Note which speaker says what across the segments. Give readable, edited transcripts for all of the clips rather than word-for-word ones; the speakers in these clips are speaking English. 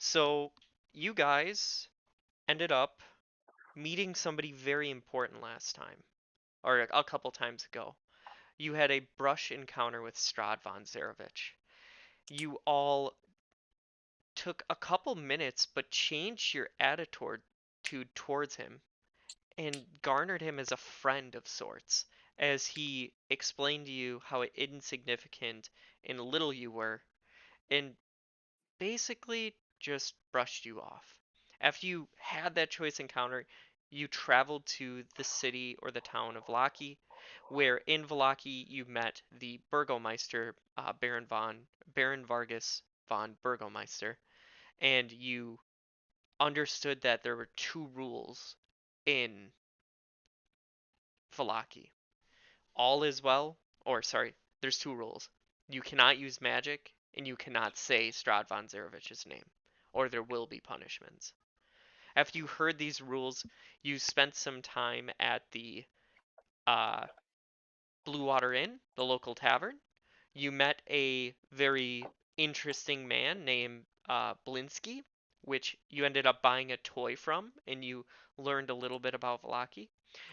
Speaker 1: So you guys ended up meeting somebody very important last time, or a couple times ago. You had a brush encounter with Strahd von Zarevich. You all took a couple minutes but changed your attitude towards him and garnered him as a friend of sorts, as he explained to you how insignificant and little you were, and basically just brushed you off. After you had that choice encounter, you traveled to the city or the town of Vlaki, where in Vlaki you met the Burgomeister, Baron Vargas von Burgomeister, and you understood that there were two rules in Valaki. All is well, or sorry, there's two rules. You cannot use magic, and you cannot say Strahd von Zarevich's name, or there will be punishments. After you heard these rules, you spent some time at the uh, Blue Water Inn, the local tavern. You met a very interesting man named Blinsky, which you ended up buying a toy from, and you learned a little bit about Valaki.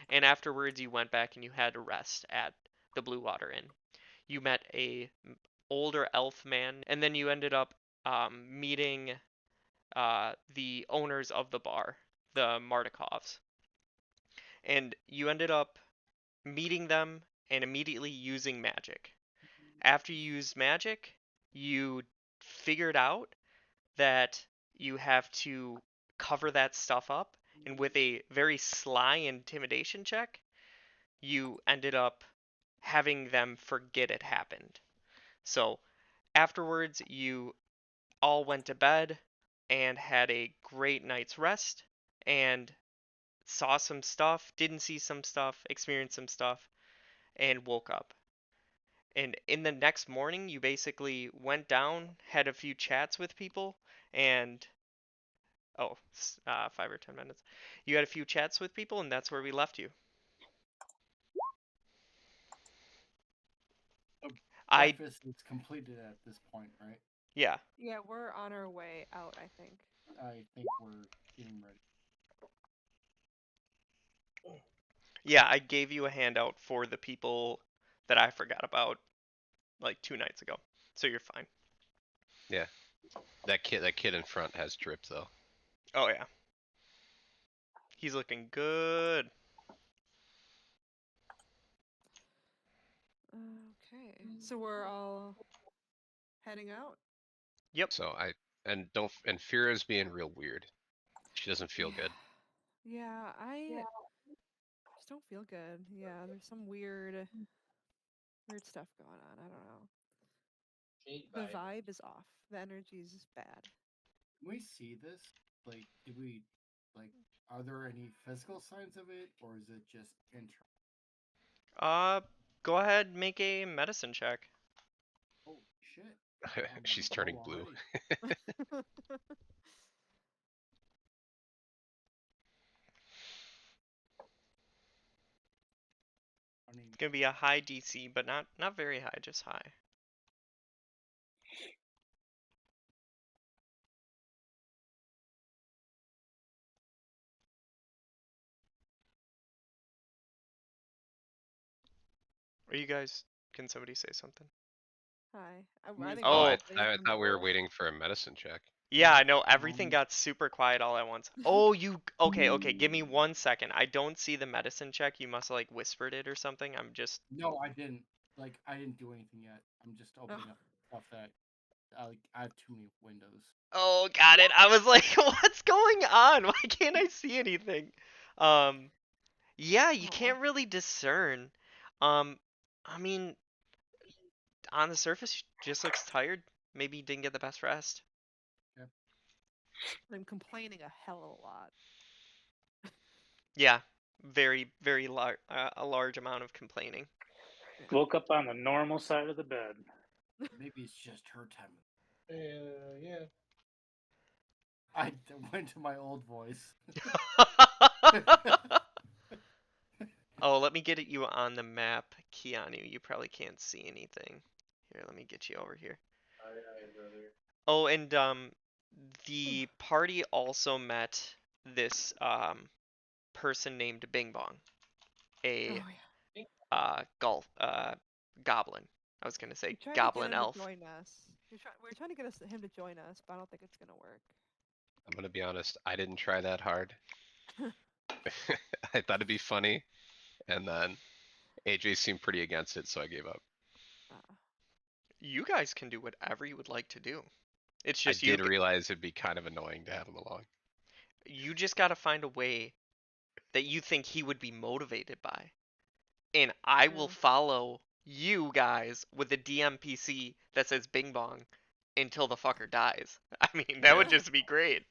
Speaker 1: And afterwards, you went back and you had a rest at the Blue Water Inn. You met a older elf man, and then you ended up meeting the owners of the bar, the Martikovs. And you ended up meeting them and immediately using magic. After you used magic, you figured out that you have to cover that stuff up, and with a very sly intimidation check, you ended up having them forget it happened. So afterwards, you all went to bed and had a great night's rest and saw some stuff, didn't see some stuff, experienced some stuff, and woke up. And in the next morning, you basically went down, had a few chats with people, and 5 or 10 minutes. You had a few chats with people, and that's where we left you.
Speaker 2: So
Speaker 1: I
Speaker 2: breakfast is completed at this point, right?
Speaker 1: yeah
Speaker 3: Yeah, we're on our way out, I think.
Speaker 2: I think we're getting ready.
Speaker 1: yeah I gave you a handout for the people that I forgot about like 2 nights ago, so you're fine.
Speaker 4: Yeah, that kid in front has drip though.
Speaker 1: Oh yeah, he's looking good.
Speaker 3: Okay. So we're all heading out?
Speaker 1: Yep.
Speaker 4: So and Fira's being real weird. She doesn't feel
Speaker 3: Yeah.
Speaker 4: good.
Speaker 3: Yeah, I just don't feel good. Yeah, there's some weird stuff going on. I don't know.
Speaker 5: Shade
Speaker 3: The
Speaker 5: vibe.
Speaker 3: vibe is off. The energy is bad.
Speaker 2: Can we see this? Like, do we like? Are there any physical signs of it, or is it just internal?
Speaker 1: Uh, Go ahead, make a medicine check.
Speaker 2: Holy shit!
Speaker 4: She's
Speaker 2: Low
Speaker 4: turning blue.
Speaker 2: already. I mean,
Speaker 1: It's gonna be a high DC, but not very high, just high. Are you guys? Can somebody say something?
Speaker 3: Hi. I
Speaker 2: Mia's
Speaker 3: think
Speaker 4: Oh,
Speaker 3: we're
Speaker 1: Oh,
Speaker 4: I
Speaker 3: just waiting
Speaker 4: I
Speaker 3: for him to
Speaker 4: thought we were
Speaker 3: roll.
Speaker 4: waiting for a medicine check.
Speaker 1: yeah, I
Speaker 2: yeah.
Speaker 1: know everything got super quiet all at once. Oh, you okay, give me 1 second. I don't see the medicine check. You must have like whispered it or something. I'm just
Speaker 2: No, I didn't. Like, I didn't do anything yet. I'm just
Speaker 3: Ugh.
Speaker 2: opening up stuff that I have too many windows.
Speaker 1: Oh, got it. I was like, what's going on? Why can't I see anything? Um, yeah, you
Speaker 3: Oh.
Speaker 1: can't really discern. Um, I mean, on the surface, she just looks tired. Maybe didn't get the best rest.
Speaker 2: Yeah.
Speaker 3: I'm complaining a hell of a lot.
Speaker 1: Yeah, a large amount of complaining.
Speaker 3: Yeah.
Speaker 5: Woke up on the normal side of the bed.
Speaker 2: Maybe it's just her time.
Speaker 5: Yeah.
Speaker 2: I went to my old voice.
Speaker 1: Oh, let me get you on the map, Keanu. You probably can't see anything. Here, let me get you over here.
Speaker 5: Aye, aye, brother.
Speaker 1: Oh, and The party also met this person named Bing Bong, a
Speaker 3: Oh yeah.
Speaker 1: golf goblin. I was gonna
Speaker 3: We
Speaker 1: say
Speaker 3: tried to get
Speaker 1: goblin
Speaker 3: him to
Speaker 1: elf.
Speaker 3: join us. We were trying to get him to join us, but I don't think it's gonna work.
Speaker 4: I'm gonna be honest, I didn't try that hard. I thought it'd be funny, and then AJ seemed pretty against it, so I gave up.
Speaker 3: Uh,
Speaker 1: You guys can do whatever you would like to do. It's
Speaker 4: I
Speaker 1: just
Speaker 4: did realize it'd be kind of annoying to have him along.
Speaker 1: you just gotta find a way that you think he would be motivated by, and I will
Speaker 3: true.
Speaker 1: follow you guys with a DMPC that says Bing Bong until the fucker dies. I mean, that would just be great.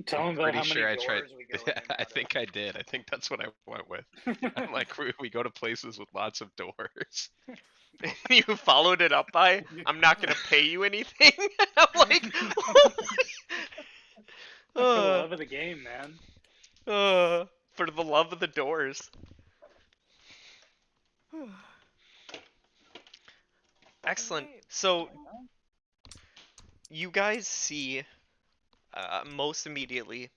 Speaker 5: Tell
Speaker 4: I'm
Speaker 5: him about
Speaker 4: pretty
Speaker 5: how many
Speaker 4: sure I tried.
Speaker 5: doors we go in and
Speaker 4: I
Speaker 5: out
Speaker 4: think I did. I think that's what I went with. I'm
Speaker 5: of.
Speaker 4: like, we go to places with lots of doors.
Speaker 1: You followed it up by, I'm not gonna pay you anything. I'm like,
Speaker 5: For the
Speaker 1: uh,
Speaker 5: love of the game, man.
Speaker 1: for the love of the doors. Excellent.
Speaker 3: Alright.
Speaker 1: So you guys see, most immediately,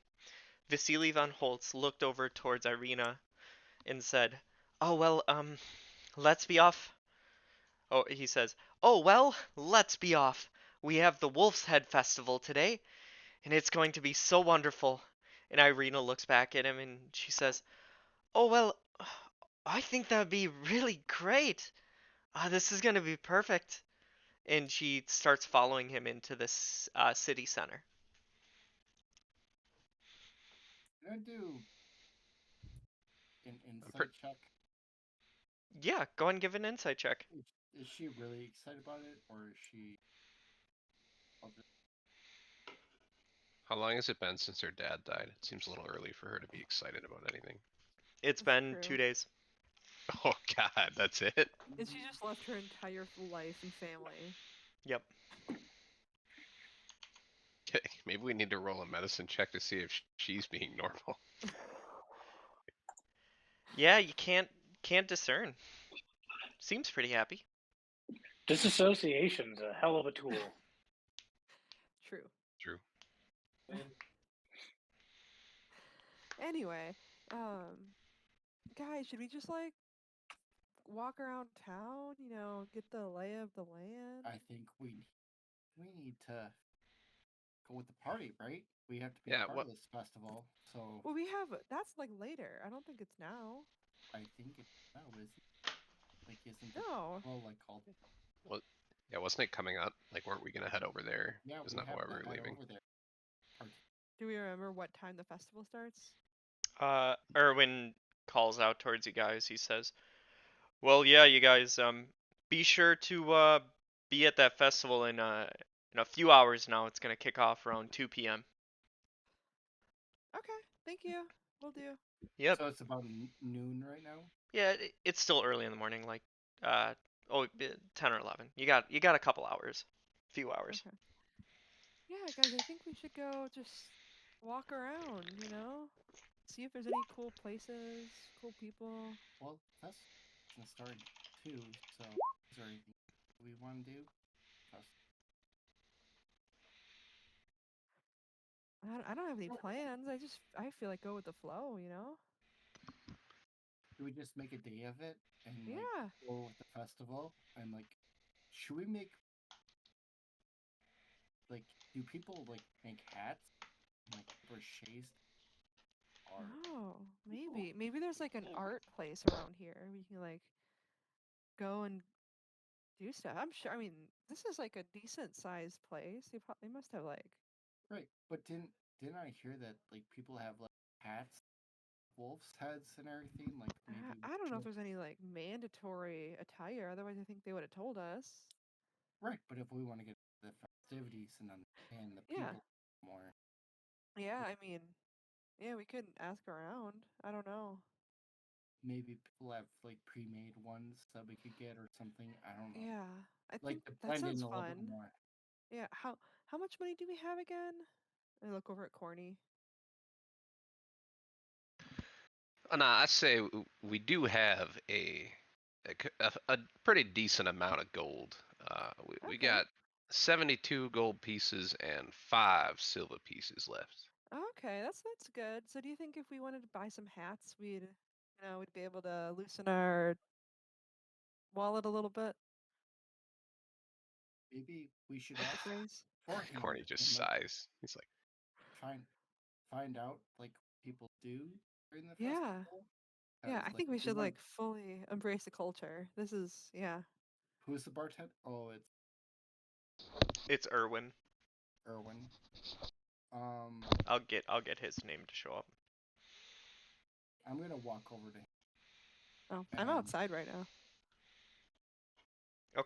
Speaker 1: Vasily von Holtz looked over towards Irina and said, "Oh well, let's be off." Oh, he says, "Oh well, let's be off. We have the Wolf's Head Festival today, and it's going to be so wonderful." And Irina looks back at him and she says, "Oh well, I think that would be really great. This is going to be perfect." And she starts following him into this city center.
Speaker 2: Can I do an
Speaker 4: I'm pretty.
Speaker 2: insight check?
Speaker 1: Yeah, go ahead and give an insight check.
Speaker 2: Is she really excited about it, or is she?
Speaker 4: How long has it been since her dad died? It seems a little early for her to be excited about anything.
Speaker 1: It's
Speaker 3: That's
Speaker 1: been
Speaker 3: true.
Speaker 1: 2 days.
Speaker 4: Oh God, that's it.
Speaker 3: And she just left her entire life and family.
Speaker 1: Yep.
Speaker 4: Maybe we need to roll a medicine check to see if she's being normal.
Speaker 1: Yeah, you can't discern. Seems pretty happy.
Speaker 5: Disassociation's a hell of a tool.
Speaker 3: True.
Speaker 4: True.
Speaker 3: Anyway, guys, should we just like walk around town? You know, get the lay of the land.
Speaker 2: I think we need to go with the party, right? We have to be
Speaker 4: Yeah,
Speaker 2: part
Speaker 4: what-
Speaker 2: of this festival, so
Speaker 3: Well, we have that's like later. I don't think it's now.
Speaker 2: I think it's now is like isn't the
Speaker 3: No.
Speaker 2: festival like called?
Speaker 4: Yeah, wasn't it coming up? Like, weren't we gonna head over there?
Speaker 2: Yeah,
Speaker 4: Isn't
Speaker 2: we
Speaker 4: that
Speaker 2: have
Speaker 4: why
Speaker 2: to
Speaker 4: we were
Speaker 2: head
Speaker 4: leaving?
Speaker 2: over there.
Speaker 3: Do we remember what time the festival starts?
Speaker 1: Erwin calls out towards you guys. He says, "Well, yeah, you guys, be sure to be at that festival in a few hours now. It's gonna kick off around 2 p.m."
Speaker 3: Okay, thank you. We'll do.
Speaker 1: Yep.
Speaker 2: So it's about noon right now.
Speaker 1: Yeah, it's still early in the morning, like uh 10 or 11. You got a couple hours, few hours.
Speaker 3: Okay. Yeah, guys, I think we should go just walk around. You know, see if there's any cool places, cool people.
Speaker 2: Well, that's gonna start at 2. So is there anything we want to do?
Speaker 3: I don't have any plans. I feel like go with the flow. You know.
Speaker 2: Do we just make a day of it and like
Speaker 3: Yeah.
Speaker 2: go with the festival and like should we make like do people like make hats and, like brochets or
Speaker 3: Oh, maybe there's like an art place around here. We can like go and do stuff. I'm sure. I mean, this is like a decent sized place. They must have like.
Speaker 2: right? But didn't I hear that like people have like hats, wolves heads and everything? Like maybe
Speaker 3: I don't know if
Speaker 2: just-
Speaker 3: there's any like mandatory attire. Otherwise, I think they would have told us.
Speaker 2: right. But if we want to get the festivities and understand the
Speaker 3: Yeah.
Speaker 2: people more,
Speaker 3: Yeah, I mean, yeah, we could ask around. I don't know.
Speaker 2: maybe people have like pre-made ones that we could get or something. I don't know.
Speaker 3: Yeah, I
Speaker 2: Like
Speaker 3: think
Speaker 2: to
Speaker 3: that
Speaker 2: blend in
Speaker 3: sounds
Speaker 2: a little bit
Speaker 3: fun.
Speaker 2: more.
Speaker 3: Yeah, how much money do we have again? I look over at Corny.
Speaker 4: Nah, I say we do have a pretty decent amount of gold. We
Speaker 3: Okay.
Speaker 4: got 72 gold pieces and 5 silver pieces left.
Speaker 3: Okay, that's good. So do you think if we wanted to buy some hats, we'd be able to loosen our wallet a little bit
Speaker 2: Maybe we should
Speaker 3: with the
Speaker 2: ask
Speaker 3: phrase?
Speaker 2: beforehand
Speaker 4: Corny just
Speaker 2: and like
Speaker 4: sighs. He's like,
Speaker 2: find find out like people do during the
Speaker 3: Yeah.
Speaker 2: festival.
Speaker 3: Yeah,
Speaker 2: 'Cause,
Speaker 3: I
Speaker 2: like
Speaker 3: think we
Speaker 2: we
Speaker 3: should
Speaker 2: might.
Speaker 3: like fully embrace the culture. This is yeah.
Speaker 2: Who's the bartender? Oh, it's
Speaker 1: It's Irwin.
Speaker 2: Erwin. Um,
Speaker 1: I'll get his name to show up.
Speaker 2: I'm gonna walk over to him
Speaker 3: Oh, I'm
Speaker 2: and
Speaker 3: outside right now.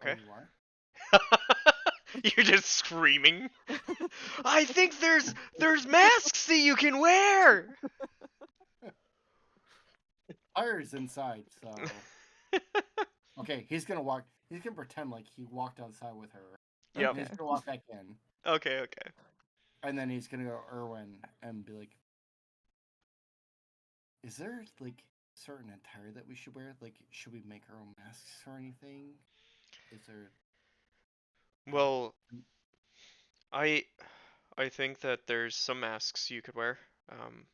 Speaker 2: oh,
Speaker 1: Okay.
Speaker 2: you are.
Speaker 1: You're just screaming. I think there's masks that you can wear.
Speaker 2: Fire's inside, so okay. He's gonna walk. He's gonna pretend like he walked outside with her,
Speaker 1: Yep.
Speaker 2: and he's
Speaker 3: Okay.
Speaker 2: gonna walk back in,
Speaker 1: Okay, okay.
Speaker 2: and then he's gonna go to Erwin and be like, "Is there like certain attire that we should wear? Like, should we make our own masks or anything? Is there like
Speaker 1: Well, I I think that there's some masks you could wear. Um,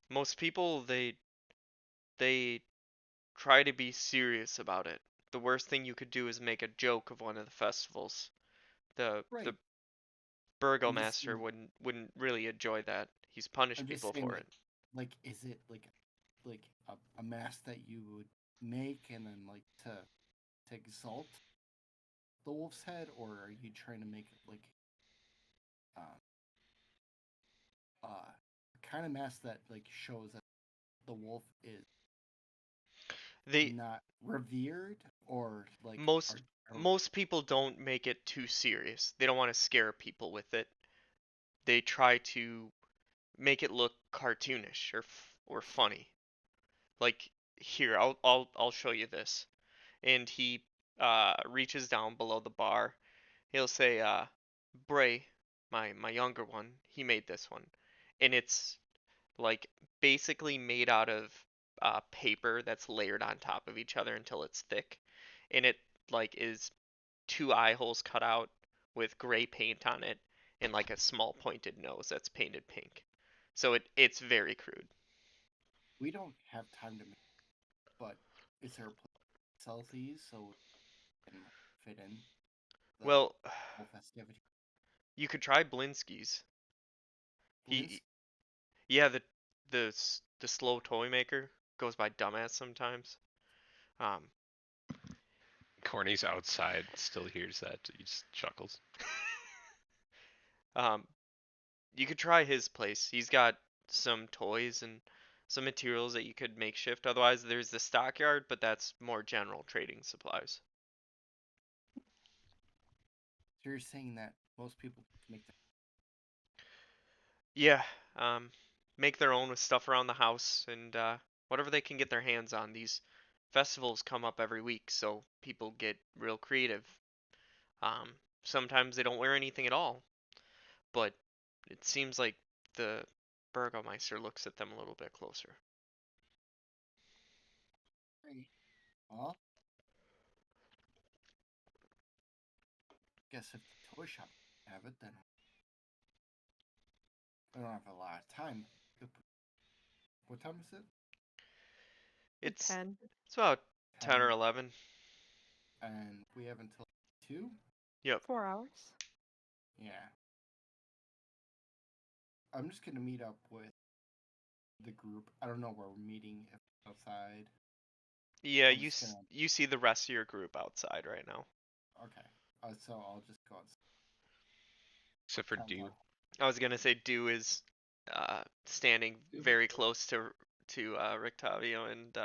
Speaker 1: Most people they try to be serious about it. The worst thing you could do is make a joke of one of the festivals. The
Speaker 2: right? I'm just
Speaker 1: burgomaster
Speaker 2: saying,
Speaker 1: wouldn't really enjoy that. He's punished
Speaker 2: I'm just
Speaker 1: people
Speaker 2: saying
Speaker 1: for it.
Speaker 2: like is it like a mask that you would make and then like to exalt the wolf's head, or are you trying to make it like um a kind of mask that like shows that the wolf is
Speaker 1: They
Speaker 2: not revered or like
Speaker 1: most
Speaker 2: are
Speaker 1: most people don't make it too serious. They don't want to scare people with it. They try to make it look cartoonish or funny. Like here, I'll show you this. And he reaches down below the bar. He'll say, Bray, my younger one, he made this one, and it's like basically made out of paper that's layered on top of each other until it's thick, and it like is two eye holes cut out with gray paint on it and like a small pointed nose that's painted pink. So it's very crude.
Speaker 2: we don't have time to make, but is there a place that sells these so it can fit in the
Speaker 1: Well,
Speaker 2: whole festivity?
Speaker 1: you could try Blinsky's.
Speaker 2: Blins?
Speaker 1: He Yeah, the slow toy maker goes by dumbass sometimes. Um,
Speaker 4: Corny's outside, still hears that. He just chuckles.
Speaker 1: um, you could try his place. He's got some toys and some materials that you could make shift. Otherwise, there's the stockyard, but that's more general trading supplies.
Speaker 2: So you're saying that most people make that
Speaker 1: Yeah, um, make their own with stuff around the house and whatever they can get their hands on. These festivals come up every week, so people get real creative. Um, Sometimes they don't wear anything at all, but it seems like the Burgomeister looks at them a little bit closer.
Speaker 2: right? Well, guess if the toy shop have it, then I don't have a lot of time. What time is it?
Speaker 3: Like
Speaker 1: It's
Speaker 3: 10,
Speaker 1: it's about 10 or
Speaker 2: 10,
Speaker 1: 11.
Speaker 2: and we have until 2?
Speaker 1: Yep.
Speaker 3: 4 hours.
Speaker 2: Yeah. I'm just gonna meet up with the group. I don't know where we're meeting, if it's outside.
Speaker 1: Yeah,
Speaker 2: I'm just gonna.
Speaker 1: you see the rest of your group outside right now.
Speaker 2: Okay. So I'll just go outside.
Speaker 4: Except for
Speaker 2: Try and
Speaker 4: Dew.
Speaker 2: talk.
Speaker 1: I was gonna say Dew is standing very close to Rictavio and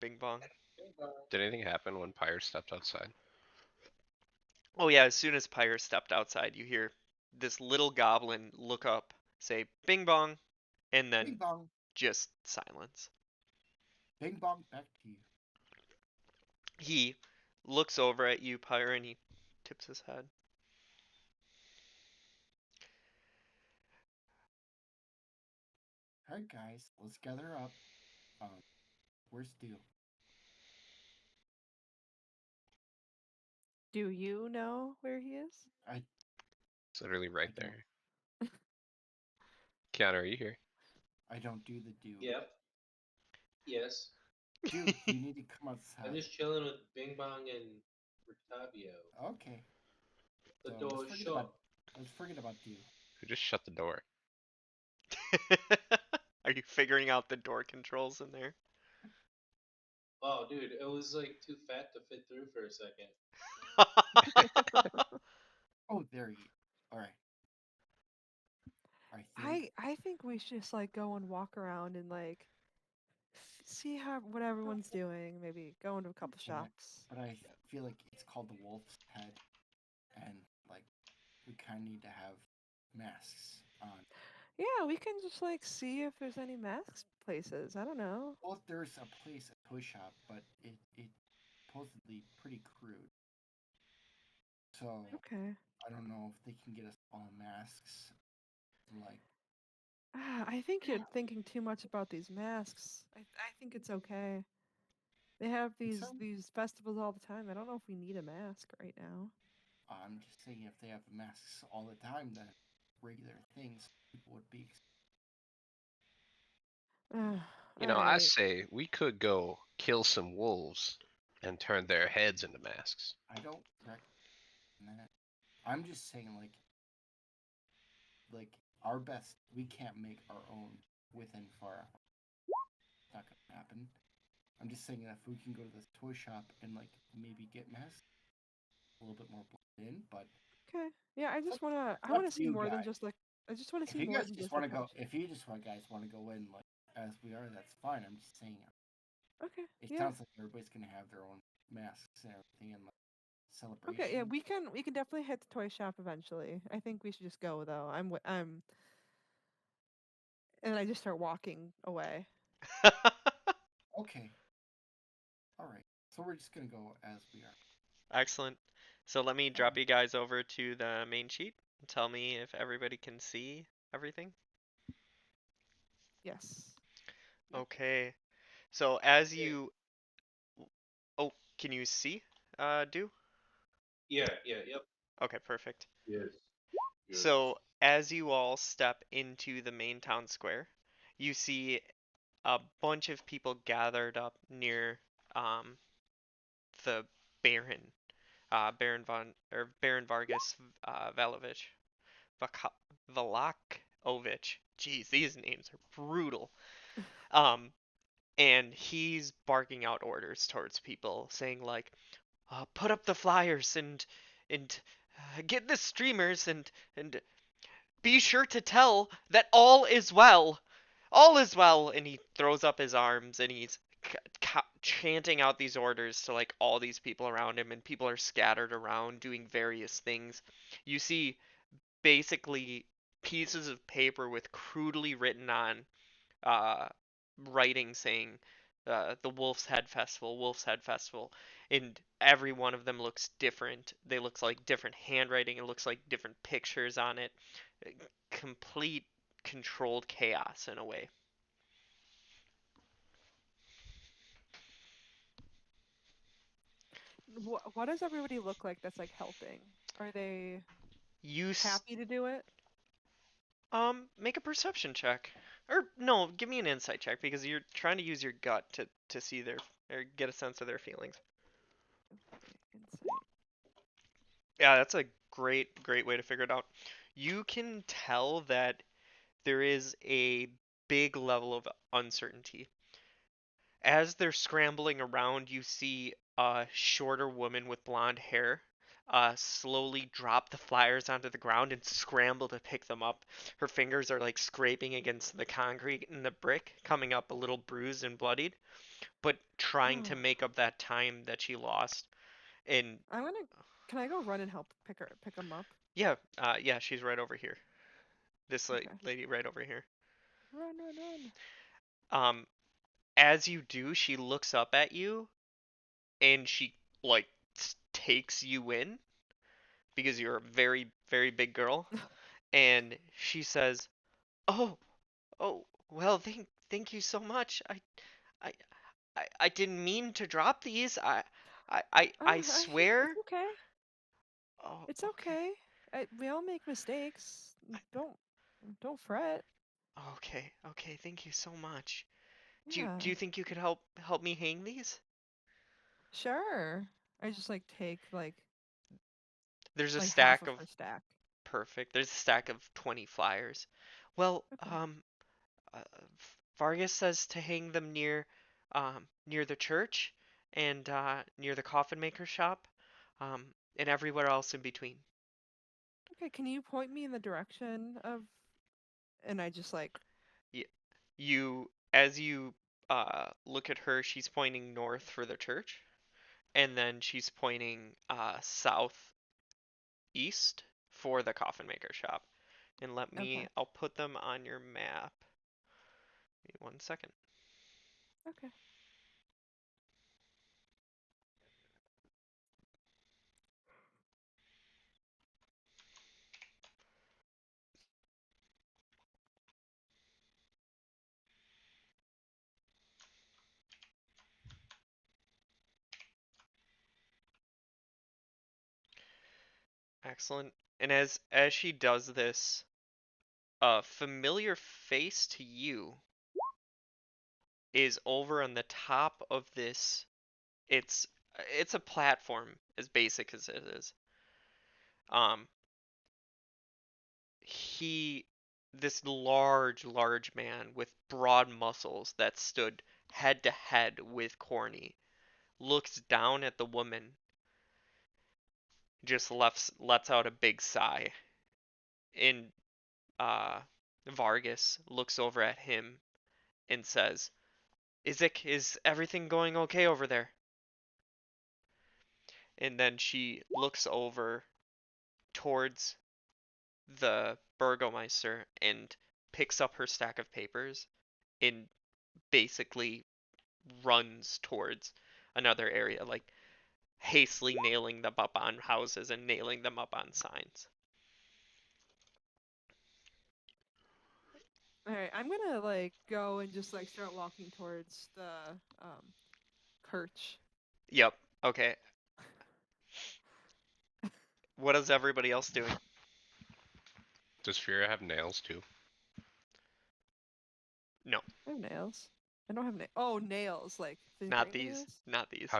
Speaker 1: Bing Bong.
Speaker 4: Did anything happen when Pyre stepped outside?
Speaker 1: Oh yeah, as soon as Pyre stepped outside, you hear this little goblin look up, say Bing Bong, and
Speaker 2: Bing
Speaker 1: then
Speaker 2: bong.
Speaker 1: just silence.
Speaker 2: Bing bong. Back to you.
Speaker 1: He looks over at you, Pyre, and he tips his head.
Speaker 2: All right, guys. Let's gather up. Um, where's Dew?
Speaker 3: Do you know where he is?
Speaker 2: I
Speaker 4: It's literally right
Speaker 2: don't.
Speaker 4: there. Keanu, are you here?
Speaker 2: I don't do the do.
Speaker 6: Yep. Yes.
Speaker 2: Dude, you need to come
Speaker 6: I'm
Speaker 2: outside.
Speaker 6: just chilling with Bing Bong and Rictabio.
Speaker 2: Okay.
Speaker 6: The
Speaker 2: So
Speaker 6: door shut.
Speaker 2: let's forget about do.
Speaker 4: Who just shut the door?
Speaker 1: Are you figuring out the door controls in there?
Speaker 6: Oh, dude, it was like too fat to fit through for a second.
Speaker 2: Oh, there you. All right. I think
Speaker 3: I think we should just like go and walk around and like see how what everyone's doing. Maybe go into a couple
Speaker 2: yeah,
Speaker 3: shops.
Speaker 2: but I feel like it's called the Wolf's Head, and like we kind of need to have masks on.
Speaker 3: Yeah, we can just like see if there's any masks places. I don't know.
Speaker 2: Well, there's a place, a toy shop, but it supposedly pretty crude. So
Speaker 3: Okay.
Speaker 2: I don't know if they can get us all masks. Like,
Speaker 3: I think you're thinking too much about these masks. I think it's okay. They have
Speaker 2: think so?
Speaker 3: these festivals all the time. I don't know if we need a mask right now.
Speaker 2: I'm just saying if they have masks all the time, then regular things people would be.
Speaker 3: All
Speaker 4: I
Speaker 3: right.
Speaker 4: say we could go kill some wolves and turn their heads into masks.
Speaker 2: I don't recommend that. I'm just saying like our best. We can't make our own within far. It's not gonna happen. I'm just saying that if we can go to this toy shop and like maybe get masks a little bit more blended in, but
Speaker 3: Okay. Yeah, I
Speaker 2: it's up
Speaker 3: wanna
Speaker 2: to
Speaker 3: see
Speaker 2: you
Speaker 3: more than
Speaker 2: guys.
Speaker 3: just like I just wanna
Speaker 2: If
Speaker 3: see
Speaker 2: you
Speaker 3: more
Speaker 2: guys
Speaker 3: than
Speaker 2: just
Speaker 3: just the
Speaker 2: want to go,
Speaker 3: costume.
Speaker 2: if you just want guys want to go in like as we are, that's fine. I'm just saying
Speaker 3: Okay.
Speaker 2: it
Speaker 3: Yeah.
Speaker 2: sounds like everybody's gonna have their own masks and everything and like
Speaker 3: Okay. Yeah,
Speaker 2: celebration.
Speaker 3: we can definitely hit the toy shop eventually. I think we should just go though. I'm and I just start walking away.
Speaker 2: Okay, all right. So we're just gonna go as we are.
Speaker 1: Excellent. So let me
Speaker 2: All
Speaker 1: drop
Speaker 2: right.
Speaker 1: you guys over to the main sheet. Tell me if everybody can see everything.
Speaker 3: Yes.
Speaker 2: Yep.
Speaker 1: Okay. So as
Speaker 6: Yeah,
Speaker 1: you, oh, can you see? Do?
Speaker 6: yep.
Speaker 1: Okay, perfect.
Speaker 6: Yes. Yes.
Speaker 1: So as you all step into the main town square, you see a bunch of people gathered up near um, the Baron, Baron Vargas Valovich, Vaka- Valakovich. Jeez, these names are brutal. Um, and he's barking out orders towards people, saying like, "Put up the flyers and get the streamers and be sure to tell that all is well. All is well." And he throws up his arms and he's chanting out these orders to like all these people around him, and people are scattered around doing various things. You see basically pieces of paper with crudely written on uh, writing saying the Wolf's Head Festival, and every one of them looks different. They look like different handwriting. It looks like different pictures on it. Complete controlled chaos in a way.
Speaker 3: What does everybody look like that's like helping? Are they
Speaker 1: You
Speaker 3: happy to do it?
Speaker 1: make a perception check, or no, give me an insight check because you're trying to use your gut to see their or get a sense of their feelings.
Speaker 3: Okay, insight.
Speaker 1: Yeah, that's a great way to figure it out. You can tell that there is a big level of uncertainty. As they're scrambling around, you see a shorter woman with blonde hair slowly drop the flyers onto the ground and scramble to pick them up. Her fingers are like scraping against the concrete and the brick, coming up a little bruised and bloodied, but trying to
Speaker 3: Oh,
Speaker 1: make up that time that she lost. And
Speaker 3: I'm gonna. Can I go run and help pick them up?
Speaker 1: yeah, yeah, she's right over here. This
Speaker 3: Okay.
Speaker 1: lady right over here.
Speaker 3: Run, run, run.
Speaker 1: Um, as you do, she looks up at you and she like takes you in because you're a very big girl, and she says, "Oh, oh, well, thank you so much. I I didn't mean to drop these. I
Speaker 3: It's
Speaker 1: swear
Speaker 3: okay.
Speaker 1: Oh,
Speaker 3: It's
Speaker 1: okay.
Speaker 3: okay. We all make mistakes. Don't fret.
Speaker 1: Okay, okay, thank you so much. Do
Speaker 3: Yeah,
Speaker 1: you think you could help me hang these?
Speaker 3: sure. I just like take
Speaker 1: There's a
Speaker 3: like half
Speaker 1: stack
Speaker 3: of
Speaker 1: of
Speaker 3: her stack.
Speaker 1: perfect. There's a stack of 20 flyers. Well,
Speaker 3: Okay.
Speaker 1: uh, Vargas says to hang them near the church and near the coffin maker shop, and everywhere else in between.
Speaker 3: Okay, can you point me in the direction of and I just like
Speaker 1: Y- as you look at her, she's pointing north for the church, and then she's pointing southeast for the coffin maker shop. And
Speaker 3: okay.
Speaker 1: I'll put them on your map. Give me 1 second.
Speaker 3: Okay.
Speaker 1: Excellent. And as she does this, a familiar face to you is over on the top of this. It's it's a platform as basic as it is. Um, he this large man with broad muscles that stood head to head with Corny looks down at the woman, just lets out a big sigh, and uh, Vargas looks over at him and says, "Isaac, is everything going okay over there?" And then she looks over towards the Burgomeister and picks up her stack of papers and basically runs towards another area, like hastily nailing them up on houses and nailing them up on signs.
Speaker 3: All right, I'm gonna like go and just like start walking towards the um Kirch.
Speaker 1: Yep. Okay. What is everybody else doing?
Speaker 4: Does Fira have nails too?
Speaker 1: No,
Speaker 3: I have nails. I don't have nails. Oh, nails, like
Speaker 1: not
Speaker 3: fingernails.
Speaker 1: these. Not these.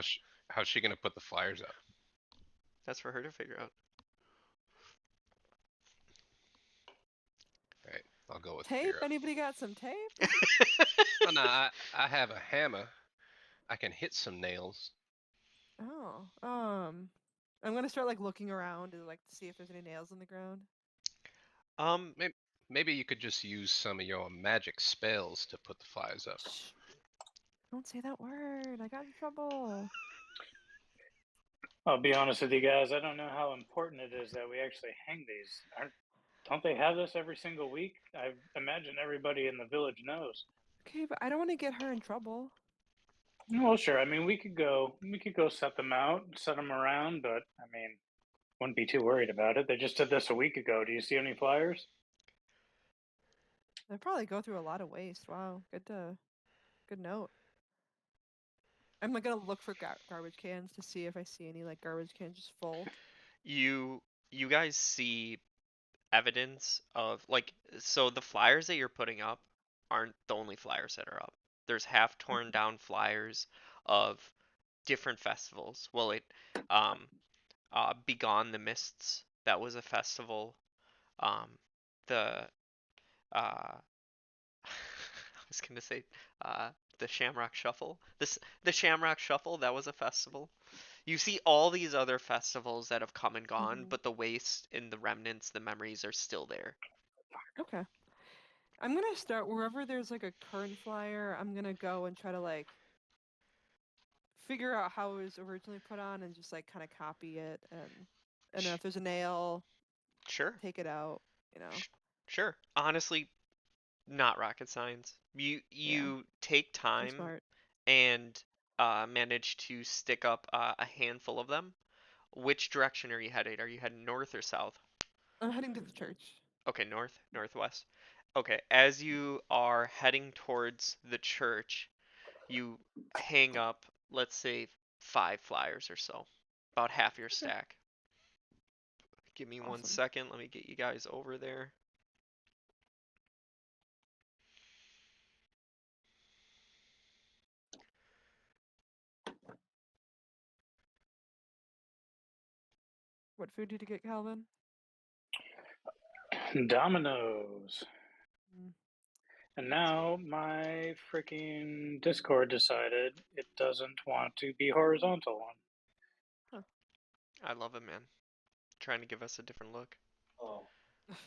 Speaker 4: How's she gonna put the flyers up?
Speaker 1: That's for her to figure out.
Speaker 4: Right, I'll go with
Speaker 3: Tape?
Speaker 4: Fira.
Speaker 3: Anybody got some tape?
Speaker 4: Oh no, I have a hammer. I can hit some nails.
Speaker 3: Oh, I'm gonna start like looking around to like see if there's any nails on the ground.
Speaker 1: um,
Speaker 4: Maybe you could just use some of your magic spells to put the flyers up.
Speaker 3: Shh! Don't say that word. I got in trouble.
Speaker 5: I'll be honest with you guys. I don't know how important it is that we actually hang these. Don't they have this every single week? I imagine everybody in the village knows.
Speaker 3: Okay, but I don't want to get her in trouble.
Speaker 5: Well, sure. I mean, we could go set them out, set them around, but I mean, wouldn't be too worried about it. They just did this a week ago. Do you see any flyers?
Speaker 3: They probably go through a lot of waste. Wow, good note. I'm like gonna look for garbage cans to see if I see any like garbage cans just full.
Speaker 1: you you guys see evidence of like so the flyers that you're putting up aren't the only flyers that are up. There's half torn
Speaker 3: Okay.
Speaker 1: down flyers of different festivals. Well, it um Begone the Mists, that was a festival. Um the I was gonna say uh the Shamrock Shuffle. The Shamrock Shuffle, that was a festival. You see all these other festivals that have come and gone,
Speaker 3: Hmm.
Speaker 1: but the waste and the remnants, the memories are still there.
Speaker 3: Okay. I'm gonna start wherever there's like a current flyer. I'm gonna go and try to like figure out how it was originally put on and just like kind of copy it and then
Speaker 1: Sh-
Speaker 3: if there's a nail,
Speaker 1: sure.
Speaker 3: take it out. You know.
Speaker 1: Sh- sure. Honestly, not rocket science.
Speaker 3: Yeah.
Speaker 1: You take
Speaker 3: I'm
Speaker 1: time
Speaker 3: smart.
Speaker 1: and manage to stick up a handful of them. Which direction are you headed? Are you heading north or south?
Speaker 3: I'm heading to the church.
Speaker 1: Okay, north, northwest. Okay, as you are heading towards the church, you hang up, let's say, 5 flyers or so, about half your
Speaker 3: Okay.
Speaker 1: stack. Give me 1 second.
Speaker 3: Awesome.
Speaker 1: Let me get you guys over there.
Speaker 3: What food did you get, Calvin?
Speaker 5: Dominoes.
Speaker 3: Mm.
Speaker 5: And now my freaking Discord decided it doesn't want to be horizontal one.
Speaker 1: I love it, man. Trying to give us a different look.
Speaker 6: Oh,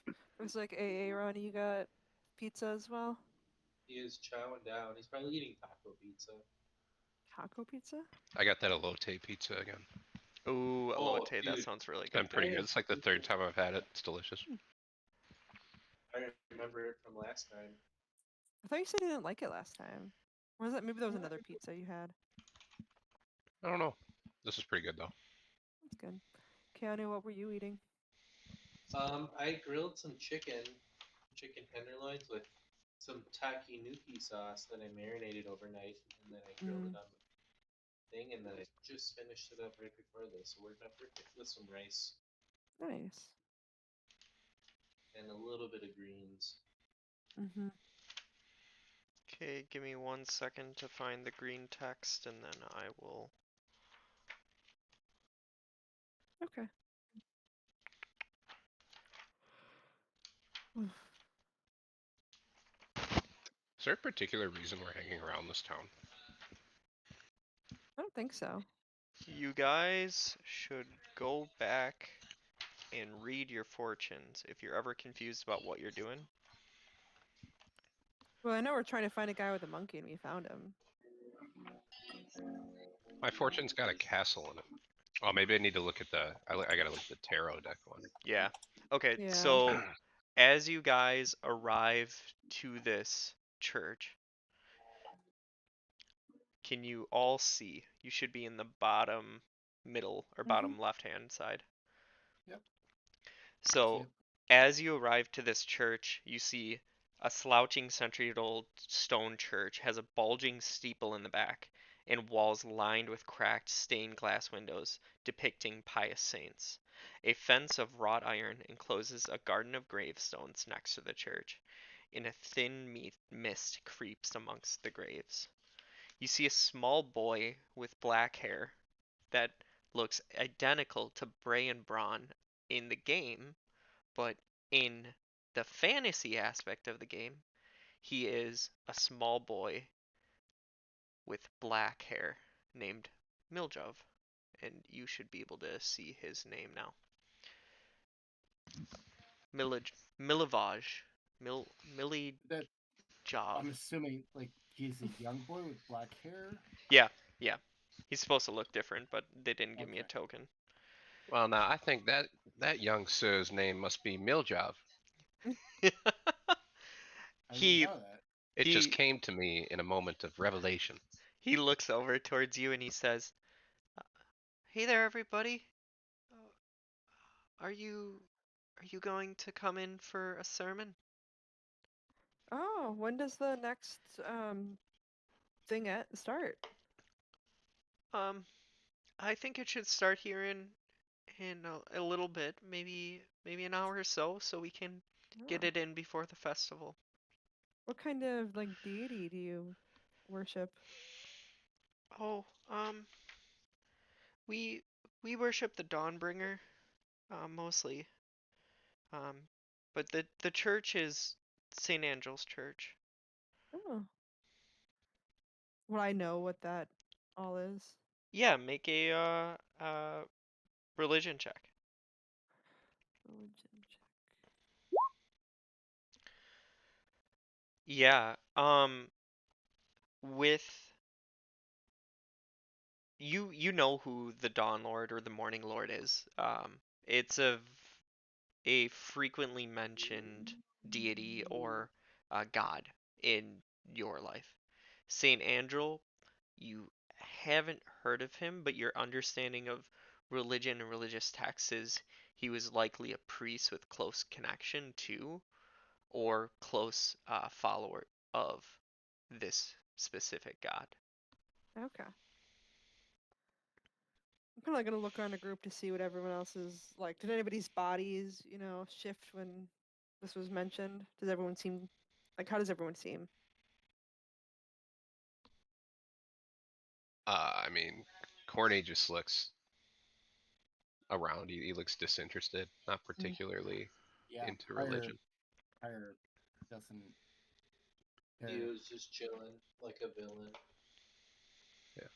Speaker 3: It was like, AA Ronnie, you got pizza as well?
Speaker 6: he is chowing down. He's probably eating taco pizza.
Speaker 3: Taco pizza?
Speaker 4: I got that elote pizza again.
Speaker 1: Ooh,
Speaker 6: Oh,
Speaker 1: elote. That
Speaker 6: dude,
Speaker 1: sounds really
Speaker 4: It's been
Speaker 1: good.
Speaker 4: pretty
Speaker 6: I
Speaker 4: good.
Speaker 6: have
Speaker 4: It's like the third time I've had it. It's delicious.
Speaker 6: I remember it from last time.
Speaker 3: I thought you said you didn't like it last time. Or was that maybe that was another pizza you had?
Speaker 4: I don't know. This is pretty good though.
Speaker 3: That's good. Keanu, what were you eating?
Speaker 6: I grilled some chicken tenderloins with some takinuki sauce that I marinated overnight, and then I grilled it on the thing, and then I just finished it up right before this. So worked out perfect with some rice
Speaker 3: Nice.
Speaker 6: and a little bit of greens.
Speaker 3: Mm-hmm.
Speaker 1: Okay, give me 1 second to find the green text and then I will.
Speaker 3: Okay.
Speaker 4: Is there a particular reason we're hanging around this town?
Speaker 3: I don't think so.
Speaker 1: You guys should go back and read your fortunes if you're ever confused about what you're doing.
Speaker 3: Well, I know we're trying to find a guy with a monkey and we found him.
Speaker 4: My fortune's got a castle in it. Oh, maybe I need to look at the. I gotta look at the tarot deck one.
Speaker 1: Yeah. Okay,
Speaker 3: Yeah.
Speaker 1: so as you guys arrive to this church, can you all see? You should be in the bottom middle or bottom left-hand side.
Speaker 2: Yep. See
Speaker 1: So,
Speaker 2: it.
Speaker 1: as you arrive to this church, you see a slouching century-old stone church has a bulging steeple in the back and walls lined with cracked stained glass windows depicting pious saints. A fence of wrought iron encloses a garden of gravestones next to the church, and a thin mist creeps amongst the graves. You see a small boy with black hair that looks identical to Bray and Braun in the game, but in the fantasy aspect of the game, he is a small boy with black hair named Miljov, and you should be able to see his name now. Milivaj.
Speaker 2: That
Speaker 1: Milijov.
Speaker 2: I'm assuming like he's a young boy with black hair.
Speaker 1: Yeah, yeah. He's supposed to look different, but they didn't give me a
Speaker 2: Okay.
Speaker 1: token.
Speaker 4: Well, now I think that young sir's name must be Miljov.
Speaker 2: I didn't
Speaker 1: he
Speaker 2: know that.
Speaker 4: It just
Speaker 1: he
Speaker 4: came to me in a moment of revelation.
Speaker 1: he looks over towards you and he says, "Hey there, everybody. Uh, are you going to come in for a sermon?"
Speaker 3: Oh, when does the next thing start?
Speaker 1: Um, I think it should start here in a little bit, maybe an hour or so, so we can get
Speaker 3: Oh.
Speaker 1: it in before the festival.
Speaker 3: What kind of like deity do you worship?
Speaker 1: Oh, we we worship the Dawnbringer, mostly. Um, but the church is St. Angel's Church.
Speaker 3: Oh. Would I know what that all is?
Speaker 1: Yeah, make a religion check.
Speaker 3: Religion check.
Speaker 1: Yeah, with you know who the Dawn Lord or the Morning Lord is. It's a frequently mentioned deity or god in your life. Saint Andrel, you haven't heard of him, but your understanding of religion and religious texts is he was likely a priest with close connection to or close follower of this specific god.
Speaker 3: Okay. I'm kind of like gonna look around the group to see what everyone else is like. Did anybody's bodies, shift when this was mentioned? Does everyone seem like? How does everyone seem?
Speaker 4: I mean, Corny just looks around. He looks disinterested, not particularly
Speaker 2: Yeah,
Speaker 4: into religion.
Speaker 2: Fire doesn't
Speaker 6: He
Speaker 2: care.
Speaker 6: was just chilling like a villain.
Speaker 4: Yeah.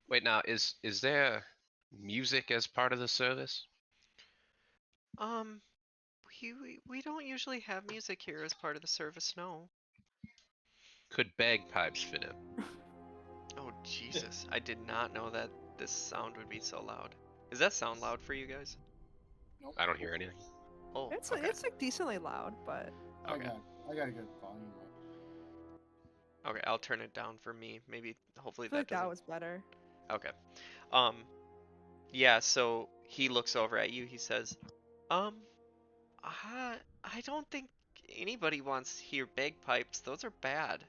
Speaker 4: Wait, now is there music as part of the service?
Speaker 1: Um, we don't usually have music here as part of the service, no.
Speaker 4: Could bagpipes fit in?
Speaker 1: Oh, Jesus. I did not know that this sound would be so loud. Does that sound loud for you guys?
Speaker 2: Nope.
Speaker 4: I don't hear anything.
Speaker 1: Oh,
Speaker 3: It's
Speaker 1: okay.
Speaker 3: it's like decently loud, but
Speaker 1: Okay.
Speaker 2: I got a good volume.
Speaker 1: Okay, I'll turn it down for me. Maybe, hopefully
Speaker 3: I feel
Speaker 1: that
Speaker 3: like that
Speaker 1: doesn't.
Speaker 3: was better.
Speaker 1: Okay. Um, yeah, so he looks over at you. He says, um, I don't think anybody wants to hear bagpipes. Those are bad.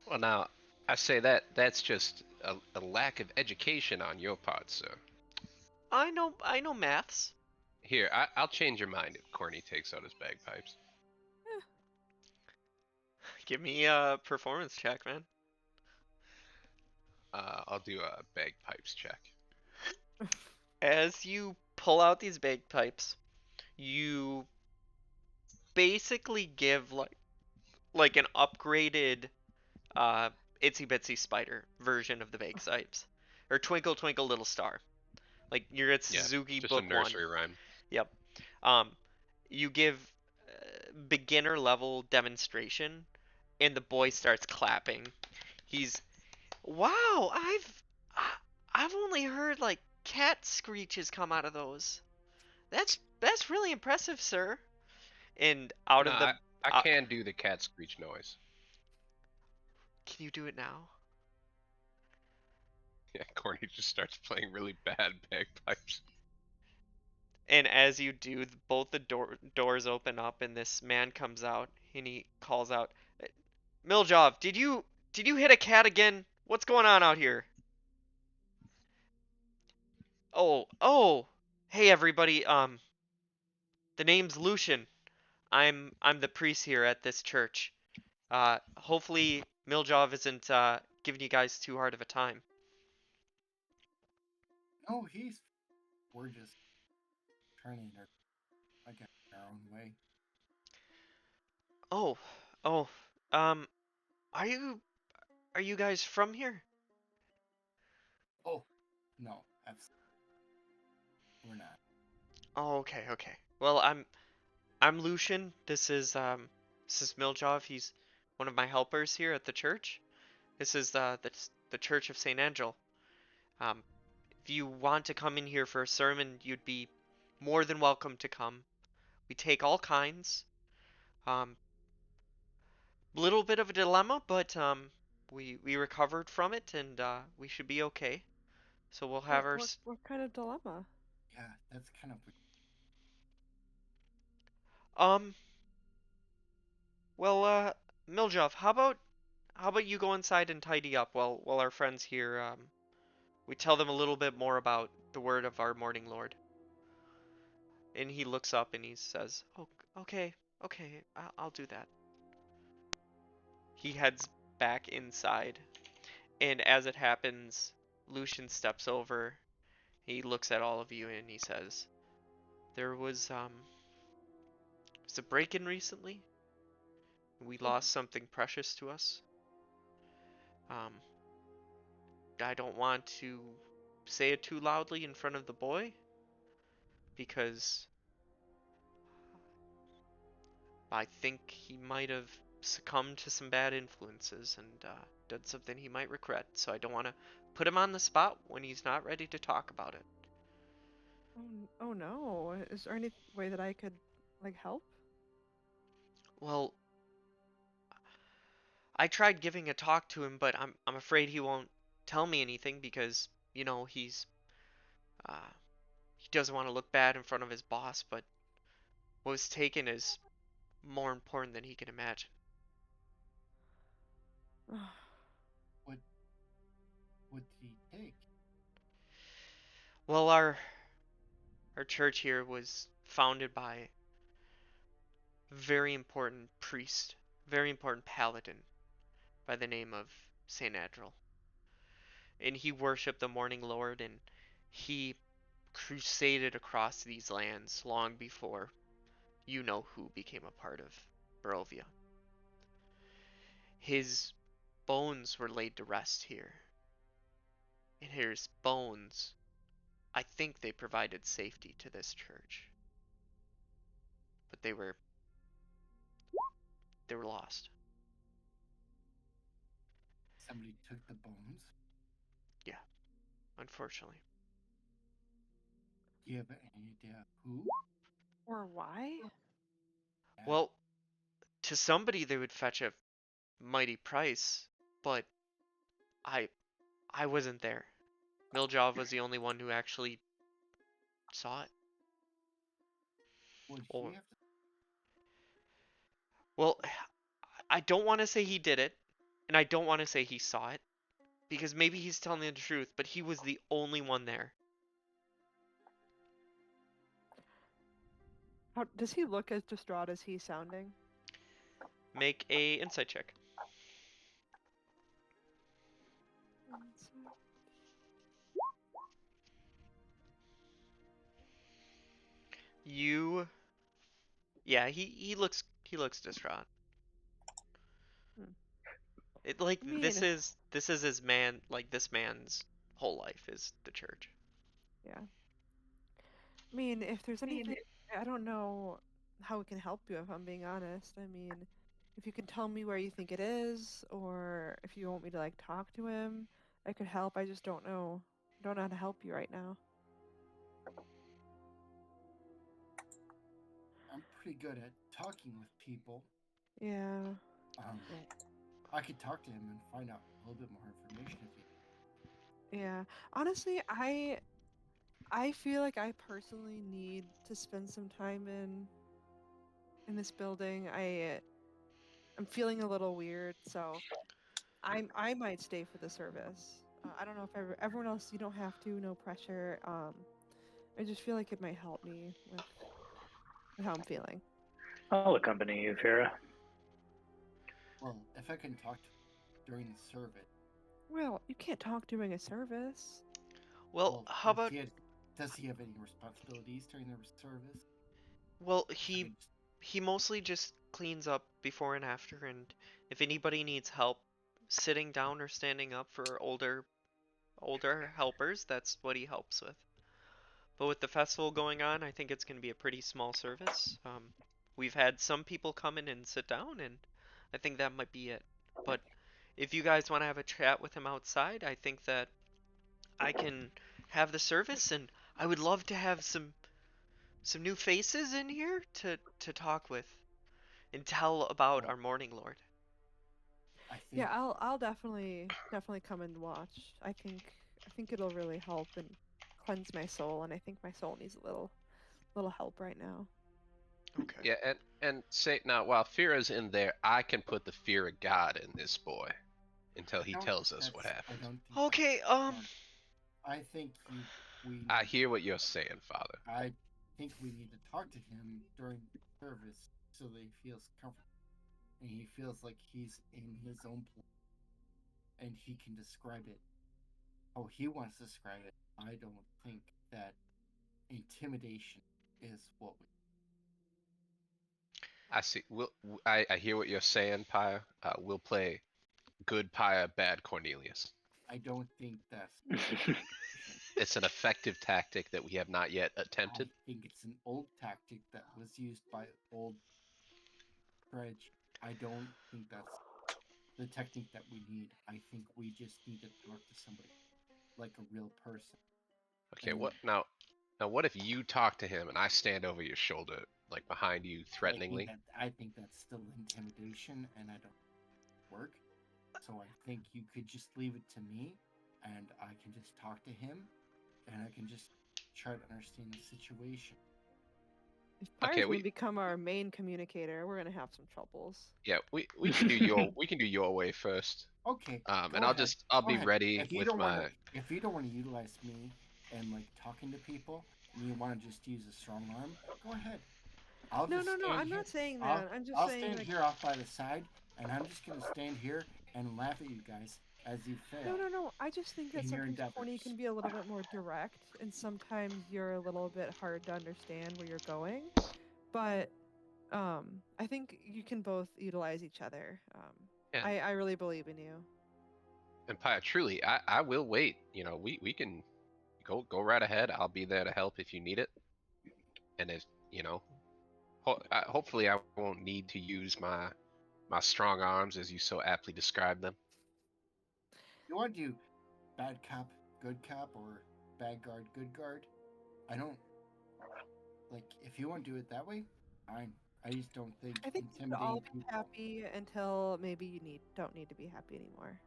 Speaker 4: Well, now I say that's just a lack of education on your part, sir.
Speaker 1: I know maths.
Speaker 4: Here, I'll change your mind if Corny takes out his bagpipes.
Speaker 1: Give me a performance check, man.
Speaker 4: I'll do a bagpipes check.
Speaker 1: As you pull out these bagpipes, you basically give like an upgraded uh itsy bitsy spider version of the bagpipes, or Twinkle Twinkle Little Star. Like you're at
Speaker 4: Yeah,
Speaker 1: Suzuki
Speaker 4: just a
Speaker 1: Book One.
Speaker 4: nursery rhyme.
Speaker 1: Yep. Um, you give beginner level demonstration, and the boy starts clapping. He's, wow, I've only heard like cat screeches come out of those. That's really impressive, sir. And out
Speaker 4: No,
Speaker 1: of the,
Speaker 4: I
Speaker 1: uh,
Speaker 4: can do the cat screech noise.
Speaker 1: can you do it now?
Speaker 4: Yeah, Corny just starts playing really bad bagpipes.
Speaker 1: And as you do, both the doors open up, and this man comes out, and he calls out, Miljov, did you hit a cat again? What's going on out here? Oh, hey everybody. The name's Lucian. I'm the priest here at this church. Hopefully Miljov isn't giving you guys too hard of a time.
Speaker 2: No, we're just turning our like our own way.
Speaker 1: Oh, oh, um, are you guys from here?
Speaker 2: Oh, no, we're not.
Speaker 1: Oh, okay. Well, I'm Lucian. This is Miljov. He's one of my helpers here at the church. This is the Church of Saint Angel. Um, if you want to come in here for a sermon, you'd be more than welcome to come. We take all kinds. Um, little bit of a dilemma, but we recovered from it, and we should be okay. So we'll have
Speaker 3: What
Speaker 1: our
Speaker 3: what what kind of dilemma?
Speaker 2: Yeah, that's kind of
Speaker 1: um. Well, Miljov, how about you go inside and tidy up while our friends here we tell them a little bit more about the word of our morning Lord. And he looks up and he says, "Oh, okay, I'll do that." He heads back inside, and as it happens, Lucian steps over. He looks at all of you and he says, "There was a break-in recently. We lost something precious to us. Um, I don't want to say it too loudly in front of the boy because I think he might have succumbed to some bad influences and done something he might regret. So I don't want to put him on the spot when he's not ready to talk about it."
Speaker 3: Oh no. Is there any way that I could like help?
Speaker 1: Well, I tried giving a talk to him, but I'm afraid he won't tell me anything because uh, he doesn't want to look bad in front of his boss. But what was taken is more important than he can imagine.
Speaker 2: what What did he take?
Speaker 1: Well, our church here was founded by a very important priest, very important paladin by the name of Saint Andrel. And he worshipped the Morning Lord, and he crusaded across these lands long before you know who became a part of Barovia. His bones were laid to rest here. And his bones, I think they provided safety to this church. But they were lost.
Speaker 2: Somebody took the bones.
Speaker 1: Yeah, unfortunately.
Speaker 2: Do you have any idea who?
Speaker 3: Or why?
Speaker 2: Yeah.
Speaker 1: Well, to somebody they would fetch a mighty price, but I I wasn't there. Miljov was the only one who actually saw it.
Speaker 2: Would he
Speaker 1: Or
Speaker 2: have to?
Speaker 1: well, I don't want to say he did it, and I don't want to say he saw it, because maybe he's telling the truth, but he was the only one there.
Speaker 3: How does he look as distraught as he's sounding?
Speaker 1: Make a insight check. You Yeah, he looks distraught.
Speaker 3: Hmm.
Speaker 1: It like
Speaker 3: I
Speaker 1: this is his man, like this man's whole life is the church.
Speaker 3: yeah. I mean, if there's anything, I don't know how we can help you, if I'm being honest. I mean, if you can tell me where you think it is, or if you want me to like talk to him, I could help. I just don't know. Don't know how to help you right now.
Speaker 2: I'm pretty good at talking with people.
Speaker 3: Yeah.
Speaker 2: Um, I could talk to him and find out a little bit more information if you.
Speaker 3: Yeah. Honestly, I feel like I personally need to spend some time in this building. I'm feeling a little weird, so I might stay for the service. I don't know if everyone else, you don't have to, no pressure. I just feel like it might help me with how I'm feeling.
Speaker 5: I'll accompany you, Fira.
Speaker 2: Well, if I can talk to him during the service.
Speaker 3: Well, you can't talk during a service.
Speaker 1: Well,
Speaker 2: Well,
Speaker 1: how about
Speaker 2: does he have any responsibilities during the service?
Speaker 1: well,
Speaker 2: If I
Speaker 1: he
Speaker 2: can just,
Speaker 1: he mostly just cleans up before and after, and if anybody needs help sitting down or standing up for older helpers, that's what he helps with. But with the festival going on, I think it's going to be a pretty small service. We've had some people come in and sit down, and I think that might be it. But if you guys want to have a chat with him outside, I think that I can have the service, and I would love to have some new faces in here to talk with and tell about
Speaker 2: well,
Speaker 1: our Morning Lord.
Speaker 2: I
Speaker 3: Yeah,
Speaker 2: think
Speaker 3: I'll definitely come and watch. I think it'll really help and cleanse my soul, and I think my soul needs a little help right now.
Speaker 1: Okay.
Speaker 4: Yeah, and say now while fear is in there, I can put the fear of God in this boy until
Speaker 2: I
Speaker 4: he
Speaker 2: don't.
Speaker 4: tells us what
Speaker 2: I
Speaker 4: happened.
Speaker 2: don't think that's
Speaker 1: Okay.
Speaker 2: smart. I think we
Speaker 4: I
Speaker 2: need.
Speaker 4: hear what you're saying, Father.
Speaker 2: I think we need to talk to him during service so that he feels comfortable and he feels like he's in his own place and he can describe it how he wants to describe it. I don't think that intimidation is what we.
Speaker 4: I see. I hear what you're saying, Pyre. We'll play good Pyre, bad Cornelius.
Speaker 2: I don't think that's.
Speaker 4: It's an effective tactic that we have not yet
Speaker 2: I
Speaker 4: attempted.
Speaker 2: think it's an old tactic that was used by old Dredge. I don't think that's the technique that we need. I think we just need to talk to somebody like a real person.
Speaker 4: Okay,
Speaker 2: And
Speaker 4: what now? Now, what if you talk to him and I stand over your shoulder, like behind you, threateningly?
Speaker 2: I think that's still intimidation, and I don't work. So I think you could just leave it to me, and I can just talk to him, and I can just try to understand the situation.
Speaker 3: If
Speaker 4: Okay,
Speaker 3: Pyre's gonna become our main communicator, we're gonna have some troubles.
Speaker 4: we can do your way first.
Speaker 2: Okay.
Speaker 4: And
Speaker 2: go
Speaker 4: I'll
Speaker 2: ahead.
Speaker 4: I'll
Speaker 2: Go
Speaker 4: be
Speaker 2: ahead.
Speaker 4: ready
Speaker 2: If you
Speaker 4: with
Speaker 2: don't
Speaker 4: my.
Speaker 2: want to, if you don't want to,
Speaker 4: with my.
Speaker 2: if you don't want to utilize me and like talking to people, and you want to just use a strong arm, go ahead. I'll
Speaker 3: No,
Speaker 2: just
Speaker 3: no, no.
Speaker 2: stand
Speaker 3: I'm
Speaker 2: here.
Speaker 3: not saying
Speaker 2: I'll
Speaker 3: that. I'm just
Speaker 2: I'll
Speaker 3: saying
Speaker 2: stand
Speaker 3: like
Speaker 2: here off by the side, and I'm just gonna stand here and laugh at you guys as you
Speaker 3: no,
Speaker 2: fail
Speaker 3: no, no. I just think that
Speaker 2: in your
Speaker 3: sometimes corny
Speaker 2: endeavors.
Speaker 3: can be a little bit more direct, and sometimes you're a little bit hard to understand where you're going. But I think you can both utilize each other.
Speaker 4: Yeah.
Speaker 3: I really believe in you.
Speaker 4: And Pia, truly, I will wait. We can go right ahead. I'll be there to help if you need it. And if hopefully I won't need to use my strong arms as you so aptly describe them.
Speaker 2: You want to do bad cop, good cop, or bad guard, good guard? I don't like. If you want to do it that way, fine. I just don't think
Speaker 3: I think we should all
Speaker 2: intimidating
Speaker 3: be
Speaker 2: people.
Speaker 3: happy until maybe you don't need to be happy anymore.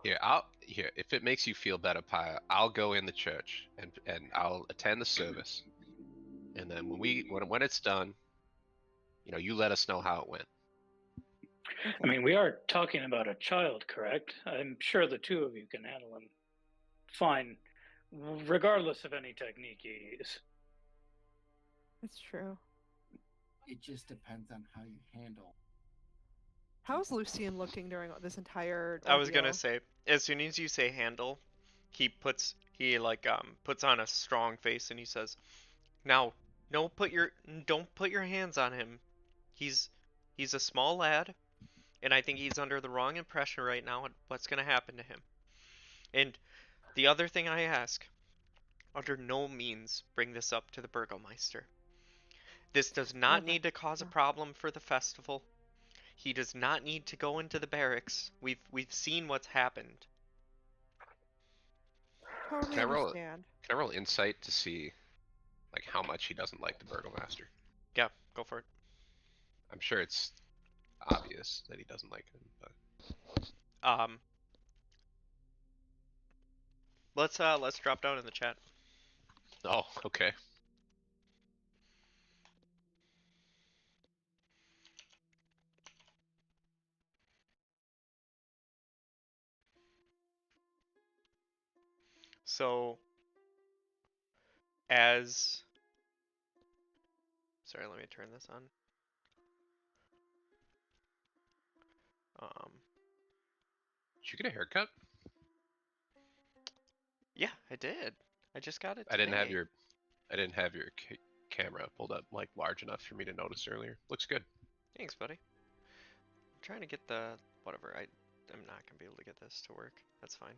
Speaker 4: Here if it makes you feel better, Pia, I'll go in the church and I'll attend the service. And then when it's done, you let us know how it went.
Speaker 3: Okay.
Speaker 5: I mean, we are talking about a child, correct? I'm sure the two of you can handle him fine, regardless of any technique you use.
Speaker 3: It's true.
Speaker 2: It just depends on how you handle.
Speaker 3: How's Lucian looking during this entire
Speaker 1: I was gonna
Speaker 3: ordeal?
Speaker 1: say, as soon as you say handle, puts on a strong face and he says, "Now, don't put your hands on him. He's he's a small lad, and I think he's under the wrong impression right now on what's gonna happen to him. And the other thing I ask, under no means bring this up to the Burgomeister. This does
Speaker 3: Well,
Speaker 1: not need to cause a
Speaker 3: no.
Speaker 1: problem for the festival. He does not need to go into the barracks. We've seen what's happened."
Speaker 3: Totally
Speaker 4: Can I roll
Speaker 3: understand.
Speaker 4: can I roll insight to see like how much he doesn't like the Burgomaster?
Speaker 1: Yeah, go for it.
Speaker 4: I'm sure it's obvious that he doesn't like him, but
Speaker 1: Um, let's drop down in the chat.
Speaker 4: oh, okay.
Speaker 1: So as sorry, let me turn this on. Um,
Speaker 4: Did you get a haircut?
Speaker 1: yeah, I did. I just got it
Speaker 4: I didn't have
Speaker 1: today.
Speaker 4: your I didn't have your camera pulled up like large enough for me to notice earlier. Looks good.
Speaker 1: Thanks, buddy. I'm trying to get the whatever. I'm not gonna be able to get this to work. That's fine.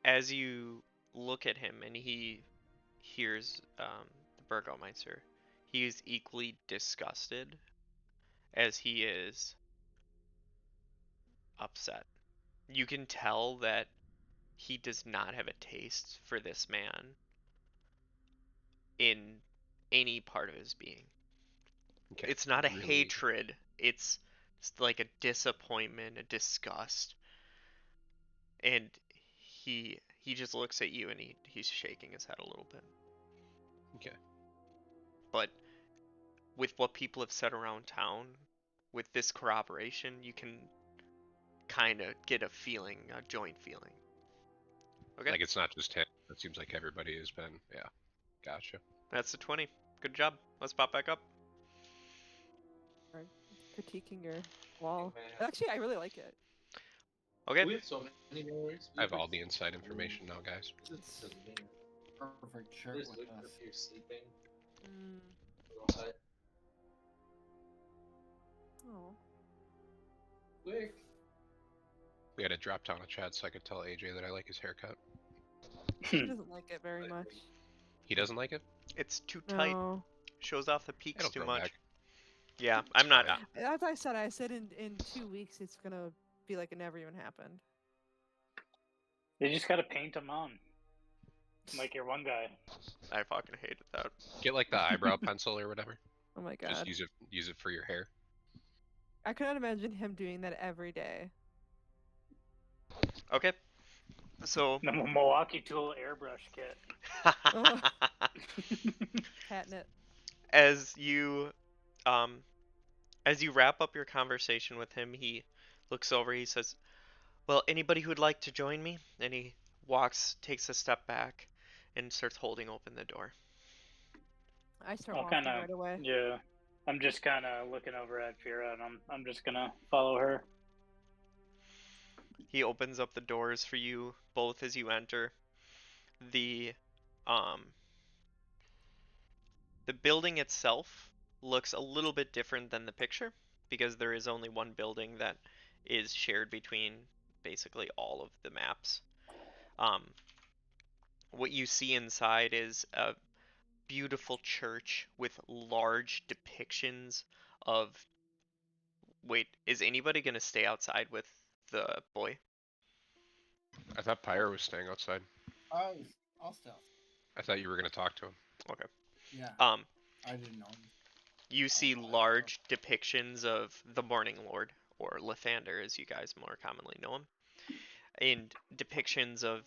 Speaker 1: As you look at him and he hears the Burgomeister, he is equally disgusted as he is upset. You can tell that he does not have a taste for this man in any part of his being.
Speaker 4: Okay.
Speaker 1: It's not a
Speaker 4: Really.
Speaker 1: hatred, it's like a disappointment, a disgust. And he just looks at you and he's shaking his head a little bit.
Speaker 4: Okay.
Speaker 1: But with what people have said around town, with this corroboration, you can kind of get a feeling, a joint feeling. Okay,
Speaker 4: Like it's not just him. It seems like everybody has been. Yeah. Gotcha.
Speaker 1: that's the 20. Good job. Let's pop back up.
Speaker 3: Or critiquing your wall.
Speaker 6: Man, I
Speaker 3: Actually, I really like it.
Speaker 1: Okay,
Speaker 6: We have so many memories.
Speaker 4: I have all the inside information now, guys.
Speaker 6: This doesn't mean
Speaker 2: Perfect shirt
Speaker 6: There's
Speaker 2: with
Speaker 6: Luke
Speaker 2: us.
Speaker 6: up here sleeping.
Speaker 3: Mm.
Speaker 6: Little hut.
Speaker 3: Oh.
Speaker 6: Quick.
Speaker 4: We had to drop down a chat so I could tell AJ that I like his haircut.
Speaker 3: He doesn't like it very much.
Speaker 4: He doesn't like it?
Speaker 1: it's too tight.
Speaker 3: No.
Speaker 1: Shows off the peaks
Speaker 4: It'll
Speaker 1: too
Speaker 4: grow
Speaker 1: much.
Speaker 4: back.
Speaker 1: Yeah,
Speaker 4: It's
Speaker 1: I'm not.
Speaker 4: fine.
Speaker 3: As I said in 2 weeks it's gonna be like it never even happened.
Speaker 5: They just gotta paint them on, like your one guy.
Speaker 1: I fucking hated that.
Speaker 4: Get like the eyebrow pencil or whatever.
Speaker 3: Oh my god.
Speaker 4: Just use it for your hair.
Speaker 3: I cannot imagine him doing that every day.
Speaker 1: Okay, so
Speaker 5: The Milwaukee Tool airbrush kit.
Speaker 3: Patent it.
Speaker 1: as you As you wrap up your conversation with him, he looks over, he says, "Well, anybody who'd like to join me?" And he takes a step back, and starts holding open the door.
Speaker 3: I start
Speaker 5: I'll kind
Speaker 3: walking
Speaker 5: of,
Speaker 3: right away.
Speaker 5: yeah. I'm just kind of looking over at Fira, and I'm just gonna follow her.
Speaker 1: He opens up the doors for you both as you enter. The um the building itself looks a little bit different than the picture because there is only one building that is shared between basically all of the maps. Um, what you see inside is a beautiful church with large depictions of. Wait, is anybody gonna stay outside with the boy?
Speaker 4: I thought Pyre was staying outside.
Speaker 2: I'll stealth.
Speaker 4: I thought you were gonna talk to him.
Speaker 1: Okay.
Speaker 2: Yeah,
Speaker 1: Um,
Speaker 2: I didn't know.
Speaker 1: you see
Speaker 2: I stealth.
Speaker 1: large depictions of the Morning Lord, or Lathander as you guys more commonly know him, and depictions of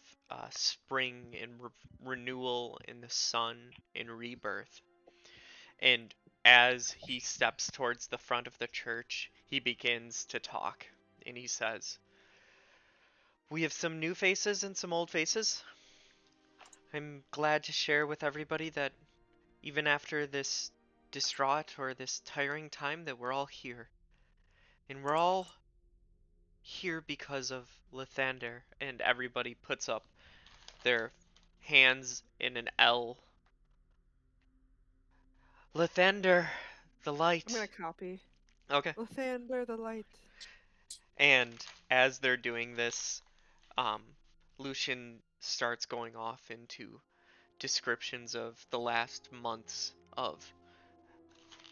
Speaker 1: spring and renewal in the sun and rebirth. And as he steps towards the front of the church, he begins to talk, and he says, "We have some new faces and some old faces. I'm glad to share with everybody that even after this distraught or this tiring time that we're all here. And we're all here because of Lathander." And everybody puts up their hands in an L. "Lathander, the
Speaker 3: I'm gonna
Speaker 1: light."
Speaker 3: copy.
Speaker 1: Okay.
Speaker 3: Lathander the light.
Speaker 1: And as they're doing this, um, Lucian starts going off into descriptions of the last months of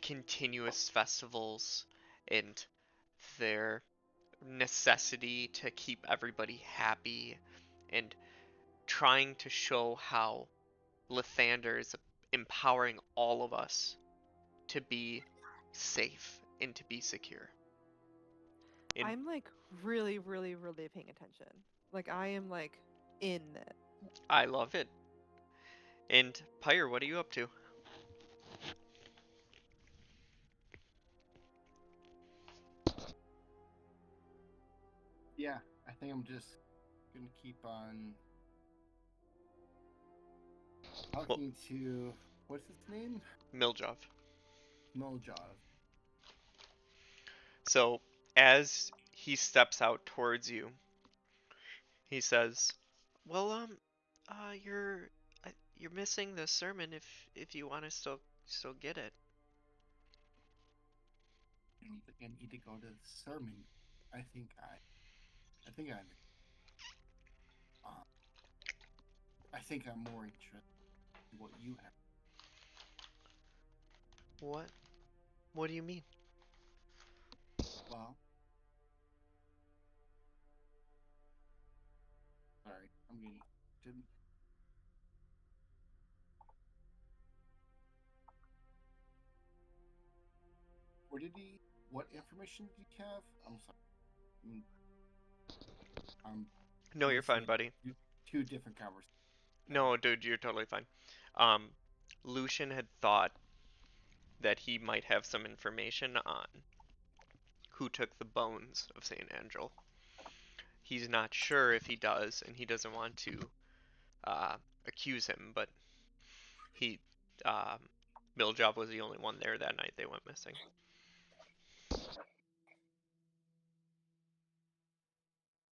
Speaker 1: continuous festivals and their necessity to keep everybody happy and trying to show how Lathander is empowering all of us to be safe and to be secure. And
Speaker 3: I'm like really, really, really paying attention. Like I am like in it.
Speaker 1: I love it. And Pyre, what are you up to?
Speaker 2: Yeah, I think I'm just gonna keep on
Speaker 1: Well,
Speaker 2: talking to what's his name?
Speaker 1: Miljov.
Speaker 2: Miljov.
Speaker 1: So as he steps out towards you, he says, "Well, you're missing the sermon if you want to still get it."
Speaker 2: I don't think I need to go to the sermon. I think I'm. Uh, I think I'm more interested in what you have.
Speaker 1: What? What do you mean?
Speaker 2: Well, sorry, I'm getting. Didn't. What did he? What information did he have? I'm sorry. I'm
Speaker 1: No, you're fine,
Speaker 2: listening
Speaker 1: buddy.
Speaker 2: to two different conversations.
Speaker 1: No, dude, you're totally fine. Um, Lucian had thought that he might have some information on who took the bones of Saint Andrel. He's not sure if he does, and he doesn't want to uh, accuse him, but he, um, Miljov was the only one there that night they went missing.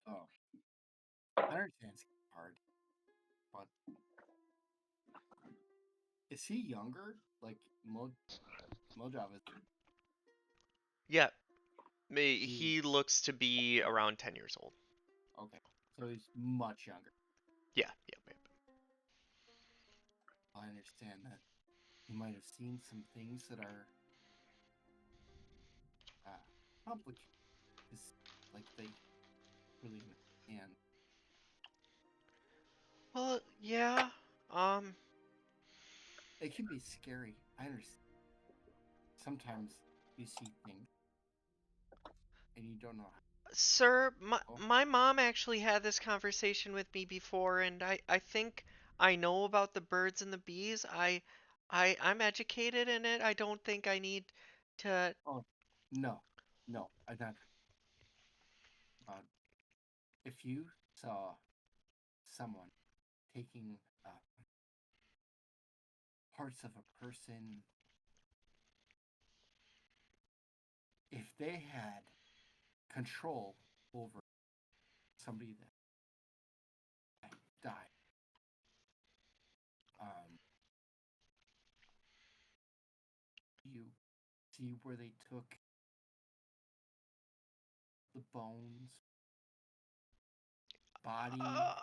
Speaker 2: Oh, I understand it's hard, but is he younger? Like Mojave is
Speaker 1: Yeah,
Speaker 2: he?
Speaker 1: he looks to be around 10 years old.
Speaker 2: Okay, so he's much younger.
Speaker 1: Yeah, yeah, babe.
Speaker 2: I understand that he might have seen some things that are complicated. Is like they really understand.
Speaker 1: Well, yeah. Um,
Speaker 2: It can be scary. I understand. Sometimes you see things and you don't know
Speaker 1: Sir,
Speaker 2: how.
Speaker 1: my mom actually had this conversation with me before, and I think I know about the birds and the bees. I'm educated in it. I don't think I need to.
Speaker 2: Oh, No, no, I'm not. Uh, if you saw someone taking parts of a person, if they had control over somebody that died, um, you see where they took the bones, body.
Speaker 1: Uh,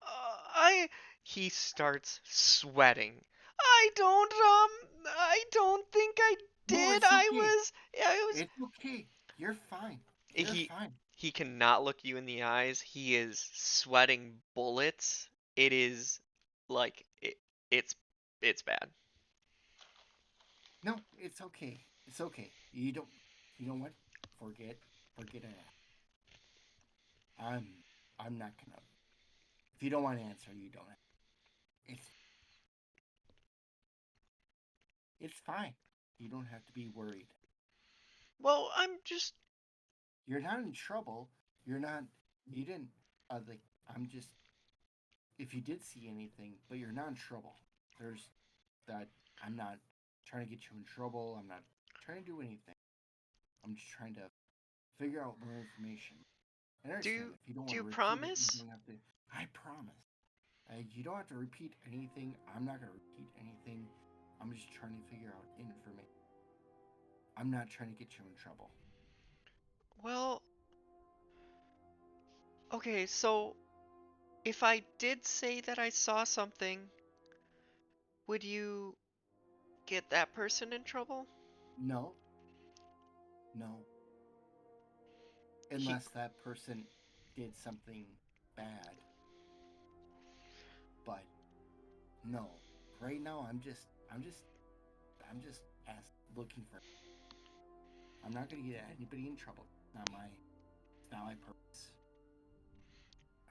Speaker 1: I. He starts sweating. I don't think I
Speaker 2: No,
Speaker 1: did.
Speaker 2: it's
Speaker 1: I
Speaker 2: okay.
Speaker 1: was. I was.
Speaker 2: It's okay. You're fine. You're
Speaker 1: He.
Speaker 2: fine.
Speaker 1: He cannot look you in the eyes. He is sweating bullets. It is like it's it's bad.
Speaker 2: No, it's okay. It's okay. You don't. You know what? Forget. Forget it. I'm. I'm not gonna. If you don't want to answer, you don't. It's. It's fine. You don't have to be worried.
Speaker 1: Well, I'm just.
Speaker 2: You're not in trouble. You're not. You didn't. Like. I'm just. If you did see anything, but you're not in trouble. There's that. I'm not trying to get you in trouble. I'm not trying to do anything. I'm just trying to figure out more information. I
Speaker 1: Do
Speaker 2: understand
Speaker 1: you
Speaker 2: if you don't
Speaker 1: do
Speaker 2: want
Speaker 1: you
Speaker 2: to repeat it, you
Speaker 1: promise?
Speaker 2: don't have to. I promise. You don't have to repeat anything. I'm not going to repeat anything. I'm just trying to figure out information. I'm not trying to get you in trouble.
Speaker 1: Well, okay, so if I did say that I saw something, would you get that person in trouble?
Speaker 2: No, no.
Speaker 1: He,
Speaker 2: Unless that person did something bad. But no. Right now, I'm just looking for. I'm not going to get anybody in trouble. It's not my purpose.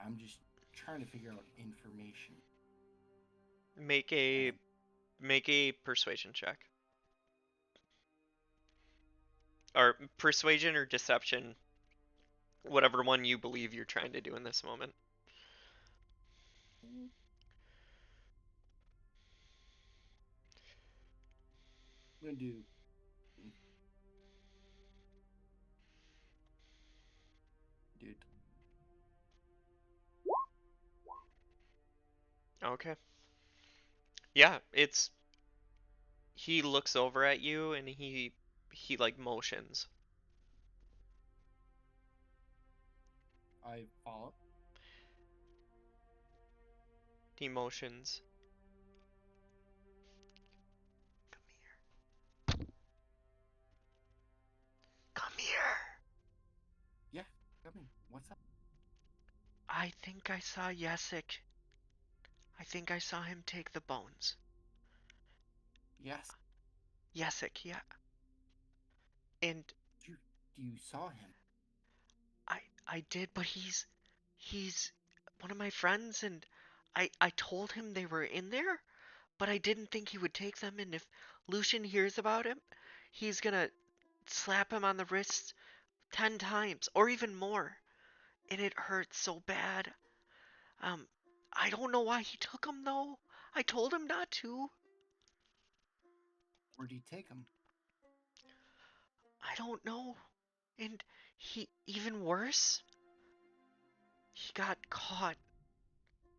Speaker 2: I'm just trying to figure out information.
Speaker 1: make a
Speaker 2: And
Speaker 1: make a persuasion check. Or persuasion or deception, whatever one you believe you're trying to do in this moment.
Speaker 2: I'm going to do. Dude,
Speaker 1: Okay. Yeah, it's he looks over at you and he like motions.
Speaker 2: I follow.
Speaker 1: He motions. Come here.
Speaker 2: Yeah, coming. What's up?
Speaker 1: I think I saw Yesik. I think I saw him take the bones.
Speaker 2: Yes.
Speaker 1: Yesik, yeah. And
Speaker 2: You you saw him.
Speaker 1: I did, but he's one of my friends and I told him they were in there, but I didn't think he would take them and if Lucian hears about him, he's gonna slap him on the wrist 10 times or even more. And it hurts so bad. Um I don't know why he took them though. I told him not to.
Speaker 2: Where'd he take him?
Speaker 1: I don't know. And he even worse, he got caught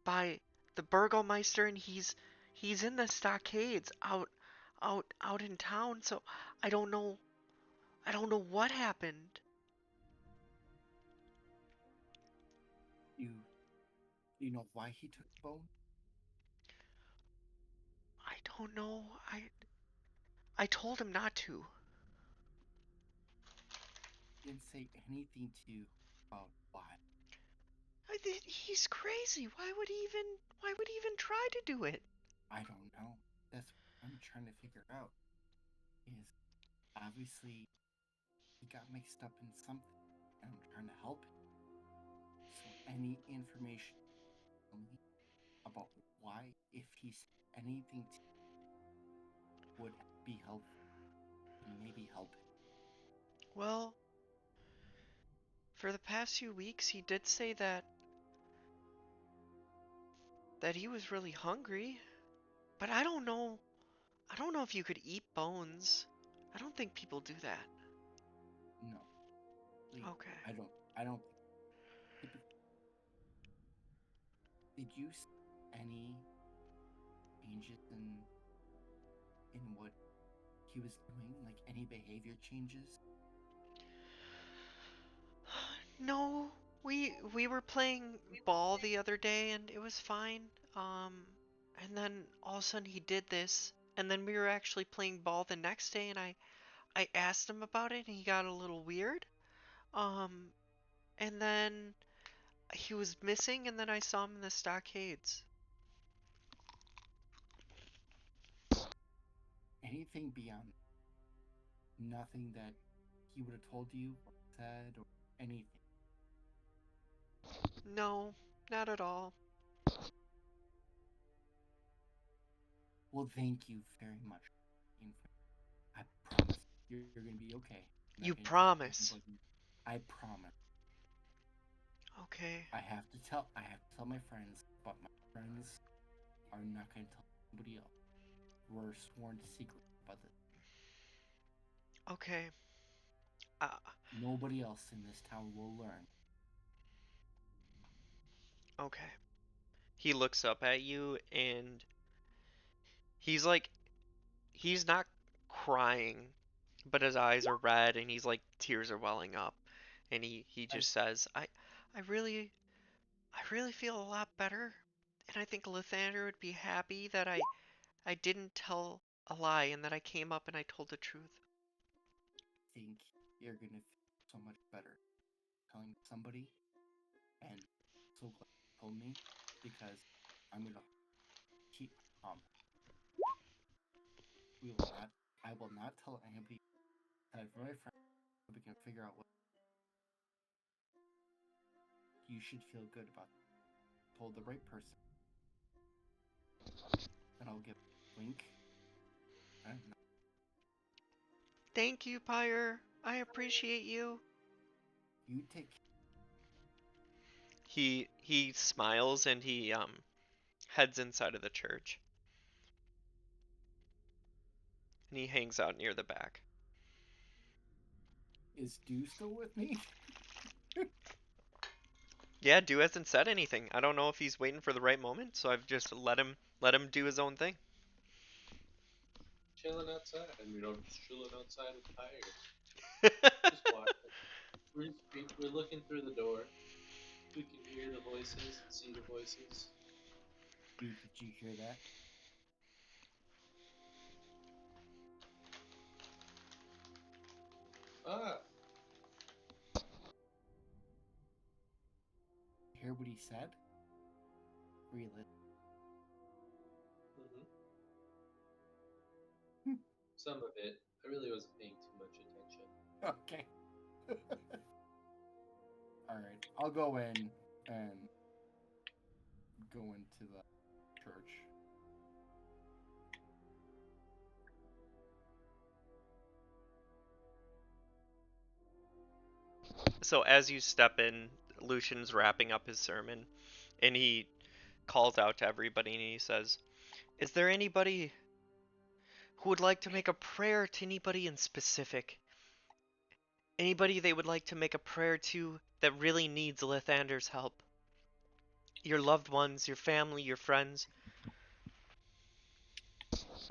Speaker 1: by the Burgomeister and he's in the stockades out in town, so I don't know what happened.
Speaker 2: You know why he took the bone?
Speaker 1: I don't know. I told him not to.
Speaker 2: He didn't say anything to you about why.
Speaker 1: He's crazy. Why would he even try to do it?
Speaker 2: I don't know. That's what I'm trying to figure out. Is obviously he got mixed up in something, and I'm trying to help him. So any information from me about why, if he said anything to you, would be helpful and maybe help him.
Speaker 1: Well, for the past few weeks, he did say that he was really hungry, but I don't know. I don't know if you could eat bones. I don't think people do that.
Speaker 2: No, like
Speaker 1: Okay.
Speaker 2: I don't. Typically, did you see any changes in what he was doing? Like any behavior changes?
Speaker 1: No, we were playing ball the other day and it was fine. And then all of a sudden he did this, and then we were actually playing ball the next day, and I asked him about it, and he got a little weird. Um, and then he was missing, and then I saw him in the stockades.
Speaker 2: Anything beyond nothing that he would have told you or said or anything?
Speaker 1: No, not at all.
Speaker 2: Well, thank you very much. I promise you're gonna be okay. I'm
Speaker 1: You
Speaker 2: not gonna tell
Speaker 1: promise.
Speaker 2: anybody. I promise.
Speaker 1: Okay.
Speaker 2: I have to tell my friends, but my friends are not gonna tell anybody else. We're sworn to secret about this.
Speaker 1: Okay. Uh,
Speaker 2: Nobody else in this town will learn.
Speaker 1: okay. He looks up at you and he's like, he's not crying, but his eyes are red and he's like, tears are welling up. And he
Speaker 2: I
Speaker 1: just says, I really feel a lot better. And I think Lathander would be happy that I didn't tell a lie and that I came up and I told the truth.
Speaker 2: think you're gonna feel so much better telling somebody, and so glad you told me because I'm gonna keep my promise. We will not. I will not tell anybody aside from my friend. We can figure out what you should feel good about. Told the right person, and I'll give a wink. And
Speaker 1: Thank you, Pyre. I appreciate you.
Speaker 2: you take.
Speaker 1: He smiles and he heads inside of the church. And he hangs out near the back.
Speaker 2: Is Dew still with me?
Speaker 1: Yeah, Dew hasn't said anything. I don't know if he's waiting for the right moment, so I've just let him do his own thing.
Speaker 6: Chilling outside. Just chilling outside with Just watching. We're looking through the door. We can hear the voices, see the voices.
Speaker 2: Did you hear that?
Speaker 6: Ah,
Speaker 2: Hear what he said? Really?
Speaker 6: mm-hmm.
Speaker 2: Hmm.
Speaker 6: Some of it. I really wasn't paying too much attention.
Speaker 2: Okay. All right. I'll go in and go into the church.
Speaker 1: So as you step in, Lucian's wrapping up his sermon, and he calls out to everybody and he says, "Is there anybody who would like to make a prayer to anybody in specific? Anybody they would like to make a prayer to that really needs Lathander's help? Your loved ones, your family, your friends."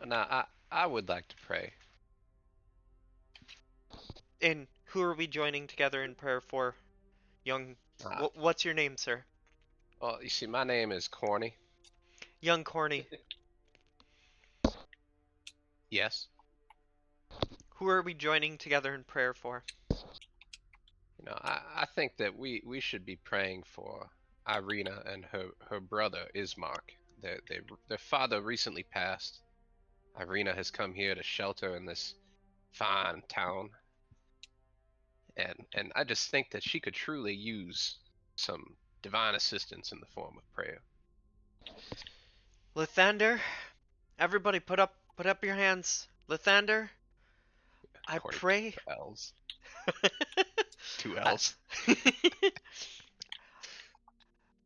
Speaker 4: Now, I would like to pray.
Speaker 1: And who are we joining together in prayer for? Young,
Speaker 4: Uh,
Speaker 1: what's your name, sir?
Speaker 4: well, you see, my name is Corny.
Speaker 1: Young Corny.
Speaker 4: Yes.
Speaker 1: Who are we joining together in prayer for?
Speaker 4: I think that we should be praying for Irina and her brother Ismark. Their father recently passed. Irina has come here to shelter in this fine town, and I just think that she could truly use some divine assistance in the form of prayer.
Speaker 1: Lathander, everybody put up your hands. Lathander, I
Speaker 4: According
Speaker 1: pray,
Speaker 4: to elves. Two
Speaker 1: I,
Speaker 4: L's.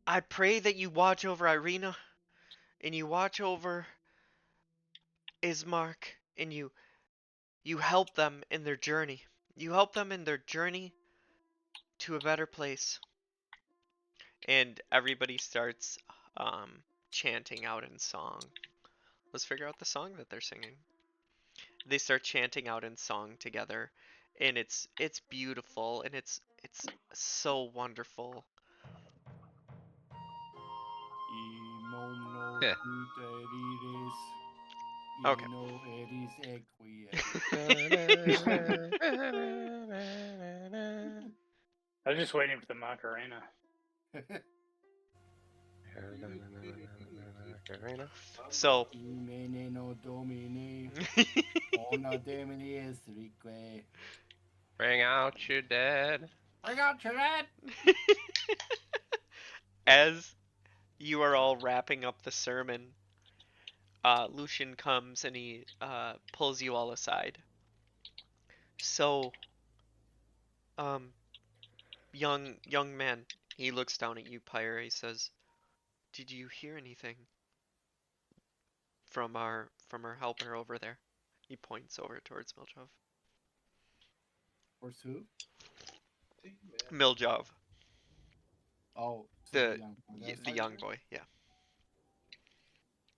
Speaker 1: I pray that you watch over Irina and you watch over Ismark and you help them in their journey. You help them in their journey to a better place. And everybody starts chanting out in song. Let's figure out the song that they're singing. They start chanting out in song together, and it's beautiful and it's so wonderful.
Speaker 2: Imono
Speaker 4: Yeah.
Speaker 2: tuterires,
Speaker 1: Okay.
Speaker 2: ino eris equie.
Speaker 5: I was just waiting for the Macarena.
Speaker 1: So
Speaker 2: Imene no domine, ona demini estrique.
Speaker 4: Bring out your dead.
Speaker 2: Bring out your lad!
Speaker 1: as you are all wrapping up the sermon, Lucian comes and he pulls you all aside. So, um, young man, he looks down at you, Pyre. He says, "Did you hear anything from our helper over there?" He points over towards Miljov.
Speaker 2: Or who?
Speaker 1: Miljov,
Speaker 2: Oh, so the
Speaker 1: the
Speaker 2: young boy that I was
Speaker 1: the
Speaker 2: talking
Speaker 1: young
Speaker 2: to?
Speaker 1: boy. Yeah.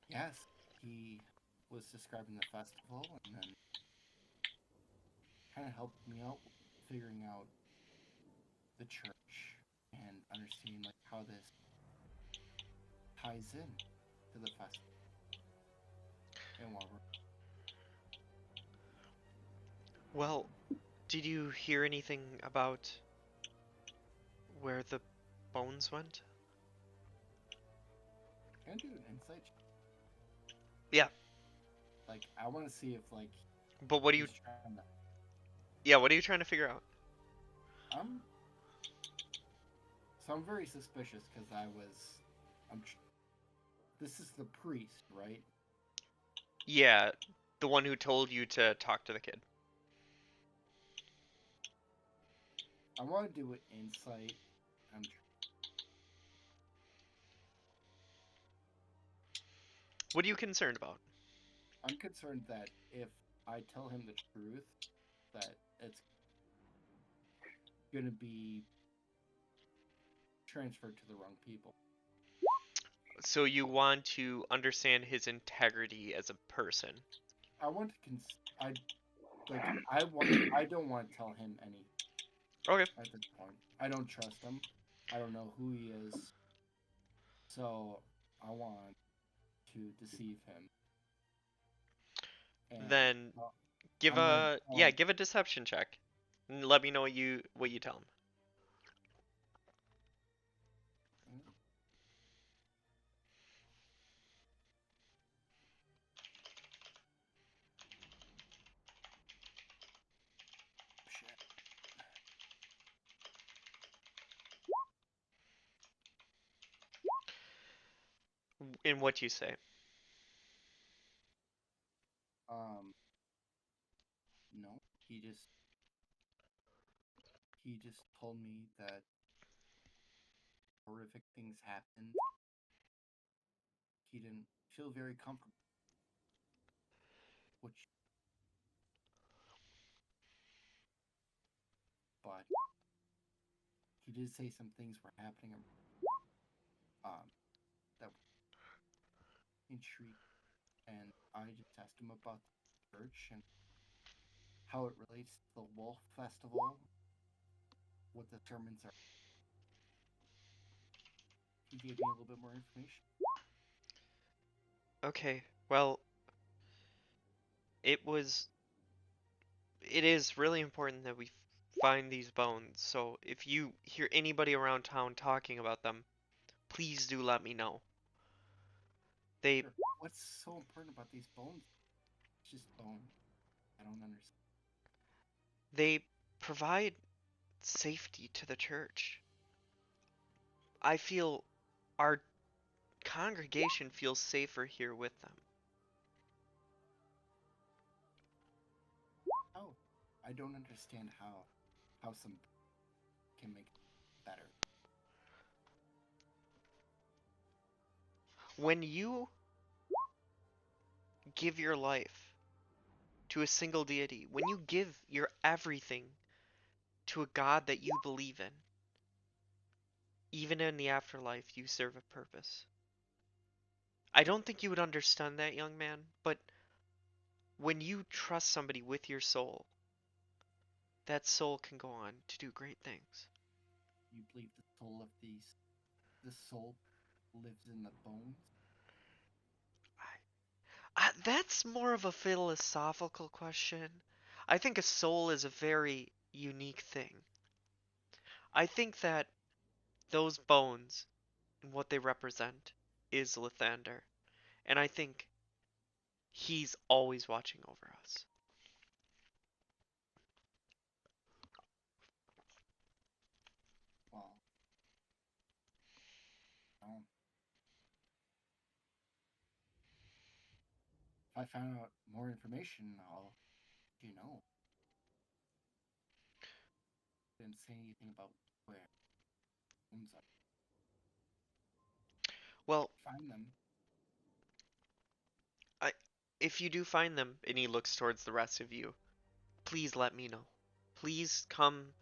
Speaker 2: Yes, he was describing the festival and then kind of helped me out with figuring out the church and understanding like how this ties in to the festival and what we're
Speaker 1: Well, did you hear anything about where the bones went?
Speaker 2: gonna do an insight check.
Speaker 1: Yeah,
Speaker 2: Like I want to see if like
Speaker 1: but what are you?
Speaker 2: he's trying to.
Speaker 1: Yeah, what are you trying to figure out?
Speaker 2: I'm so I'm very suspicious because this is the priest, right?
Speaker 1: Yeah, the one who told you to talk to the kid.
Speaker 2: I want to do an insight. I'm
Speaker 1: What are you concerned about?
Speaker 2: I'm concerned that if I tell him the truth, that it's gonna be transferred to the wrong people.
Speaker 1: So you want to understand his integrity as a person.
Speaker 2: I want to I don't want to tell him anything
Speaker 1: Okay.
Speaker 2: at this point. I don't trust him. I don't know who he is. So I want to deceive him. And
Speaker 1: Then give
Speaker 2: I'm gonna
Speaker 1: a
Speaker 2: tell
Speaker 1: yeah,
Speaker 2: him.
Speaker 1: give a deception check. And let me know what you tell him.
Speaker 2: Shit.
Speaker 1: In what you say.
Speaker 2: Um, no, he just told me that horrific things happened. He didn't feel very comfortable, which, but he did say some things were happening that were intriguing, and I just asked him about the church and how it relates to the Wolf Festival, what the sermons are. He gave me a little bit more information.
Speaker 1: Okay. Well, it was it is really important that we find these bones. So if you hear anybody around town talking about them, please do let me know. They
Speaker 2: Sure. What's so important about these bones? It's just bone. I don't understand.
Speaker 1: they provide safety to the church. I feel our congregation feels safer here with them.
Speaker 2: How? I don't understand how. how some can make better.
Speaker 1: When you give your life to a single deity, when you give your everything to a god that you believe in, even in the afterlife, you serve a purpose. I don't think you would understand that, young man, but when you trust somebody with your soul, that soul can go on to do great things.
Speaker 2: You believe the soul lives in the bones?
Speaker 1: That's more of a philosophical question. I think a soul is a very unique thing. I think that those bones and what they represent is Lathander, and I think he's always watching over us.
Speaker 2: Well, no. If I find out more information, I'll let you know. Didn't say anything about where bones are.
Speaker 1: Well,
Speaker 2: Find them.
Speaker 1: I, if you do find them and he looks towards the rest of you, please let me know. Please come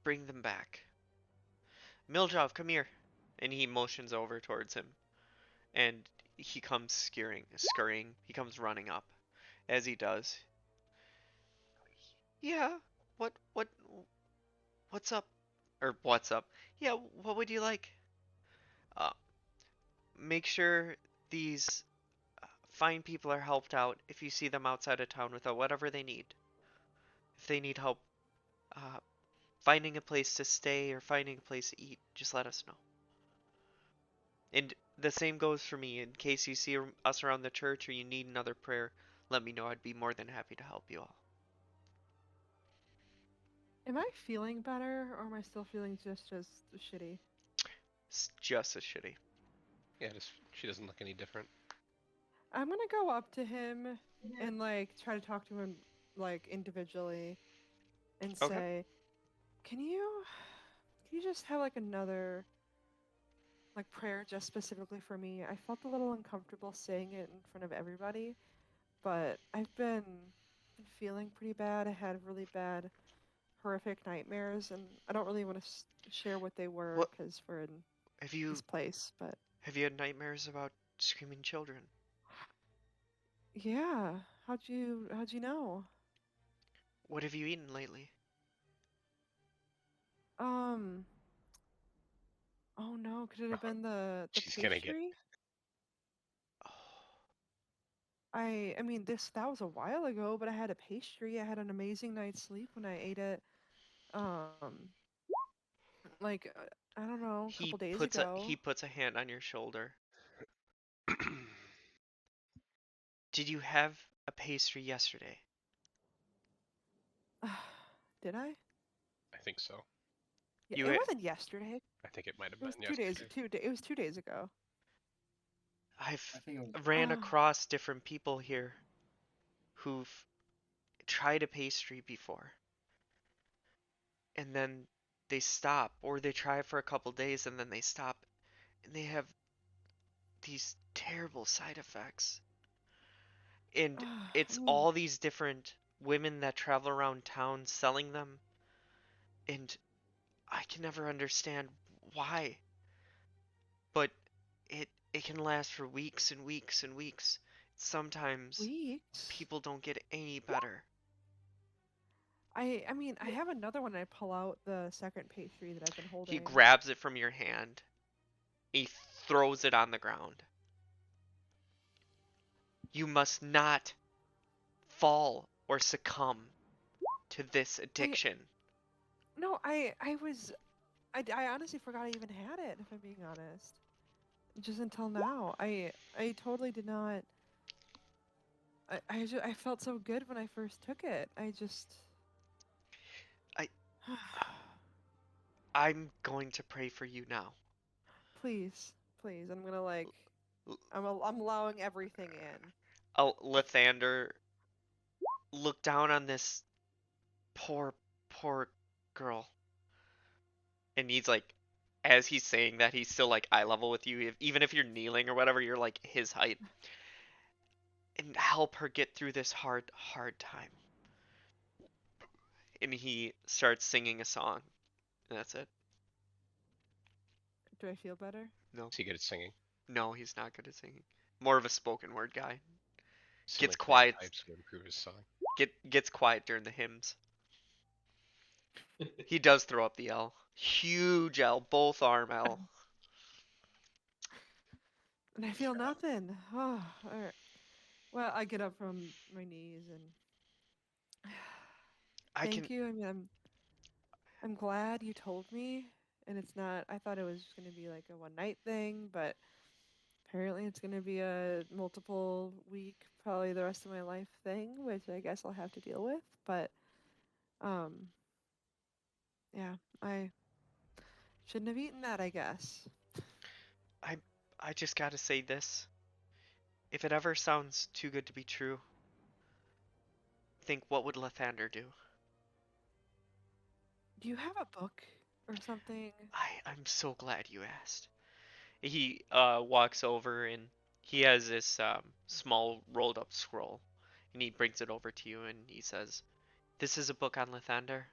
Speaker 1: bring them back. Miljov, come here. And he motions over towards him. And he comes scurrying. He comes running up. As he does, yeah, what's up? Or what's up? Yeah, what would you like? Uh, make sure these fine people are helped out if you see them outside of town without whatever they need. If they need help uh, finding a place to stay or finding a place to eat, just let us know. And the same goes for me. In case you see us around the church or you need another prayer, let me know. I'd be more than happy to help you all.
Speaker 3: Am I feeling better, or am I still feeling just as shitty?
Speaker 1: It's just as shitty.
Speaker 4: Yeah, she doesn't look any different.
Speaker 3: I'm gonna go up to him and like try to talk to him like individually and
Speaker 1: Okay.
Speaker 3: say, can you just have like another like prayer just specifically for me? I felt a little uncomfortable saying it in front of everybody, but I've been feeling pretty bad. I had really bad horrific nightmares, and I don't really want to share what they were
Speaker 1: What
Speaker 3: because we're in
Speaker 1: have
Speaker 3: this
Speaker 1: you
Speaker 3: place. But
Speaker 1: have you had nightmares about screaming children?
Speaker 3: yeah, how'd you know?
Speaker 1: What have you eaten lately?
Speaker 3: Um, oh no, could it have been the
Speaker 4: She's gonna get.
Speaker 3: pastry?
Speaker 1: Oh,
Speaker 3: I mean that was a while ago, but I had a pastry. I had an amazing night's sleep when I ate it. Um, like I don't know, a couple days
Speaker 1: he
Speaker 3: ago.
Speaker 1: puts a hand on your shoulder. Did you have a pastry yesterday?
Speaker 3: Did I?
Speaker 4: I think so.
Speaker 3: Yeah,
Speaker 1: You
Speaker 3: it wasn't yesterday.
Speaker 4: I think it might have
Speaker 3: It was
Speaker 4: been
Speaker 3: 2 days.
Speaker 4: yesterday.
Speaker 3: It was 2 days ago.
Speaker 2: I
Speaker 1: I've
Speaker 2: think it was.
Speaker 1: ran
Speaker 3: Uh,
Speaker 1: across different people here who've tried a pastry before and then they stop or they try it for a couple days and then they stop and they have these terrible side effects. And
Speaker 3: I
Speaker 1: it's
Speaker 3: mean,
Speaker 1: all these different women that travel around town selling them and I can never understand why, but it can last for weeks and weeks and weeks. Sometimes
Speaker 3: weeks.
Speaker 1: people don't get any better.
Speaker 3: I mean, I have another one. I pull out the second pastry that I've been
Speaker 1: He
Speaker 3: holding.
Speaker 1: grabs it from your hand. He throws it on the ground. You must not fall or succumb to this
Speaker 3: I
Speaker 1: addiction.
Speaker 3: no, I honestly forgot I even had it. If I'm being honest, just until now, I totally did not. I felt so good when I first took it. I just
Speaker 1: I I'm going to pray for you now.
Speaker 3: please, please. I'm gonna like I'm allowing everything in.
Speaker 1: Lathander, look down on this poor, poor girl. And he's like, as he's saying that, he's still like eye level with you. Even if you're kneeling or whatever, you're like his height. And help her get through this hard, hard time. And he starts singing a song. And that's it.
Speaker 3: Do I feel better?
Speaker 1: No.
Speaker 4: Is he good at singing?
Speaker 1: No, he's not good at singing. More of a spoken word guy.
Speaker 4: Some
Speaker 1: Gets
Speaker 4: like
Speaker 1: quiet.
Speaker 4: bagpipes would improve his song.
Speaker 1: Gets quiet during the hymns. He does throw up the L. Huge L, both arm L.
Speaker 3: And I feel nothing. Oh, all right. Well, I get up from my knees and
Speaker 1: I
Speaker 3: thank
Speaker 1: can.
Speaker 3: you. I mean, I'm glad you told me, and it's not. I thought it was going to be like a one night thing, but apparently it's going to be a multiple week, probably the rest of my life thing, which I guess I'll have to deal with. But um, yeah, I shouldn't have eaten that, I guess.
Speaker 1: I. I just gotta say this. If it ever sounds too good to be true, think what would Lathander do?
Speaker 3: Do you have a book or something?
Speaker 1: I'm so glad you asked. He walks over and he has this small rolled up scroll, and he brings it over to you and he says, "This is a book on Lathander.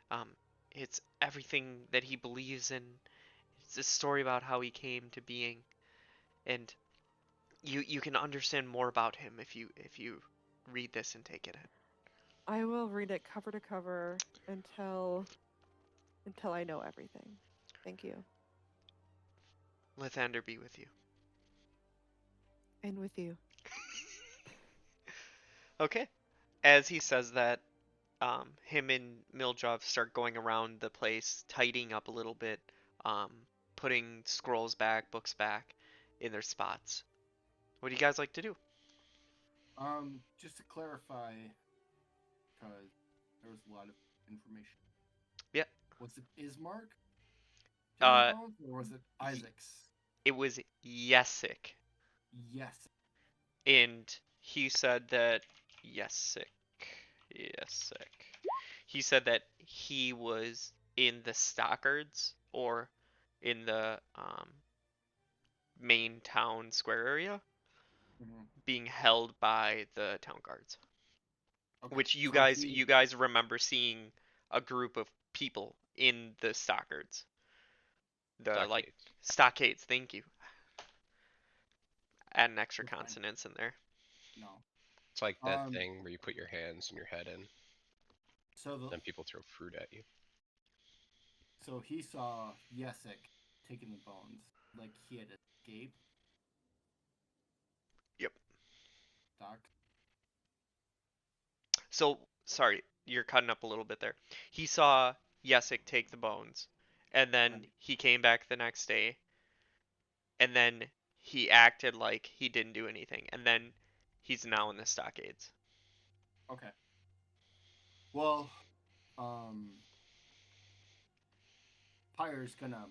Speaker 1: Um, it's everything that he believes in. It's a story about how he came to being, and you can understand more about him if you read this and take it in.
Speaker 3: I will read it cover to cover until I know everything. Thank you.
Speaker 1: Lathander be with you."
Speaker 3: And with you.
Speaker 1: Okay. As he says that, him and Miljov start going around the place, tidying up a little bit, um, putting scrolls back, books back in their spots. What do you guys like to do?
Speaker 2: Just to clarify, because there was a lot of information.
Speaker 1: Yeah.
Speaker 2: Was it Ismark taking the
Speaker 1: Uh,
Speaker 2: bones, or was it Isaac's?
Speaker 1: it was Yesick,
Speaker 2: Yes.
Speaker 1: and he said that Yesick, Yesick. He said that he was in the Stockards or in the main town square area,
Speaker 2: Mm-hmm.
Speaker 1: being held by the town guards.
Speaker 2: Okay.
Speaker 1: Which
Speaker 2: So
Speaker 1: you guys remember seeing a group of people in the Stockards. The like
Speaker 4: Stockades.
Speaker 1: stockades, thank you. Add an extra
Speaker 2: We're fine.
Speaker 1: consonants in there.
Speaker 2: No.
Speaker 4: It's like that
Speaker 2: Um.
Speaker 4: thing where you put your hands and your head in,
Speaker 2: So the
Speaker 4: then people throw fruit at you.
Speaker 2: so he saw Yesek taking the bones, like he had escaped.
Speaker 1: Yep.
Speaker 2: Doc.
Speaker 1: So sorry, you're cutting up a little bit there. He saw Yesick take the bones, and then
Speaker 2: Right.
Speaker 1: he came back the next day, and then he acted like he didn't do anything, and then he's now in the stockades.
Speaker 2: Okay. Well, um, Pyre's gonna,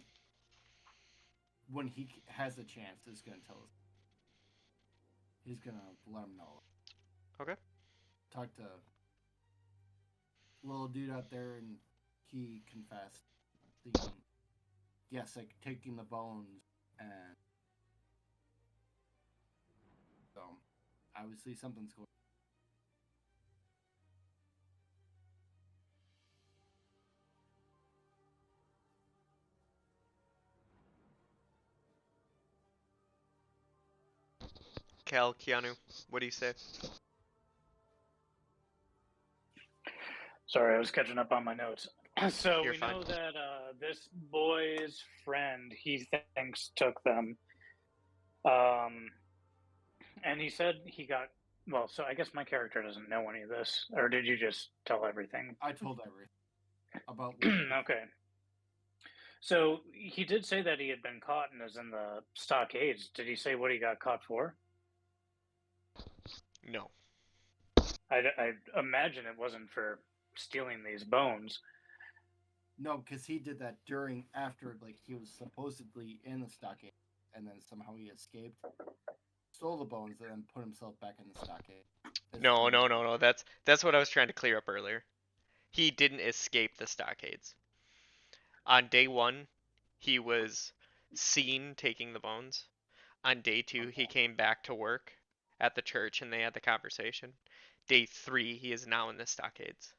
Speaker 2: when he has a chance, is gonna tell us. He's gonna let him know.
Speaker 1: Okay.
Speaker 2: Talk to little dude out there, and he confessed seeing Yesek taking the bones, and so obviously something's going.
Speaker 1: Cal, Keanu, what do you say?
Speaker 5: Sorry, I was catching up on my notes. So
Speaker 1: You're
Speaker 5: we
Speaker 1: fine.
Speaker 5: know that this boy's friend he thinks took them, um, and he said he got. Well, so I guess my character doesn't know any of this, or did you just tell everything?
Speaker 2: I told everything about what.
Speaker 5: Okay. So he did say that he had been caught and is in the stockades. Did he say what he got caught for?
Speaker 1: No.
Speaker 5: I imagine it wasn't for stealing these bones.
Speaker 2: No, because he did that during after like he was supposedly in the stockade, and then somehow he escaped, stole the bones, and then put himself back in the stockade.
Speaker 1: No, no, no, no. That's what I was trying to clear up earlier. He didn't escape the stockades. On day 1, he was seen taking the bones. On day 2, he
Speaker 2: Okay.
Speaker 1: came back to work at the church and they had the conversation. Day 3, he is now in the stockades.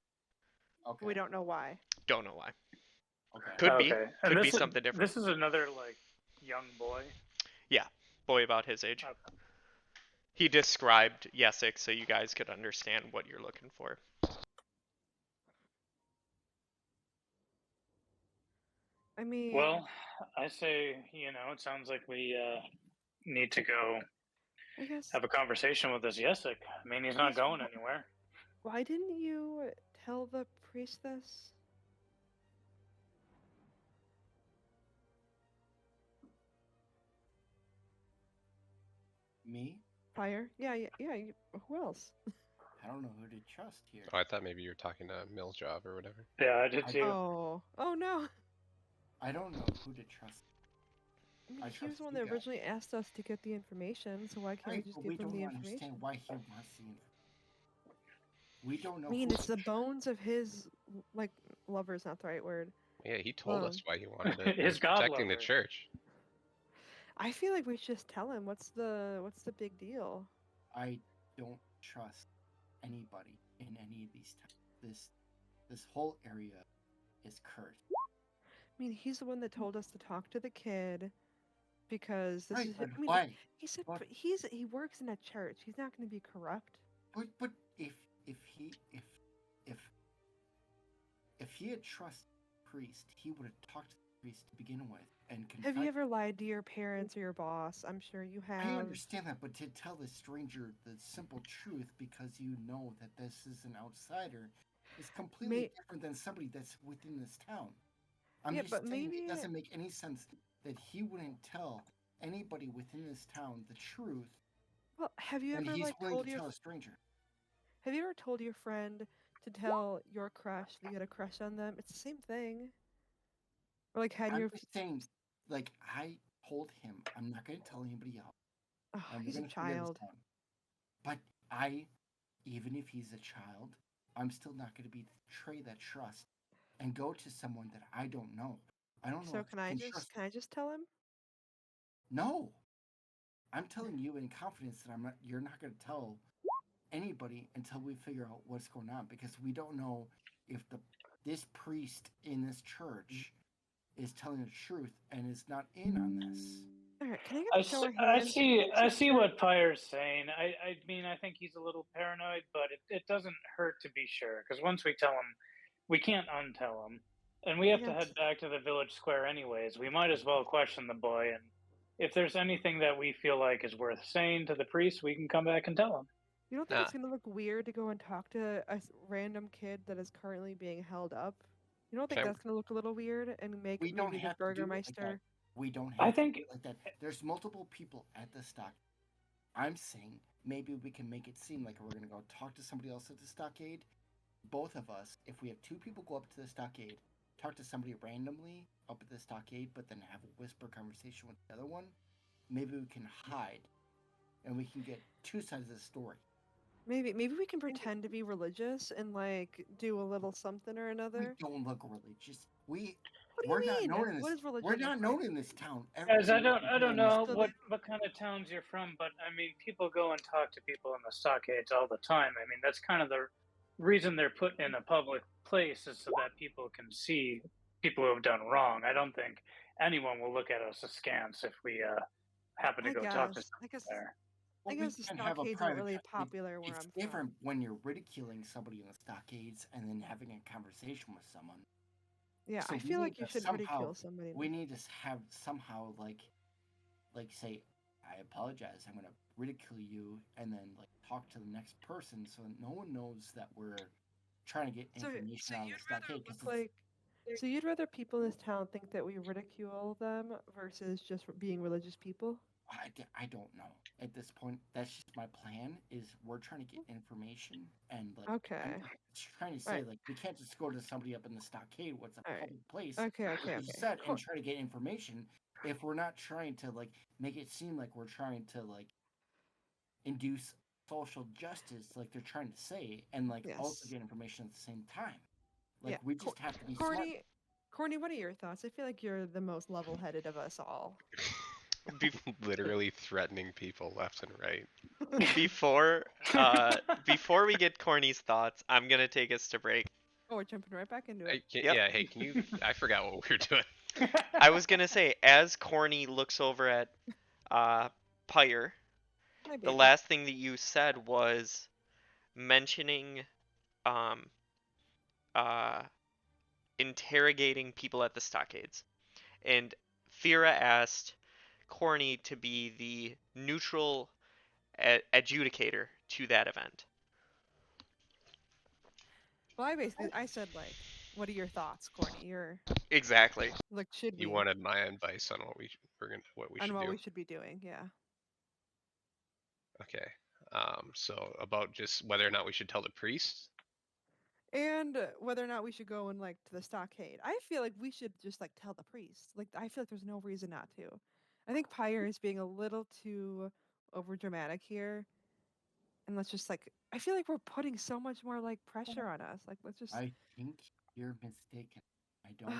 Speaker 2: Okay.
Speaker 3: We don't know why.
Speaker 1: Don't know why.
Speaker 2: Okay.
Speaker 1: Could be.
Speaker 5: Okay, and
Speaker 1: Could be something different.
Speaker 5: this is another like young boy.
Speaker 1: Yeah, boy about his age.
Speaker 5: Okay.
Speaker 1: He described Yesik so you guys could understand what you're looking for.
Speaker 3: I mean,
Speaker 5: Well, I say it sounds like we need to go
Speaker 3: I guess.
Speaker 5: have a conversation with this Yesik. I mean, he's not
Speaker 3: Yes,
Speaker 5: going anywhere.
Speaker 3: Why didn't you tell the priest this?
Speaker 2: Me?
Speaker 3: Prior? Yeah, yeah, yeah. Who else?
Speaker 2: I don't know who to trust here.
Speaker 4: Oh, I thought maybe you were talking to Milljob or whatever.
Speaker 5: Yeah, I did
Speaker 2: I-
Speaker 5: too.
Speaker 3: Oh no.
Speaker 2: I don't know who to trust.
Speaker 3: I mean,
Speaker 2: I
Speaker 3: he was
Speaker 2: trust
Speaker 3: the one
Speaker 2: you
Speaker 3: that
Speaker 2: guys.
Speaker 3: originally asked us to get the information, so why can't we
Speaker 2: Right,
Speaker 3: just
Speaker 2: but
Speaker 3: give
Speaker 2: we
Speaker 3: him
Speaker 2: don't
Speaker 3: the
Speaker 2: understand
Speaker 3: information?
Speaker 2: why he wants the information. We don't know.
Speaker 3: I mean,
Speaker 2: who
Speaker 3: it's
Speaker 2: to
Speaker 3: the
Speaker 2: trust.
Speaker 3: bones of his, like, lover's not the right word.
Speaker 4: Yeah, he told us why he wanted it. He
Speaker 5: His
Speaker 4: was
Speaker 5: god
Speaker 4: protecting the
Speaker 5: lover.
Speaker 4: church.
Speaker 3: I feel like we should just tell him what's the big deal.
Speaker 2: I don't trust anybody in any of these towns. This whole area is cursed.
Speaker 3: I mean, he's the one that told us to talk to the kid because this
Speaker 2: Right,
Speaker 3: is.
Speaker 2: but
Speaker 3: I mean,
Speaker 2: why?
Speaker 3: he said
Speaker 2: But-
Speaker 3: he works in a church. He's not going to be corrupt.
Speaker 2: But if he had trusted the priest, he would have talked to the priest to begin with and confessed.
Speaker 3: Have you ever lied to your parents or your boss? I'm sure you have.
Speaker 2: I understand that, but to tell the stranger the simple truth because you know that this is an outsider is completely different than somebody that's within this town. I'm
Speaker 3: Yeah,
Speaker 2: just
Speaker 3: but
Speaker 2: saying
Speaker 3: maybe-
Speaker 2: it doesn't make any sense that he wouldn't tell anybody within this town the truth,
Speaker 3: Well, have you
Speaker 2: and
Speaker 3: ever
Speaker 2: he's
Speaker 3: like
Speaker 2: willing
Speaker 3: told
Speaker 2: to
Speaker 3: your
Speaker 2: tell a stranger.
Speaker 3: have you ever told your friend to tell your crush that you had a crush on them? It's the same thing. Or like had
Speaker 2: I'm
Speaker 3: your
Speaker 2: just saying, like I told him, I'm not going to tell anybody else,
Speaker 3: oh,
Speaker 2: and we're
Speaker 3: he's a
Speaker 2: going to forget this
Speaker 3: child.
Speaker 2: town. But even if he's a child, I'm still not going to betray that trust and go to someone that I don't know. I don't know.
Speaker 3: So
Speaker 2: if
Speaker 3: can
Speaker 2: I
Speaker 3: I
Speaker 2: can
Speaker 3: just
Speaker 2: trust.
Speaker 3: can I just tell him?
Speaker 2: No, I'm telling you in confidence that You're not going to tell anybody until we figure out what's going on because we don't know if this priest in this church is telling the truth and is not in on this.
Speaker 3: All right, can I get
Speaker 5: I
Speaker 3: a show of
Speaker 5: I
Speaker 3: hands?
Speaker 5: see I
Speaker 3: Since
Speaker 5: see
Speaker 3: you're-
Speaker 5: what Pyre's saying. I mean, I think he's a little paranoid, but it doesn't hurt to be sure because once we tell him, we can't untell him, and we have to
Speaker 3: Yes.
Speaker 5: head back to the village square anyways. We might as well question the boy, and if there's anything that we feel like is worth saying to the priest, we can come back and tell him.
Speaker 3: You don't think
Speaker 4: Nah.
Speaker 3: it's gonna look weird to go and talk to a random kid that is currently being held up? You don't think
Speaker 4: Fair.
Speaker 3: that's gonna look a little weird and make
Speaker 2: We don't
Speaker 3: maybe the
Speaker 2: have to do it like that.
Speaker 3: Burgermeister?
Speaker 2: We don't have
Speaker 5: I
Speaker 2: to
Speaker 5: think
Speaker 2: do it like that. There's multiple people at the stock. I'm saying maybe we can make it seem like we're going to go talk to somebody else at the stockade. Both of us, if we have two people go up to the stockade, talk to somebody randomly up at the stockade, but then have a whisper conversation with the other one, maybe we can hide and we can get two sides of the story.
Speaker 3: Maybe we can pretend to be religious and like do a little something or
Speaker 2: We
Speaker 3: another.
Speaker 2: don't look religious.
Speaker 3: What do
Speaker 2: We're
Speaker 3: you
Speaker 2: not
Speaker 3: mean?
Speaker 2: known in
Speaker 3: What
Speaker 2: this.
Speaker 3: does religion
Speaker 2: We're
Speaker 3: look
Speaker 2: not
Speaker 3: like?
Speaker 2: known in this town.
Speaker 5: Guys, I
Speaker 2: Everybody
Speaker 5: don't
Speaker 2: knows
Speaker 5: know
Speaker 3: So
Speaker 5: what kind of towns you're from, but I mean, people go and talk to people in the stockades all the time. I mean, that's kind of the reason they're put in a public place is so that people can see people who have done wrong. I don't think anyone will look at us askance if we happen to
Speaker 3: I
Speaker 5: go talk to
Speaker 3: guess.
Speaker 5: someone there.
Speaker 2: Well,
Speaker 3: I
Speaker 2: we
Speaker 3: guess the
Speaker 2: can have a
Speaker 3: stockades
Speaker 2: private.
Speaker 3: aren't really popular where
Speaker 2: It's
Speaker 3: I'm
Speaker 2: different
Speaker 3: from.
Speaker 2: when you're ridiculing somebody in the stockades and then having a conversation with someone.
Speaker 3: Yeah,
Speaker 2: So
Speaker 3: I
Speaker 2: we
Speaker 3: feel
Speaker 2: need
Speaker 3: like you
Speaker 2: to
Speaker 3: should ridicule somebody.
Speaker 2: We need to have somehow like say, I apologize. I'm gonna ridicule you, and then like talk to the next person so that no one knows that we're trying to get
Speaker 3: So
Speaker 2: information out of the
Speaker 3: you'd rather
Speaker 2: stockade. 'Cause
Speaker 3: look like so you'd rather people in this town think that we ridicule them versus just being religious people?
Speaker 2: I don't know at this point. That's just my plan. Is we're trying to get information and like I'm
Speaker 3: Okay.
Speaker 2: just trying to say
Speaker 3: Right.
Speaker 2: like we can't just go to somebody up in the stockade. What's a
Speaker 3: All right.
Speaker 2: public place?
Speaker 3: Okay,
Speaker 2: Like you
Speaker 3: okay.
Speaker 2: said,
Speaker 3: Cool.
Speaker 2: and try to get information. If we're not trying to like make it seem like we're trying to like induce social justice, like they're trying to say, and like also
Speaker 3: Yes.
Speaker 2: get information at the same time. Like
Speaker 3: Yeah.
Speaker 2: we just have to be smart.
Speaker 3: Corny, what are your thoughts? I feel like you're the most level-headed of us all.
Speaker 4: Literally threatening people left and right.
Speaker 1: Before before we get Corny's thoughts, I'm gonna take us to break.
Speaker 3: Oh, we're jumping right back into it.
Speaker 1: Yep.
Speaker 4: Yeah, hey, can you? I forgot what we were doing.
Speaker 1: I was gonna say, as Corny looks over at Pyre,
Speaker 3: Hi,
Speaker 1: the
Speaker 3: baby.
Speaker 1: last thing that you said was mentioning um uh interrogating people at the stockades. And Fira asked Corny to be the neutral adjudicator to that event.
Speaker 3: Well, I said like, what are your thoughts, Corny? You're
Speaker 1: Exactly.
Speaker 3: like, should
Speaker 4: You
Speaker 3: we
Speaker 4: wanted my advice on what we
Speaker 3: on
Speaker 4: should
Speaker 3: what
Speaker 4: do.
Speaker 3: we should be doing? Yeah.
Speaker 4: Okay. So about just whether or not we should tell the priest.
Speaker 3: And whether or not we should go and like to the stockade. I feel like we should just like tell the priest. Like I feel like there's no reason not to. I think Pyre is being a little too over dramatic here. And let's just like I feel like we're putting so much more like pressure on us. Like let's just
Speaker 2: I think you're mistaken. I don't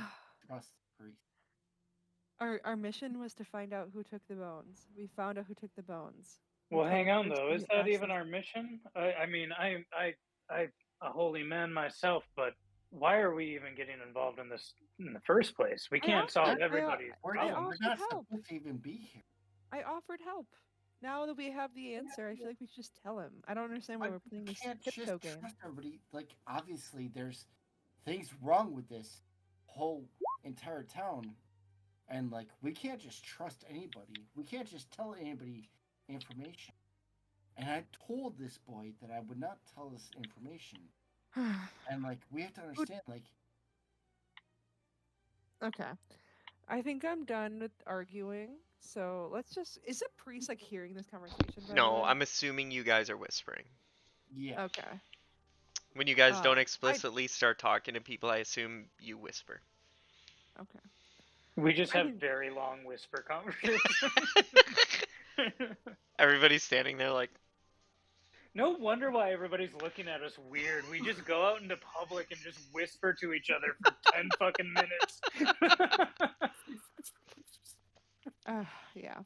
Speaker 2: trust the priest.
Speaker 3: our mission was to find out who took the bones. We found out who took the bones. We
Speaker 5: Well,
Speaker 3: told
Speaker 5: hang
Speaker 3: the
Speaker 5: on
Speaker 3: priest
Speaker 5: though.
Speaker 3: to
Speaker 5: Is
Speaker 3: get
Speaker 5: that
Speaker 3: back to
Speaker 5: even
Speaker 3: the
Speaker 5: our mission? I mean, I, a holy man myself, but why are we even getting involved in this in the first place? We
Speaker 3: I
Speaker 5: can't solve
Speaker 3: offered
Speaker 5: everybody's
Speaker 3: I
Speaker 5: problems.
Speaker 2: We're
Speaker 3: offered
Speaker 2: not
Speaker 3: help.
Speaker 2: supposed to even be here.
Speaker 3: I offered help. Now that we have the answer, I feel like we should just tell him. I don't understand why we're
Speaker 2: We
Speaker 3: playing this
Speaker 2: can't
Speaker 3: tiptoe
Speaker 2: just
Speaker 3: game.
Speaker 2: trust everybody. Like obviously, there's things wrong with this whole entire town, and like we can't just trust anybody. We can't just tell anybody information. And I told this boy that I would not tell this information. And like we have to understand, like
Speaker 3: Okay. I think I'm done with arguing. So let's just. Is the priest like hearing this conversation, by the
Speaker 1: No,
Speaker 3: way?
Speaker 1: I'm assuming you guys are whispering.
Speaker 2: yeah,
Speaker 3: Okay.
Speaker 1: When you guys don't
Speaker 3: I.
Speaker 1: explicitly start talking to people, I assume you whisper.
Speaker 3: Okay.
Speaker 5: We just
Speaker 3: I
Speaker 5: have
Speaker 3: think.
Speaker 5: very long whisper conversations.
Speaker 1: Everybody's standing there like,
Speaker 5: No wonder why everybody's looking at us weird. We just go out into public and just whisper to each other for 10 fucking minutes.
Speaker 3: Yeah.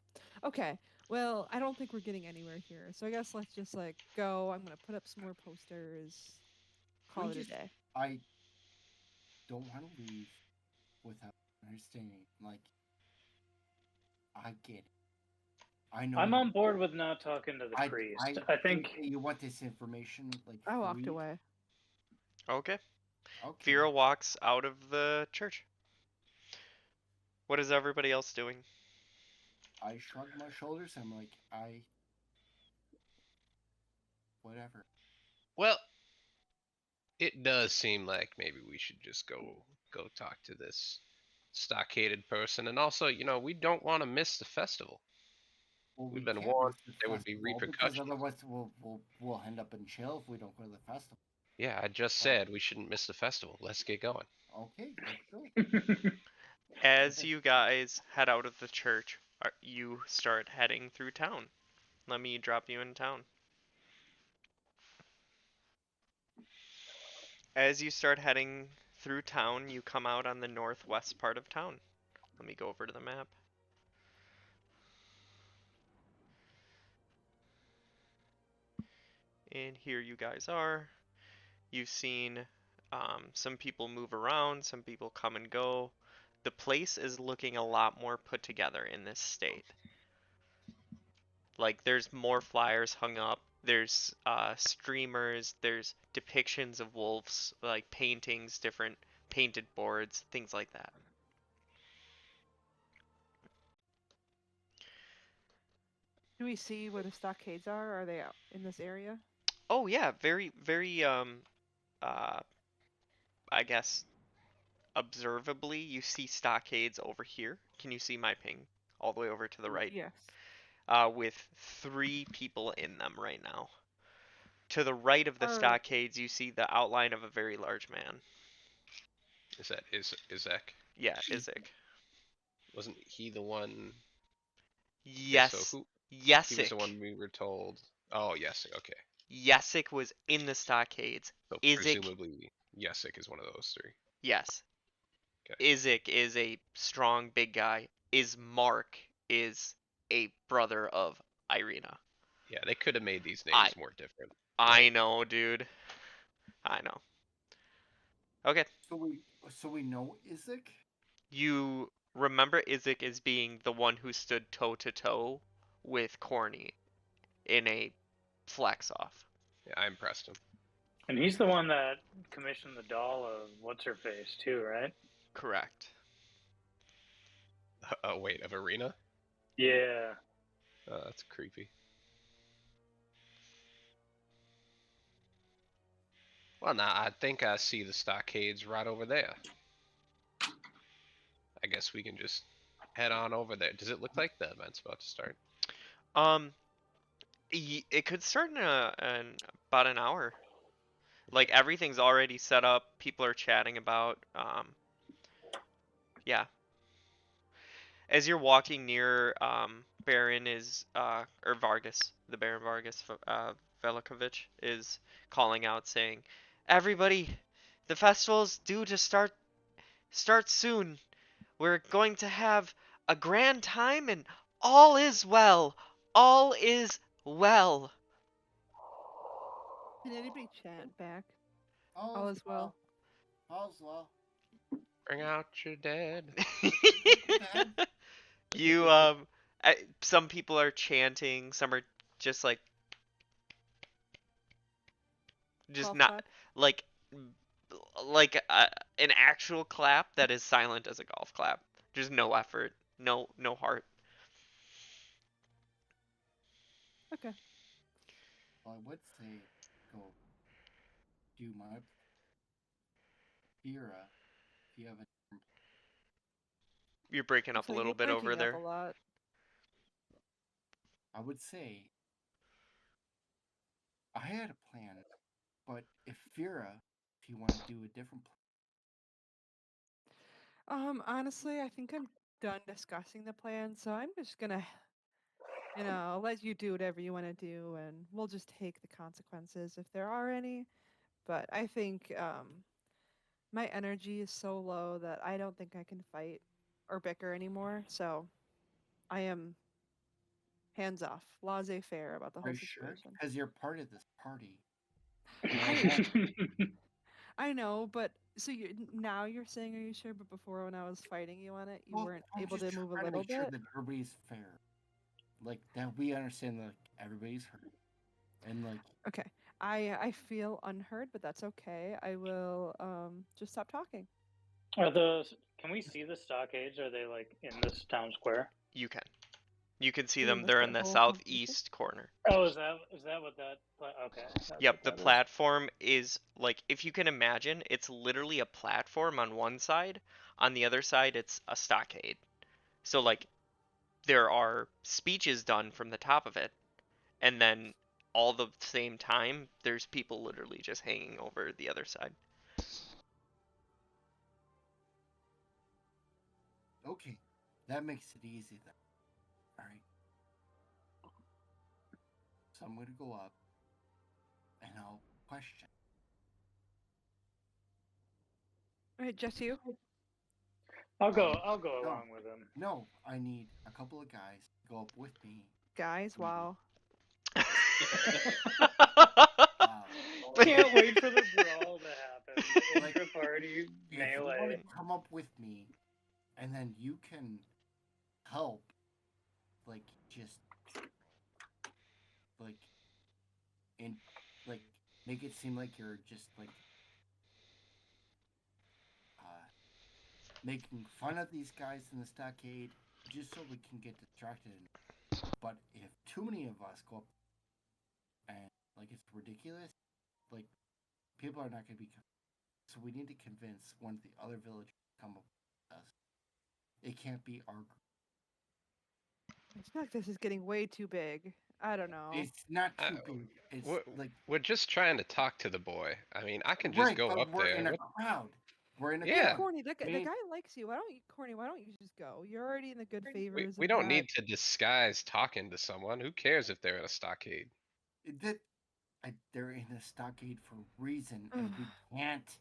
Speaker 3: Okay. Well, I don't think we're getting anywhere here. So I guess let's just like go. I'm gonna put up some more posters. Call
Speaker 2: we
Speaker 3: it a
Speaker 2: just
Speaker 3: day.
Speaker 2: I don't want to leave without understanding. Like I get it. I know.
Speaker 5: I'm on board with not talking to the
Speaker 2: I
Speaker 5: priest. I think
Speaker 2: that you want this information. Like
Speaker 3: I walked
Speaker 2: freed.
Speaker 3: away.
Speaker 1: okay.
Speaker 2: Okay.
Speaker 1: Fira walks out of the church. What is everybody else doing?
Speaker 2: I shrug my shoulders. I'm like whatever.
Speaker 4: Well, it does seem like maybe we should just go talk to this stockaded person, and also, we don't want to miss the festival.
Speaker 2: Well,
Speaker 4: We've
Speaker 2: we
Speaker 4: been
Speaker 2: can't
Speaker 4: warned
Speaker 2: miss the
Speaker 4: there would be
Speaker 2: festival because
Speaker 4: repercussions.
Speaker 2: otherwise we'll end up in jail if we don't go to the festival.
Speaker 4: Yeah, I just said we shouldn't miss the festival. Let's get going.
Speaker 2: Okay, let's go.
Speaker 1: As you guys head out of the church, you start heading through town. Let me drop you in town. As you start heading through town, you come out on the northwest part of town. Let me go over to the map. And here you guys are. You've seen some people move around, some people come and go. The place is looking a lot more put together in this state. Like there's more flyers hung up. There's streamers. There's depictions of wolves, like paintings, different painted boards, things like that.
Speaker 3: Do we see where the stockades are? Are they out in this area?
Speaker 1: Oh yeah, very very uh I guess observably you see stockades over here. Can you see my ping all the way over to the right?
Speaker 3: Yes.
Speaker 1: With 3 people in them right now. To the right of the
Speaker 3: Are
Speaker 1: stockades, you see the outline of a very large man.
Speaker 4: Is that Izek?
Speaker 1: Yeah, Izek.
Speaker 4: Wasn't he the one? Okay, so
Speaker 1: Yes,
Speaker 4: who? He was the
Speaker 1: Yesik.
Speaker 4: one we were told. Oh, yes. Okay.
Speaker 1: Yesik was in the stockades.
Speaker 4: So
Speaker 1: Izek,
Speaker 4: presumably Yesik is one of those three.
Speaker 1: Yes.
Speaker 4: Okay.
Speaker 1: Izik is a strong big guy. Mark is a brother of Irina.
Speaker 4: Yeah, they could have made these
Speaker 1: I
Speaker 4: names more different.
Speaker 1: I know, dude. I know. Okay.
Speaker 2: So we know Isaac.
Speaker 1: You remember Izik as being the one who stood toe to toe with Corny in a flex off.
Speaker 4: Yeah, I impressed him.
Speaker 5: And he's the one that commissioned the doll of what's her face too, right?
Speaker 1: Correct.
Speaker 4: Wait, of Arena?
Speaker 5: Yeah.
Speaker 4: That's creepy. Well, now I think I see the stockades right over there. I guess we can just head on over there. Does it look like the event's about to start?
Speaker 1: Um, it could start in about an hour. Like everything's already set up. People are chatting about. Yeah. As you're walking near, Baron is or Vargas, the Baron Vargas, Velikovic is calling out saying, "Everybody, the festival's due to start soon. We're going to have a grand time and all is well. All is well."
Speaker 3: Can anybody chant back? All
Speaker 2: All's
Speaker 3: is well.
Speaker 2: All's well.
Speaker 4: Bring out your dead.
Speaker 2: Dad?
Speaker 1: You some people are chanting, some are just like just
Speaker 3: Golf
Speaker 1: not
Speaker 3: clap.
Speaker 1: like like an actual clap that is silent as a golf clap. Just no effort, no heart.
Speaker 3: Okay.
Speaker 2: Well, I would say go do my Fira if you have a.
Speaker 1: You're breaking up a
Speaker 3: So
Speaker 1: little
Speaker 3: you're
Speaker 1: bit over
Speaker 3: breaking up a
Speaker 1: there.
Speaker 3: lot.
Speaker 2: I would say I had a plan, but if Fira, if you want to do a different
Speaker 3: Honestly, I think I'm done discussing the plan, so I'm just gonna, let you do whatever you want to do, and we'll just take the consequences if there are any. But I think my energy is so low that I don't think I can fight or bicker anymore. So I am hands off, laissez-faire about the
Speaker 2: Are
Speaker 3: whole
Speaker 2: you sure?
Speaker 3: situation.
Speaker 2: Because you're part of this party, and I
Speaker 3: I
Speaker 2: won't.
Speaker 3: I know, but so now you're saying are you sure? But before when I was fighting you on it, you
Speaker 2: Well,
Speaker 3: weren't
Speaker 2: I'm
Speaker 3: able
Speaker 2: just
Speaker 3: to move a
Speaker 2: trying to
Speaker 3: little
Speaker 2: make sure
Speaker 3: bit.
Speaker 2: that everybody's fair, like that we understand that everybody's hurt, and like
Speaker 3: Okay. I feel unheard, but that's okay. I will just stop talking.
Speaker 5: Are those? Can we see the stockades? Are they like in this town square?
Speaker 1: You can. You can see
Speaker 3: Do they
Speaker 1: them.
Speaker 3: miss
Speaker 1: They're
Speaker 3: that
Speaker 1: in the
Speaker 3: whole conversation?
Speaker 1: southeast corner.
Speaker 5: Oh, is that what that? Okay, that's
Speaker 1: Yep,
Speaker 5: what
Speaker 1: the
Speaker 5: that is.
Speaker 1: platform is like if you can imagine, it's literally a platform on one side. On the other side, it's a stockade. So like there are speeches done from the top of it, and then all the same time, there's people literally just hanging over the other side.
Speaker 2: okay, that makes it easy then. All right, so I'm gonna go up, and I'll question.
Speaker 3: All right, just you
Speaker 5: I'll go.
Speaker 2: Um,
Speaker 5: I'll go
Speaker 2: no,
Speaker 5: along with him.
Speaker 2: no, I need a couple of guys to go up with me.
Speaker 3: guys.
Speaker 2: We
Speaker 3: Wow.
Speaker 2: wow.
Speaker 5: Can't wait for the brawl to happen. The
Speaker 2: Like,
Speaker 5: intra party
Speaker 2: if you want to
Speaker 5: melee.
Speaker 2: come up with me, and then you can help, like just like in like make it seem like you're just like uh making fun of these guys in the stockade, just so we can get distracted. But if too many of us go up and like it's ridiculous, like people are not going to be. So we need to convince one of the other villagers to come up with us. It can't be our group.
Speaker 3: I feel like this is getting way too big. I don't know.
Speaker 2: It's not
Speaker 4: Uh,
Speaker 2: too big. It's
Speaker 4: we're,
Speaker 2: like
Speaker 4: we're just trying to talk to the boy. I mean, I can just
Speaker 2: right,
Speaker 4: go
Speaker 2: but
Speaker 4: up
Speaker 2: we're
Speaker 4: there.
Speaker 2: in a
Speaker 4: What?
Speaker 2: crowd. We're in a
Speaker 3: Hey,
Speaker 4: Yeah,
Speaker 2: crowd.
Speaker 3: Corny,
Speaker 2: We
Speaker 3: the
Speaker 2: need,
Speaker 3: guy likes you. Why don't you, Corny? Why don't you just go? You're already in the good favors
Speaker 4: we
Speaker 3: of
Speaker 4: don't
Speaker 3: that.
Speaker 4: need to disguise talking to someone. Who cares if they're in a stockade?
Speaker 2: that they're in a stockade for a reason, and we can't.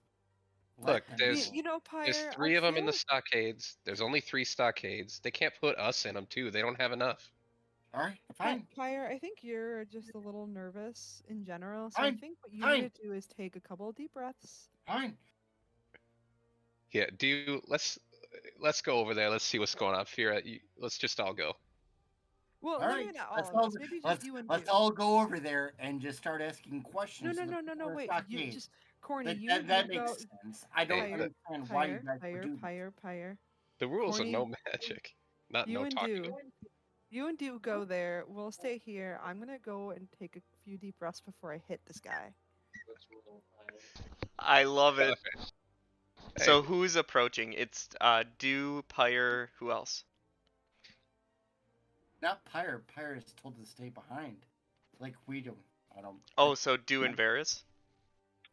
Speaker 4: Look,
Speaker 2: Let them
Speaker 4: there's
Speaker 3: You know,
Speaker 4: there's
Speaker 3: Pyre, I
Speaker 4: 3 of them
Speaker 3: feel
Speaker 4: in the
Speaker 3: like
Speaker 4: stockades. There's only 3 stockades. They can't put us in them too. They don't have enough.
Speaker 2: All right, fine,
Speaker 3: Pyre, I think you're just a little nervous in general. So I
Speaker 2: fine,
Speaker 3: think what you
Speaker 2: fine,
Speaker 3: need to do is take a couple of deep breaths.
Speaker 2: fine.
Speaker 4: Yeah, let's go over there. Let's see what's going on. Fira, let's just all go.
Speaker 3: Well,
Speaker 2: All right,
Speaker 3: maybe not all of us. Maybe just you and
Speaker 2: let's
Speaker 3: do.
Speaker 2: all go over there and just start asking
Speaker 3: No,
Speaker 2: questions
Speaker 3: no,
Speaker 2: to the
Speaker 3: no, no,
Speaker 2: people
Speaker 3: no.
Speaker 2: in the
Speaker 3: Wait, you
Speaker 2: stockade.
Speaker 3: just Corny.
Speaker 2: That
Speaker 3: You
Speaker 2: that,
Speaker 3: and do
Speaker 2: that
Speaker 3: go.
Speaker 2: makes sense. I don't
Speaker 4: Hey,
Speaker 3: Pyre,
Speaker 2: understand why you
Speaker 3: Pyre,
Speaker 2: guys would
Speaker 3: Pyre,
Speaker 2: do this.
Speaker 3: Pyre, Pyre.
Speaker 4: the rules are
Speaker 3: Corny,
Speaker 4: no magic, not
Speaker 3: you
Speaker 4: no
Speaker 3: and
Speaker 4: talking.
Speaker 3: do. You and do go there. We'll stay here. I'm gonna go and take a few deep breaths before I hit this guy.
Speaker 6: Let's roll higher.
Speaker 1: I love it.
Speaker 4: Okay. Hey,
Speaker 1: So who's approaching? It's Dew, Pyre, who else?
Speaker 2: Not Pyre. Pyre is told to stay behind. Like we don't. I don't.
Speaker 1: Oh, so Dew and Varys?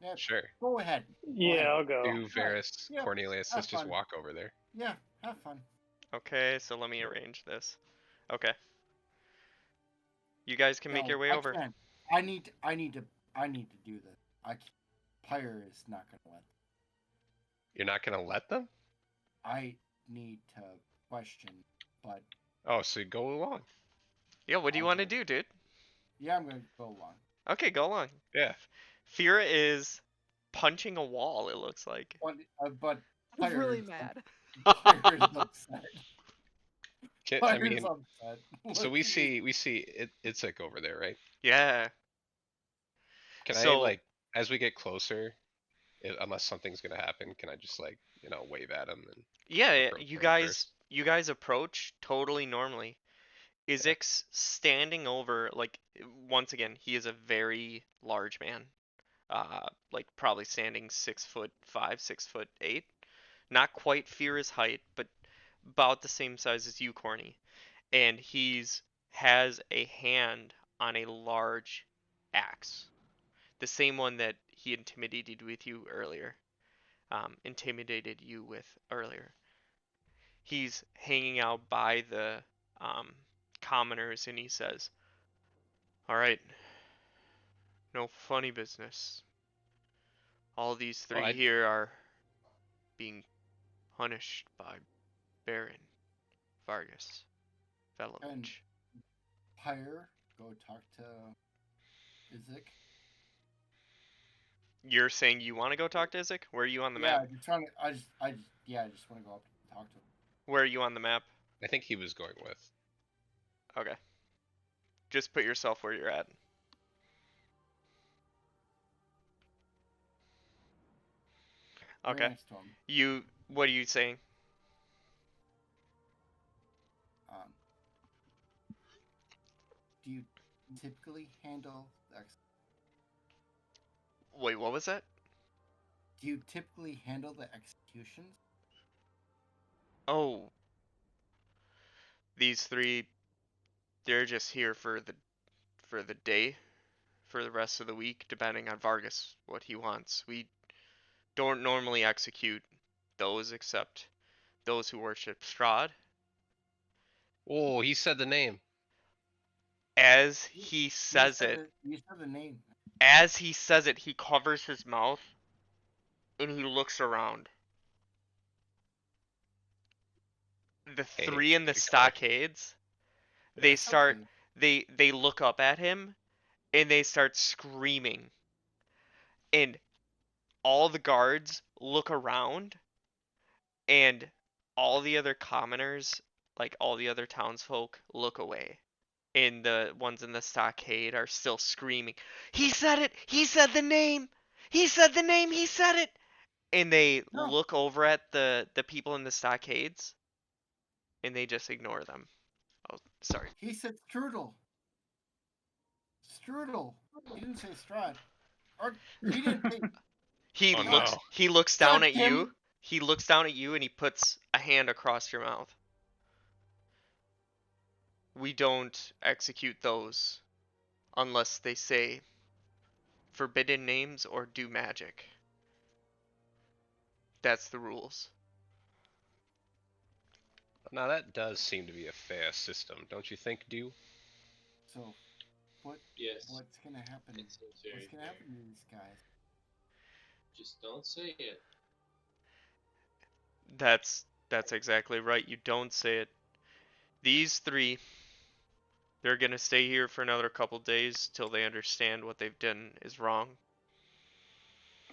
Speaker 2: Yeah,
Speaker 4: sure.
Speaker 2: go ahead.
Speaker 5: Yeah, I'll go.
Speaker 4: Do Varys,
Speaker 2: Yeah,
Speaker 4: Cornelius,
Speaker 2: have
Speaker 4: let's just
Speaker 2: fun.
Speaker 4: walk over there.
Speaker 2: Yeah, have fun.
Speaker 1: Okay, so let me arrange this. Okay. You guys can make your
Speaker 2: No,
Speaker 1: way
Speaker 2: I
Speaker 1: over.
Speaker 2: can't. I need to do this. Pyre is not gonna let.
Speaker 4: You're not gonna let them?
Speaker 2: I need to question, but
Speaker 4: Oh, so you go along.
Speaker 1: Yeah, what do you
Speaker 2: I'll
Speaker 1: want to
Speaker 2: go.
Speaker 1: do, dude?
Speaker 2: Yeah, I'm gonna go along.
Speaker 1: Okay, go along.
Speaker 4: Yeah.
Speaker 1: Fira is punching a wall, it looks like.
Speaker 2: But
Speaker 3: I'm
Speaker 2: Pyre
Speaker 3: really
Speaker 2: is
Speaker 3: mad.
Speaker 2: Pyre is upset.
Speaker 4: I
Speaker 2: Pyre is
Speaker 4: mean,
Speaker 2: upset.
Speaker 4: so
Speaker 2: Look,
Speaker 4: we
Speaker 2: he is-
Speaker 4: see it's like over there, right?
Speaker 1: Yeah.
Speaker 4: Can I
Speaker 1: So,
Speaker 4: like as we get closer, unless something's gonna happen, can I just like wave at him and
Speaker 1: yeah,
Speaker 4: approach
Speaker 1: you
Speaker 4: him
Speaker 1: guys
Speaker 4: first?
Speaker 1: you guys approach totally normally.
Speaker 4: Yeah.
Speaker 1: Izik's standing over, like, once again, he is a very large man. Like probably standing 6'5", 6'8". Not quite Fira's height, but about the same size as you, Corny. And has a hand on a large axe, the same one that he intimidated you with earlier. He's hanging out by the um, commoners, and he says, "All right, no funny business. All these
Speaker 4: Oh,
Speaker 1: three here are being punished by Baron Vargas
Speaker 2: and
Speaker 1: Velovich."
Speaker 2: Pyre, go talk to Izik.
Speaker 1: You're saying you want to go talk to Izik? Where are you on the
Speaker 2: Yeah,
Speaker 1: map?
Speaker 2: I just want to go up and talk to him.
Speaker 1: Where are you on the map?
Speaker 4: I think he was going with.
Speaker 1: Okay. Just put yourself where you're at.
Speaker 2: Right
Speaker 1: Okay.
Speaker 2: next to him.
Speaker 1: What are you saying?
Speaker 2: Um, do you typically handle
Speaker 1: Wait, what was that?
Speaker 2: Do you typically handle the executions?
Speaker 1: Oh, these three, they're just here for the day, for the rest of the week, depending on Vargas, what he wants. We don't normally execute those except those who worship Strahd.
Speaker 4: Oh, he said the name.
Speaker 1: As he says it,
Speaker 2: You said the name.
Speaker 1: as he says it, he covers his mouth and he looks around. The
Speaker 4: Hey,
Speaker 1: three in the
Speaker 4: hey, Corey.
Speaker 1: stockades,
Speaker 2: Yeah,
Speaker 1: they
Speaker 2: it's okay.
Speaker 1: they look up at him and they start screaming. And all the guards look around and all the other commoners, like all the other townsfolk, look away. And the ones in the stockade are still screaming, "He said it! He said the name! He said the name! He said it!" And they
Speaker 2: No,
Speaker 1: look over at the people in the stockades and they just ignore them. Oh, sorry.
Speaker 2: he said Strudel. Strudel. He didn't say Strahd. Or he didn't say.
Speaker 1: He
Speaker 4: Oh
Speaker 1: looks
Speaker 4: no.
Speaker 1: he looks down
Speaker 2: God
Speaker 1: at
Speaker 2: damn
Speaker 1: you.
Speaker 2: it!
Speaker 1: He looks down at you and he puts a hand across your mouth. We don't execute those unless they say forbidden names or do magic. That's the rules.
Speaker 4: Now that does seem to be a fair system, don't you think, Do?
Speaker 2: So, what?
Speaker 6: Yes,
Speaker 2: What's gonna happen?
Speaker 6: it seems very
Speaker 2: What's gonna
Speaker 6: fair.
Speaker 2: happen to these guys?
Speaker 6: Just don't say it.
Speaker 1: That's exactly right. You don't say it. These three, they're gonna stay here for another couple days till they understand what they've done is wrong.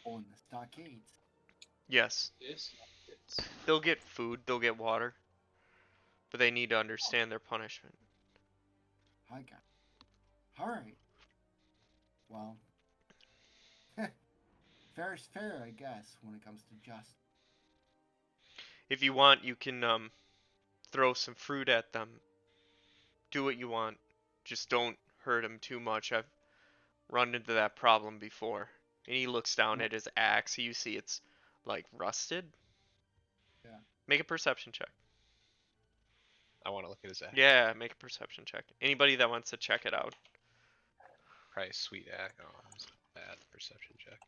Speaker 2: Oh, in the stockades.
Speaker 1: Yes,
Speaker 6: This fits.
Speaker 1: they'll get food, they'll get water, but they need to understand their punishment.
Speaker 2: I got. All right. Well, fair is fair, I guess, when it comes to justice.
Speaker 1: If you want, you can throw some fruit at them. Do what you want. Just don't hurt them too much. I've run into that problem before. And he looks down
Speaker 2: No.
Speaker 1: at his axe. You see it's like rusted.
Speaker 2: Yeah.
Speaker 1: Make a perception check.
Speaker 4: I want to look at his axe.
Speaker 1: Yeah, make a perception check. Anybody that wants to check it out.
Speaker 4: Probably a sweet axe. Oh, that was a bad perception check.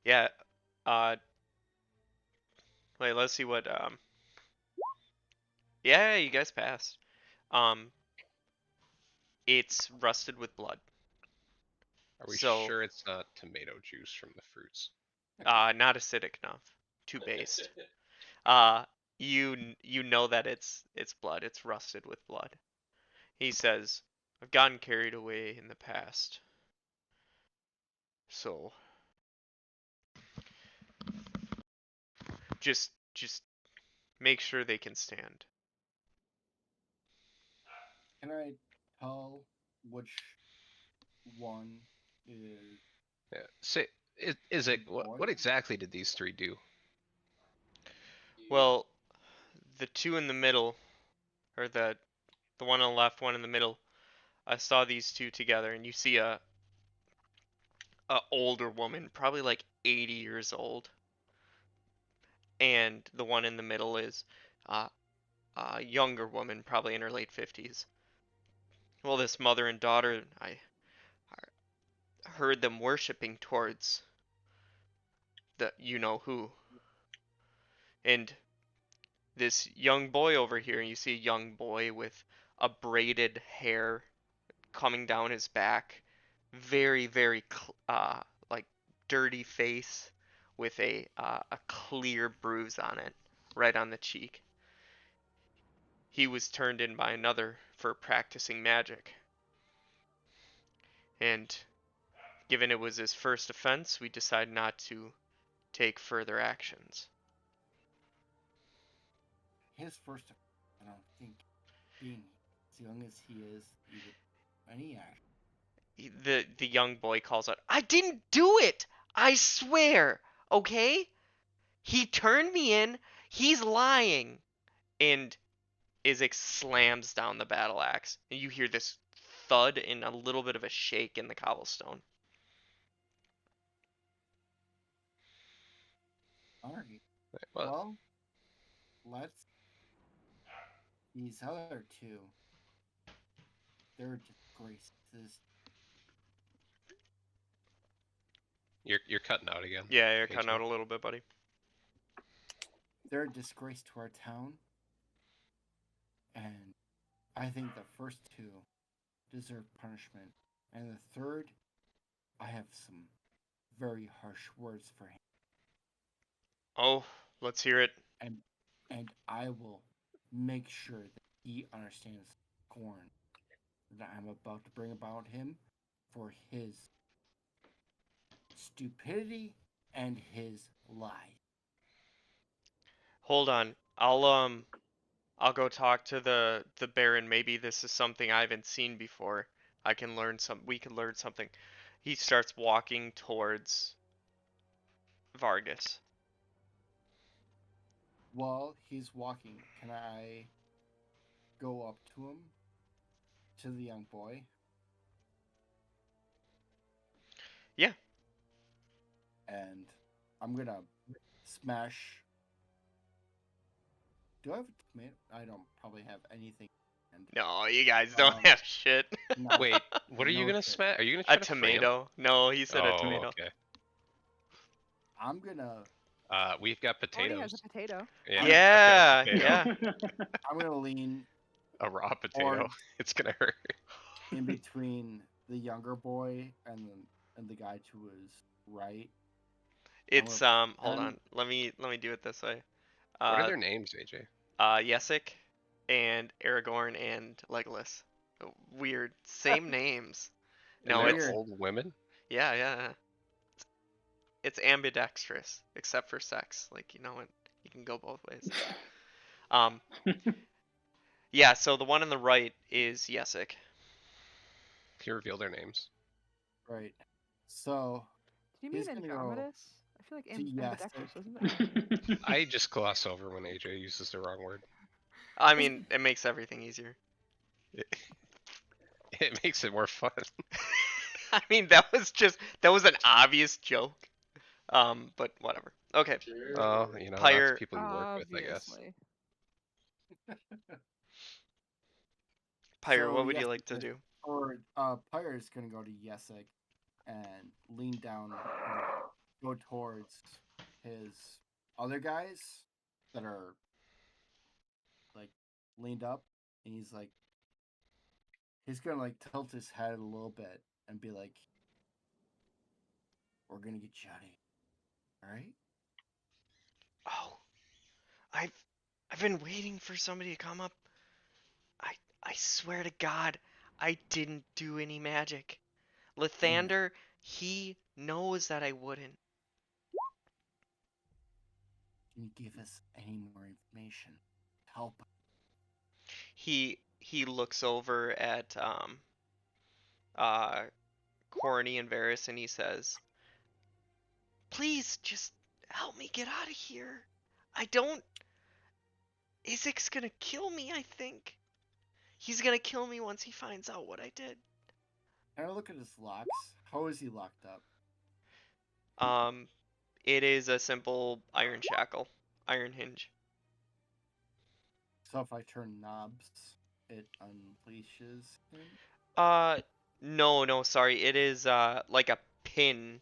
Speaker 1: Yeah. Wait, let's see what yeah, you guys passed. Um it's rusted with blood.
Speaker 4: Are we
Speaker 1: So
Speaker 4: sure it's not tomato juice from the fruits?
Speaker 1: not acidic enough. Too based. Uh you know that it's blood. It's rusted with blood. He says, "I've gotten carried away in the past. So just make sure they can stand."
Speaker 2: Can I tell which one is
Speaker 4: Yeah. Say, is it
Speaker 2: boy?
Speaker 4: what exactly did these three do?
Speaker 1: Well, the two in the middle, or the one on the left, one in the middle, I saw these two together, and you see a older woman, probably like 80 years old, and the one in the middle is uh, a younger woman, probably in her late 50s. Well, this mother and daughter, I heard them worshiping towards the you know who, and this young boy over here, you see a young boy with a braided hair coming down his back, very like dirty face with a clear bruise on it, right on the cheek. He was turned in by another for practicing magic, and given it was his first offense, we decided not to take further actions.
Speaker 2: His first. I don't think being as young as he is, he would any act.
Speaker 1: The young boy calls out, "I didn't do it! I swear! Okay? He turned me in. He's lying." And Isaac slams down the battle axe, and you hear this thud and a little bit of a shake in the cobblestone.
Speaker 2: All right.
Speaker 4: Well,
Speaker 2: Well, let's. These other two. They're disgraces.
Speaker 4: you're cutting out again.
Speaker 1: Yeah, you're cutting
Speaker 4: AJ.
Speaker 1: out a little bit, buddy.
Speaker 2: They're a disgrace to our town. And I think the first two deserve punishment. And the third, I have some very harsh words for him.
Speaker 1: Oh, let's hear it.
Speaker 2: And and I will make sure that he understands the scorn that I'm about to bring about him for his stupidity and his lies.
Speaker 1: Hold on. I'll go talk to the Baron. Maybe this is something I haven't seen before. We can learn something. He starts walking towards Vargas.
Speaker 2: While he's walking, can I go up to him, to the young boy?
Speaker 1: Yeah.
Speaker 2: And I'm gonna smash. Do I have a tomato? I don't probably have anything. And
Speaker 1: No, you guys don't
Speaker 2: Um,
Speaker 1: have shit.
Speaker 2: no,
Speaker 4: Wait, what are you
Speaker 2: no
Speaker 4: gonna
Speaker 2: shit.
Speaker 4: smash? Are you gonna
Speaker 1: A
Speaker 4: try to frame?
Speaker 1: tomato? No, he said a
Speaker 4: Oh,
Speaker 1: tomato.
Speaker 4: okay.
Speaker 2: I'm gonna
Speaker 4: We've got
Speaker 3: Already
Speaker 4: potatoes.
Speaker 3: has a potato.
Speaker 4: Yeah.
Speaker 1: Yeah,
Speaker 4: okay, potato.
Speaker 1: yeah.
Speaker 2: I'm gonna lean
Speaker 4: A raw potato.
Speaker 2: Or-
Speaker 4: It's gonna hurt.
Speaker 2: in between the younger boy and the guy to his right.
Speaker 1: It's hold
Speaker 2: And
Speaker 1: on. Let me do it this way.
Speaker 4: What are
Speaker 1: Uh
Speaker 4: their names, AJ?
Speaker 1: Yesic and Aragorn and Legolas. Weird. Same names.
Speaker 4: And
Speaker 1: No,
Speaker 4: they're
Speaker 1: it's
Speaker 2: weird.
Speaker 4: old women?
Speaker 1: yeah, yeah. It's ambidextrous, except for sex. Like, you know what? You can go both ways. Um, yeah, so the one on the right is Yesic.
Speaker 4: Can you reveal their names?
Speaker 2: Right. So
Speaker 3: Did you
Speaker 2: he's
Speaker 3: mean
Speaker 2: gonna go
Speaker 3: Andromedus? I feel like
Speaker 2: to Yastic.
Speaker 3: ambidextrous, wasn't it?
Speaker 4: I just gloss over when AJ uses the wrong word.
Speaker 1: I mean, it makes everything easier.
Speaker 4: It, it makes it more fun.
Speaker 1: I mean, that was an obvious joke. But whatever. Okay.
Speaker 6: Sure.
Speaker 4: Oh, you know, not the
Speaker 1: Pyre
Speaker 4: people you work with, I guess.
Speaker 3: Obviously.
Speaker 1: Pyre,
Speaker 2: So
Speaker 1: what would you like to
Speaker 2: Yastic
Speaker 1: do?
Speaker 2: or Pyre is gonna go to Yesek and lean down and go towards his other guys that are like leaned up, and he's gonna like tilt his head a little bit and be like, "We're gonna get you out of here, all right?"
Speaker 1: Oh, I've I've been waiting for somebody to come up. I I swear to God, I didn't do any magic.
Speaker 2: And
Speaker 1: Lathander, he knows that I wouldn't.
Speaker 2: can you give us any more information? Help.
Speaker 1: He looks over at uh Corny and Varys and he says, "Please just help me get out of here. I don't Isaac's gonna kill me, I think. He's gonna kill me once he finds out what I did."
Speaker 2: Can I look at his locks? How is he locked up?
Speaker 1: Um it is a simple iron shackle, iron hinge.
Speaker 2: So if I turn knobs, it unleashes him.
Speaker 1: Uh no, sorry. It is like a pin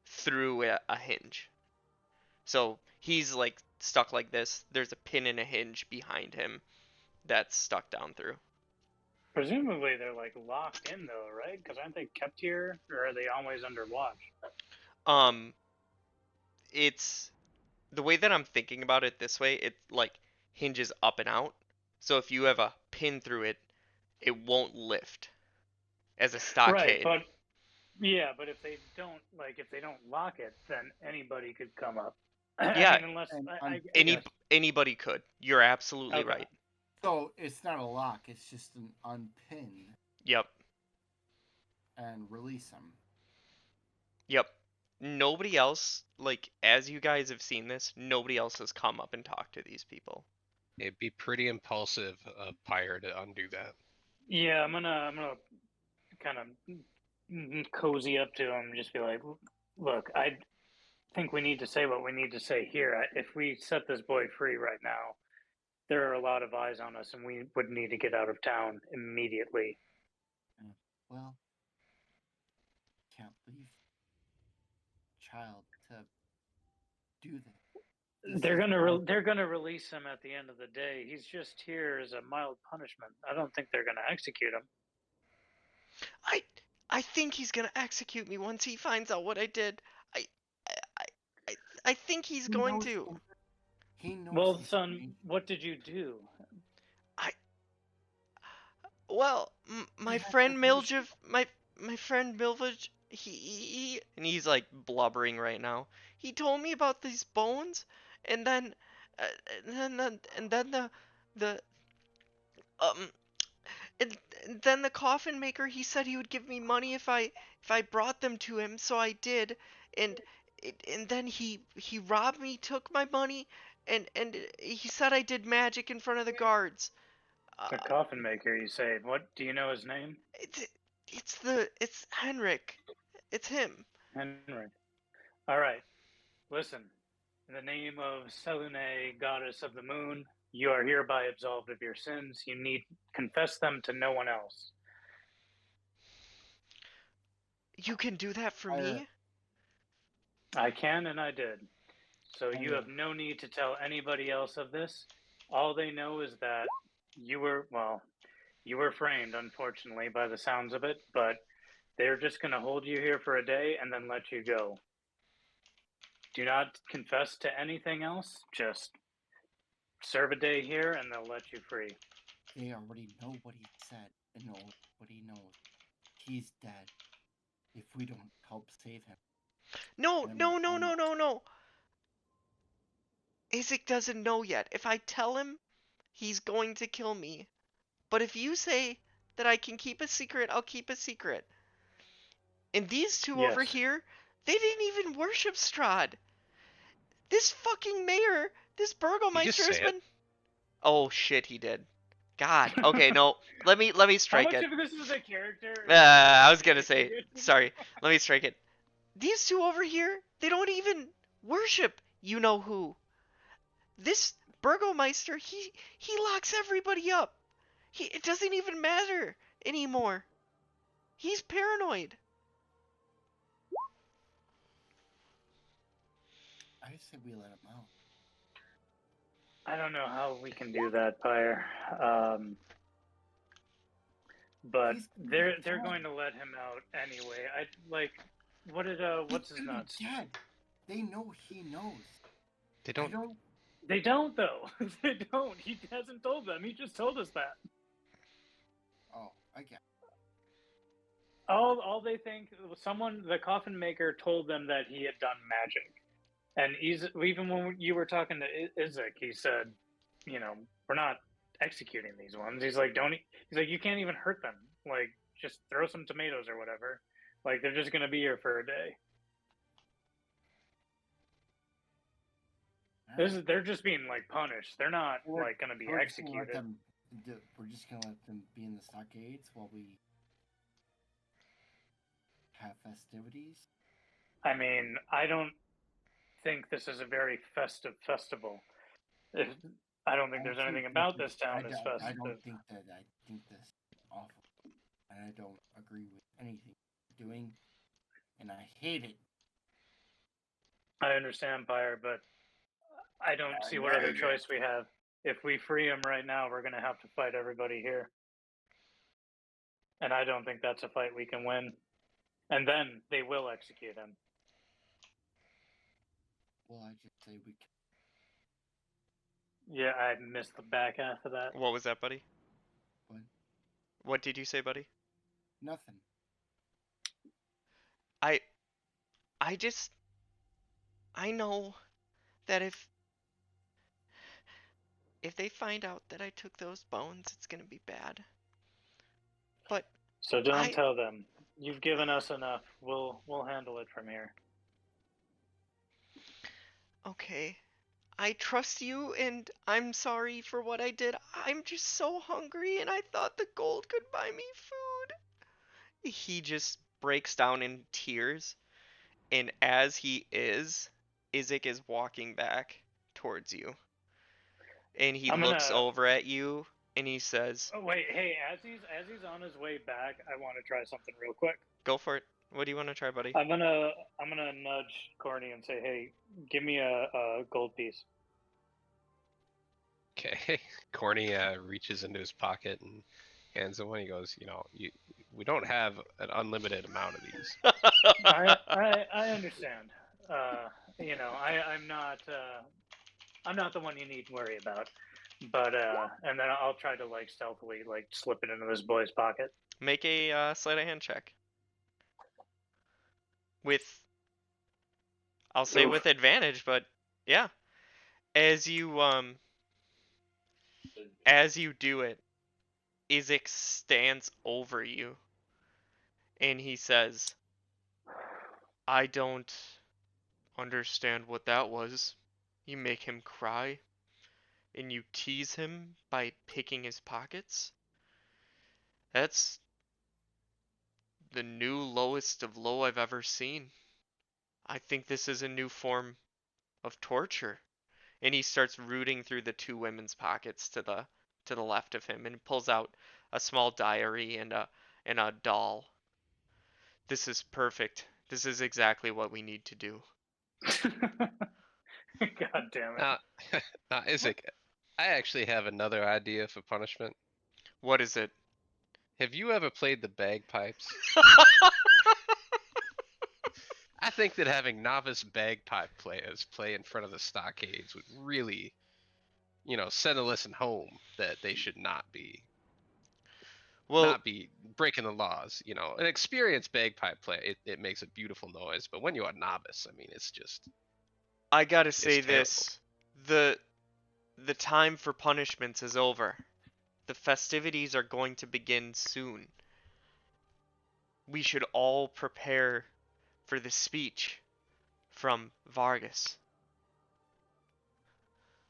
Speaker 1: through a hinge. So he's like stuck like this. There's a pin and a hinge behind him that's stuck down through.
Speaker 5: Presumably they're like locked in though, right? Because aren't they kept here, or are they always under watch?
Speaker 1: Um, it's the way that I'm thinking about it this way. It like hinges up and out. So if you have a pin through it, it won't lift as a
Speaker 5: Right,
Speaker 1: stockade.
Speaker 5: but yeah, but if they don't lock it, then anybody could come up. I
Speaker 1: Yeah,
Speaker 5: mean, unless
Speaker 2: And
Speaker 5: I
Speaker 1: any
Speaker 5: guess.
Speaker 1: anybody could. You're absolutely
Speaker 5: Okay.
Speaker 1: right.
Speaker 2: so it's not a lock, it's just an unpin
Speaker 1: Yep,
Speaker 2: and release him.
Speaker 1: yep. Nobody else, like as you guys have seen this, nobody else has come up and talked to these people.
Speaker 4: It'd be pretty impulsive of Pyre to undo that.
Speaker 5: Yeah, I'm gonna kind of cozy up to him, just be like, look, I think we need to say what we need to say here. If we set this boy free right now, there are a lot of eyes on us, and we would need to get out of town immediately.
Speaker 2: Well, can't leave child to do that. This is our
Speaker 5: They're gonna release him at the end of the day. He's just here as a mild punishment. I don't think they're gonna execute him.
Speaker 1: I I think he's gonna execute me once he finds out what I did. I I I, I think he's
Speaker 2: he
Speaker 1: going
Speaker 2: knows
Speaker 1: to.
Speaker 2: he knows
Speaker 5: Well,
Speaker 2: he's
Speaker 5: son,
Speaker 2: in
Speaker 5: what did you do?
Speaker 1: I well,
Speaker 2: He
Speaker 1: my
Speaker 2: has
Speaker 1: friend
Speaker 2: information.
Speaker 1: Miljev, my friend Milvaj, and he's like blubbering right now. He told me about these bones, and then uh, and then the um and then the coffin maker, he said he would give me money if I brought them to him, so I did. And and then he robbed me, took my money, and he said I did magic in front of the guards. Uh,
Speaker 5: The coffin maker, you say. What do you know his name?
Speaker 1: it's it's Henrik. It's him.
Speaker 5: Henry. All right. Listen. In the name of Selune, goddess of the moon, you are hereby absolved of your sins. You need confess them to no one else.
Speaker 1: You can do that for
Speaker 2: Fire
Speaker 1: me?
Speaker 5: I can and I did. So you
Speaker 2: Henry.
Speaker 5: have no need to tell anybody else of this. All they know is that you were framed, unfortunately, by the sounds of it, but they're just going to hold you here for a day and then let you go. Do not confess to anything else. Just serve a day here, and they'll let you free.
Speaker 2: They already know what he said and know what he knows. He's dead. If we don't help save him,
Speaker 1: No,
Speaker 2: then
Speaker 1: no,
Speaker 2: we're
Speaker 1: no,
Speaker 2: all
Speaker 1: no, no, no. Isaac doesn't know yet. If I tell him, he's going to kill me. But if you say that I can keep a secret, I'll keep a secret. And these two over
Speaker 5: Yes.
Speaker 1: here, they didn't even worship Strahd. This fucking mayor, this
Speaker 4: Did you just
Speaker 1: Burgomeister has
Speaker 4: say it?
Speaker 1: been. Oh shit, he did. God. Okay, no. Let me
Speaker 5: How
Speaker 1: strike
Speaker 5: much
Speaker 1: it.
Speaker 5: of this is a character?
Speaker 1: I was gonna say. Sorry. Let me strike it. These two over here, they don't even worship you know who. This Burgomeister, he locks everybody up. It doesn't even matter anymore. He's paranoid.
Speaker 2: I say we let him out.
Speaker 5: I don't know how we can do that, Pyre. But
Speaker 2: He's
Speaker 5: they're
Speaker 2: dead.
Speaker 5: going to let him out anyway. I like what did what's his
Speaker 2: He's
Speaker 5: nuts?
Speaker 2: dead. They know he knows.
Speaker 4: They
Speaker 2: I
Speaker 4: don't.
Speaker 2: don't.
Speaker 5: They don't though. They don't. He hasn't told them. He just told us that.
Speaker 2: Oh, I get.
Speaker 5: All they think someone the coffin maker told them that he had done magic, and even when you were talking to Isaac, he said, you know, we're not executing these ones. He's like, don't. He's like, you can't even hurt them. Like, just throw some tomatoes or whatever. Like, they're just gonna be here for a day. They're just being like punished. They're not like gonna be executed.
Speaker 2: We're just gonna let them be in the stockades while we have festivities.
Speaker 5: I mean, I don't think this is a very festive festival. If, I don't think there's anything about this town that's festive.
Speaker 2: I don't think that. I think this is awful, and I don't agree with anything you're doing, and I hate it.
Speaker 5: I understand, Pyre, but I don't see what other choice we have. If we free him right now, we're going to have to fight everybody here. And I don't think that's a fight we can win. And then they will execute him.
Speaker 2: Well, I just say we can.
Speaker 5: Yeah, I missed the back half of that.
Speaker 1: What was that, buddy?
Speaker 2: What?
Speaker 1: What did you say, buddy?
Speaker 2: Nothing.
Speaker 1: I just I know that if they find out that I took those bones, it's gonna be bad. But
Speaker 5: So don't
Speaker 1: I
Speaker 5: tell them. You've given us enough. We'll handle it from here.
Speaker 1: okay. I trust you and I'm sorry for what I did. I'm just so hungry and I thought the gold could buy me food. He just breaks down in tears, and as he is, Isaac is walking back towards you. And he
Speaker 5: I'm
Speaker 1: looks
Speaker 5: gonna.
Speaker 1: over at you and he says,
Speaker 5: Oh wait, hey, as he's on his way back, I want to try something real quick.
Speaker 1: "Go for it. What do you want to try, buddy?"
Speaker 5: I'm gonna nudge Corny and say, hey, give me a gold piece.
Speaker 4: Okay. Corny reaches into his pocket and hands him one. He goes, we don't have an unlimited amount of these.
Speaker 5: I understand. I'm not the one you need to worry about. But and then I'll try to like stealthily like slip it into this boy's pocket.
Speaker 1: Make a sleight of hand check. With, I'll say
Speaker 5: Oof.
Speaker 1: with advantage, but yeah. As you do it, Isaac stands over you and he says, "I don't understand what that was. You make him cry and you tease him by picking his pockets? That's the new lowest of low I've ever seen. I think this is a new form of torture." And he starts rooting through the two women's pockets to the left of him and pulls out a small diary and a doll. "This is perfect. This is exactly what we need to do."
Speaker 5: God damn it.
Speaker 4: Now, now, Isaac, I actually have another idea for punishment.
Speaker 1: What is it?
Speaker 4: Have you ever played the bagpipes? I think that having novice bagpipe players play in front of the stockades would really, send a lesson home that they should
Speaker 1: Well,
Speaker 4: not be breaking the laws. An experienced bagpipe player, it makes a beautiful noise, but when you're a novice, I mean,
Speaker 1: I gotta
Speaker 4: it's
Speaker 1: say
Speaker 4: terrible.
Speaker 1: this. The time for punishments is over. The festivities are going to begin soon. We should all prepare for the speech from Vargas.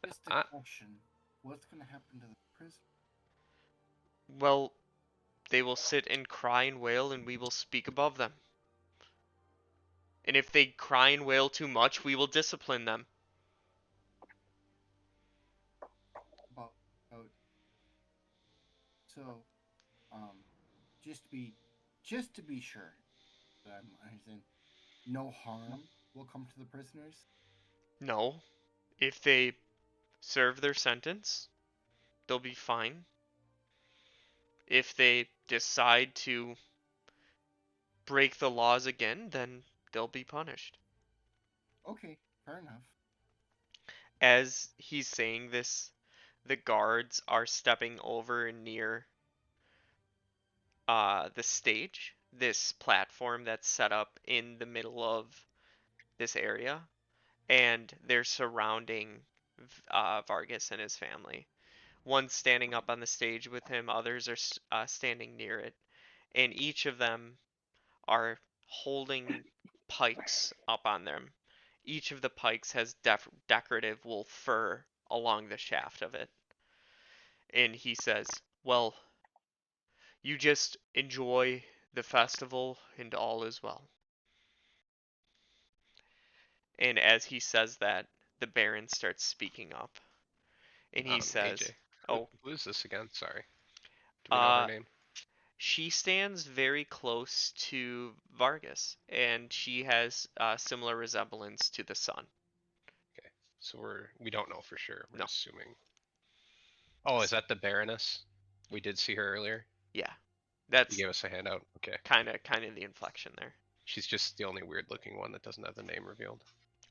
Speaker 2: Just a
Speaker 4: I,
Speaker 2: question. What's going to happen to the prison?
Speaker 1: Well, they will sit and cry and wail, and we will speak above them. And if they cry and wail too much, we will discipline them.
Speaker 2: About, about so, um, just to be, just to be sure that I'm understanding, no harm will come to the prisoners.
Speaker 1: No, if they serve their sentence, they'll be fine. If they decide to break the laws again, then they'll be punished.
Speaker 2: Okay, fair enough.
Speaker 1: As he's saying this, the guards are stepping over near the stage, this platform that's set up in the middle of this area, and they're surrounding Vargas and his family. One's standing up on the stage with him, others are standing near it, and each of them are holding pikes up on them. Each of the pikes has decorative wolf fur along the shaft of it. And he says, well, you just enjoy the festival and all is well. And as he says that, the Baron starts speaking up. And he says,
Speaker 4: AJ,
Speaker 1: oh,
Speaker 4: who is this again? Sorry. Do we know her
Speaker 1: uh,
Speaker 4: name?
Speaker 1: she stands very close to Vargas, and she has a similar resemblance to the sun.
Speaker 4: Okay, so we don't know for sure. We're
Speaker 1: No,
Speaker 4: assuming. Oh, is that the Baroness? We did see her earlier.
Speaker 1: yeah,
Speaker 4: You
Speaker 1: that's
Speaker 4: gave us a handout. Okay.
Speaker 1: kind of the inflection there.
Speaker 4: She's just the only weird looking one that doesn't have the name revealed.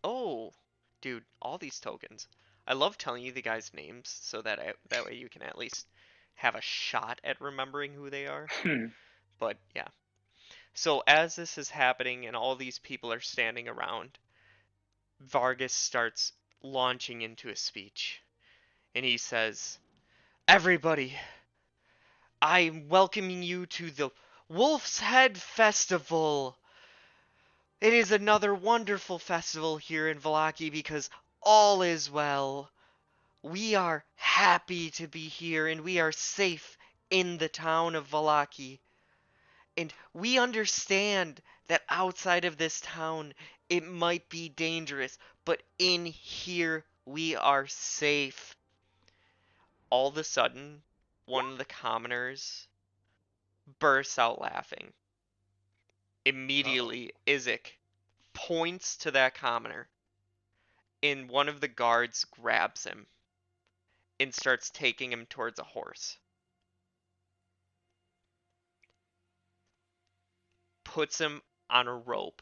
Speaker 1: Oh, dude, all these tokens. I love telling you the guys' names so that way you can at least have a shot at remembering who they are. But yeah. So as this is happening and all these people are standing around, Vargas starts launching into a speech. And he says, everybody, I'm welcoming you to the Wolf's Head Festival. It is another wonderful festival here in Vallaki because all is well. We are happy to be here and we are safe in the town of Vallaki. And we understand that outside of this town it might be dangerous, but in here we are safe. All of a sudden, one of the commoners bursts out laughing.
Speaker 4: Uh-oh.
Speaker 1: Immediately, Izek points to that commoner, and one of the guards grabs him and starts taking him towards a horse. Puts him on a rope,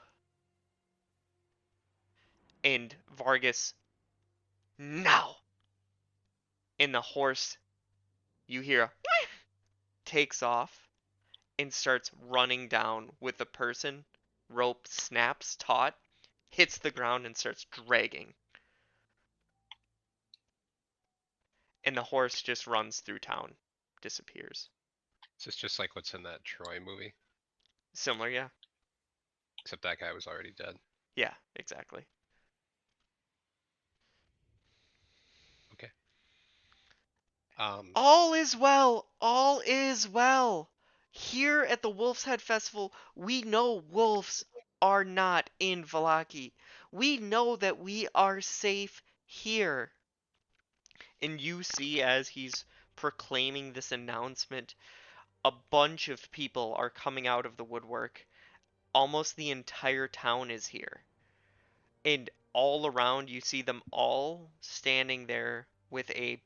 Speaker 1: and Vargas, now! And the horse, you hear a takes off and starts running down with the person. Rope snaps taut, hits the ground, and starts dragging. And the horse just runs through town, disappears.
Speaker 4: Is this just like what's in that Troy movie?
Speaker 1: Similar, yeah?
Speaker 4: Except that guy was already dead.
Speaker 1: Yeah, exactly.
Speaker 4: Okay. Um,
Speaker 1: All is well! All is well! Here at the Wolf's Head Festival, we know wolves are not in Vallaki. We know that we are safe here. And you see, as he's proclaiming this announcement, a bunch of people are coming out of the woodwork. Almost the entire town is here. And all around, you see them all standing there with a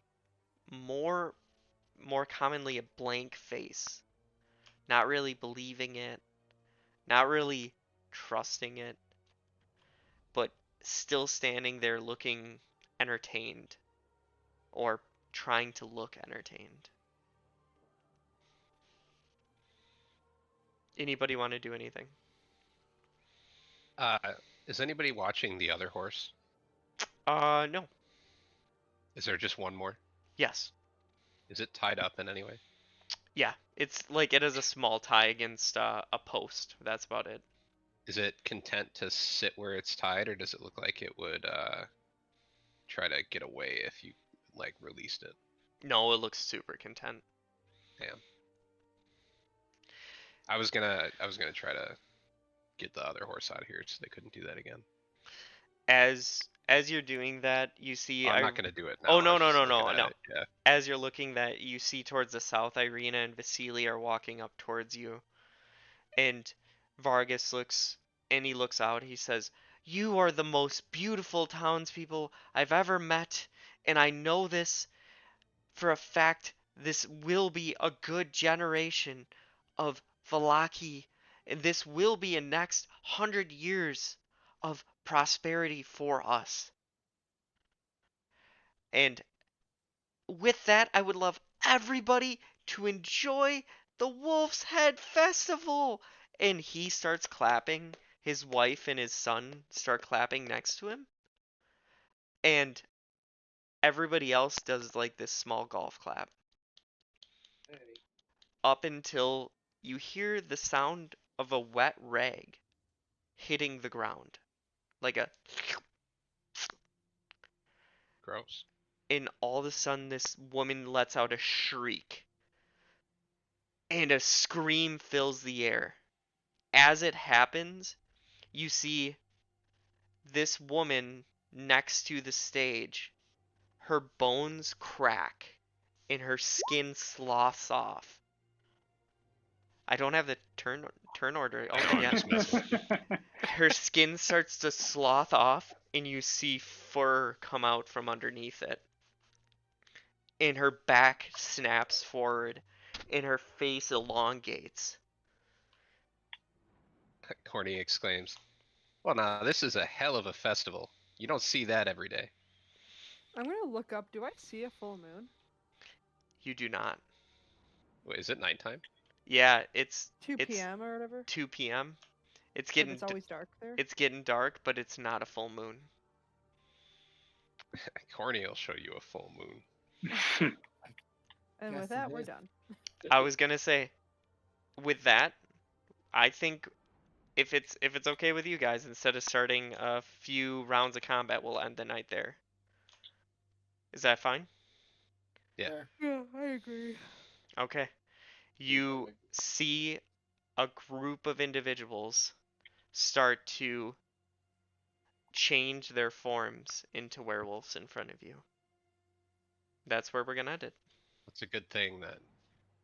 Speaker 1: more more commonly a blank face, not really believing it, not really trusting it. still standing there looking entertained or trying to look entertained. Anybody want to do anything?
Speaker 4: Uh, is anybody watching the other horse?
Speaker 1: No.
Speaker 4: Is there just one more?
Speaker 1: Yes.
Speaker 4: Is it tied up in any way?
Speaker 1: Yeah. It's like it has a small tie against a post. That's about it.
Speaker 4: Is it content to sit where it's tied, or does it look like it would try to get away if you like released it?
Speaker 1: No, it looks super content.
Speaker 4: Damn. I was gonna try to get the other horse out of here so they couldn't do that again.
Speaker 1: As you're doing that, you see
Speaker 4: Oh, I'm not gonna do it now.
Speaker 1: Oh
Speaker 4: I
Speaker 1: no
Speaker 4: was
Speaker 1: no
Speaker 4: just
Speaker 1: no
Speaker 4: looking
Speaker 1: no
Speaker 4: at
Speaker 1: no.
Speaker 4: it, yeah.
Speaker 1: As you're looking that, you see towards the south, Irina and Vasily are walking up towards you. And Vargas looks and he looks out. He says, "You are the most beautiful townspeople I've ever met, and I know this for a fact. This will be a good generation of Valaki, and this will be a next 100 years of prosperity for us. And with that, I would love everybody to enjoy the Wolf's Head Festival." And he starts clapping. His wife and his son start clapping next to him. And everybody else does like this small golf clap.
Speaker 6: Hey.
Speaker 1: Up until you hear the sound of a wet rag hitting the ground. Like a.
Speaker 4: Gross.
Speaker 1: And all of a sudden, this woman lets out a shriek. And a scream fills the air. As it happens, you see this woman next to the stage. Her bones crack and her skin sloughs off. I don't have the turn order open yet.
Speaker 4: Just messing with you.
Speaker 1: Her skin starts to slough off and you see fur come out from underneath it. And her back snaps forward and her face elongates.
Speaker 4: Corny exclaims, "Well, now this is a hell of a festival. You don't see that every day."
Speaker 3: I'm gonna look up. Do I see a full moon?
Speaker 1: You do not.
Speaker 4: Wait, is it nighttime?
Speaker 1: Yeah, it's
Speaker 3: 2 p.m. or whatever.
Speaker 1: 2 p.m. It's
Speaker 3: But
Speaker 1: getting
Speaker 3: it's always dark there.
Speaker 1: it's getting dark, but it's not a full moon.
Speaker 4: Corny will show you a full moon.
Speaker 3: And
Speaker 2: Guess
Speaker 3: with that,
Speaker 2: it
Speaker 3: we're
Speaker 2: is.
Speaker 3: done.
Speaker 1: I was gonna say, with that, I think if it's okay with you guys, instead of starting a few rounds of combat, we'll end the night there. Is that fine?
Speaker 4: Yeah.
Speaker 2: There.
Speaker 3: Yeah, I agree.
Speaker 1: Okay. You see a group of individuals start to change their forms into werewolves in front of you. That's where we're gonna end it.
Speaker 4: It's a good thing that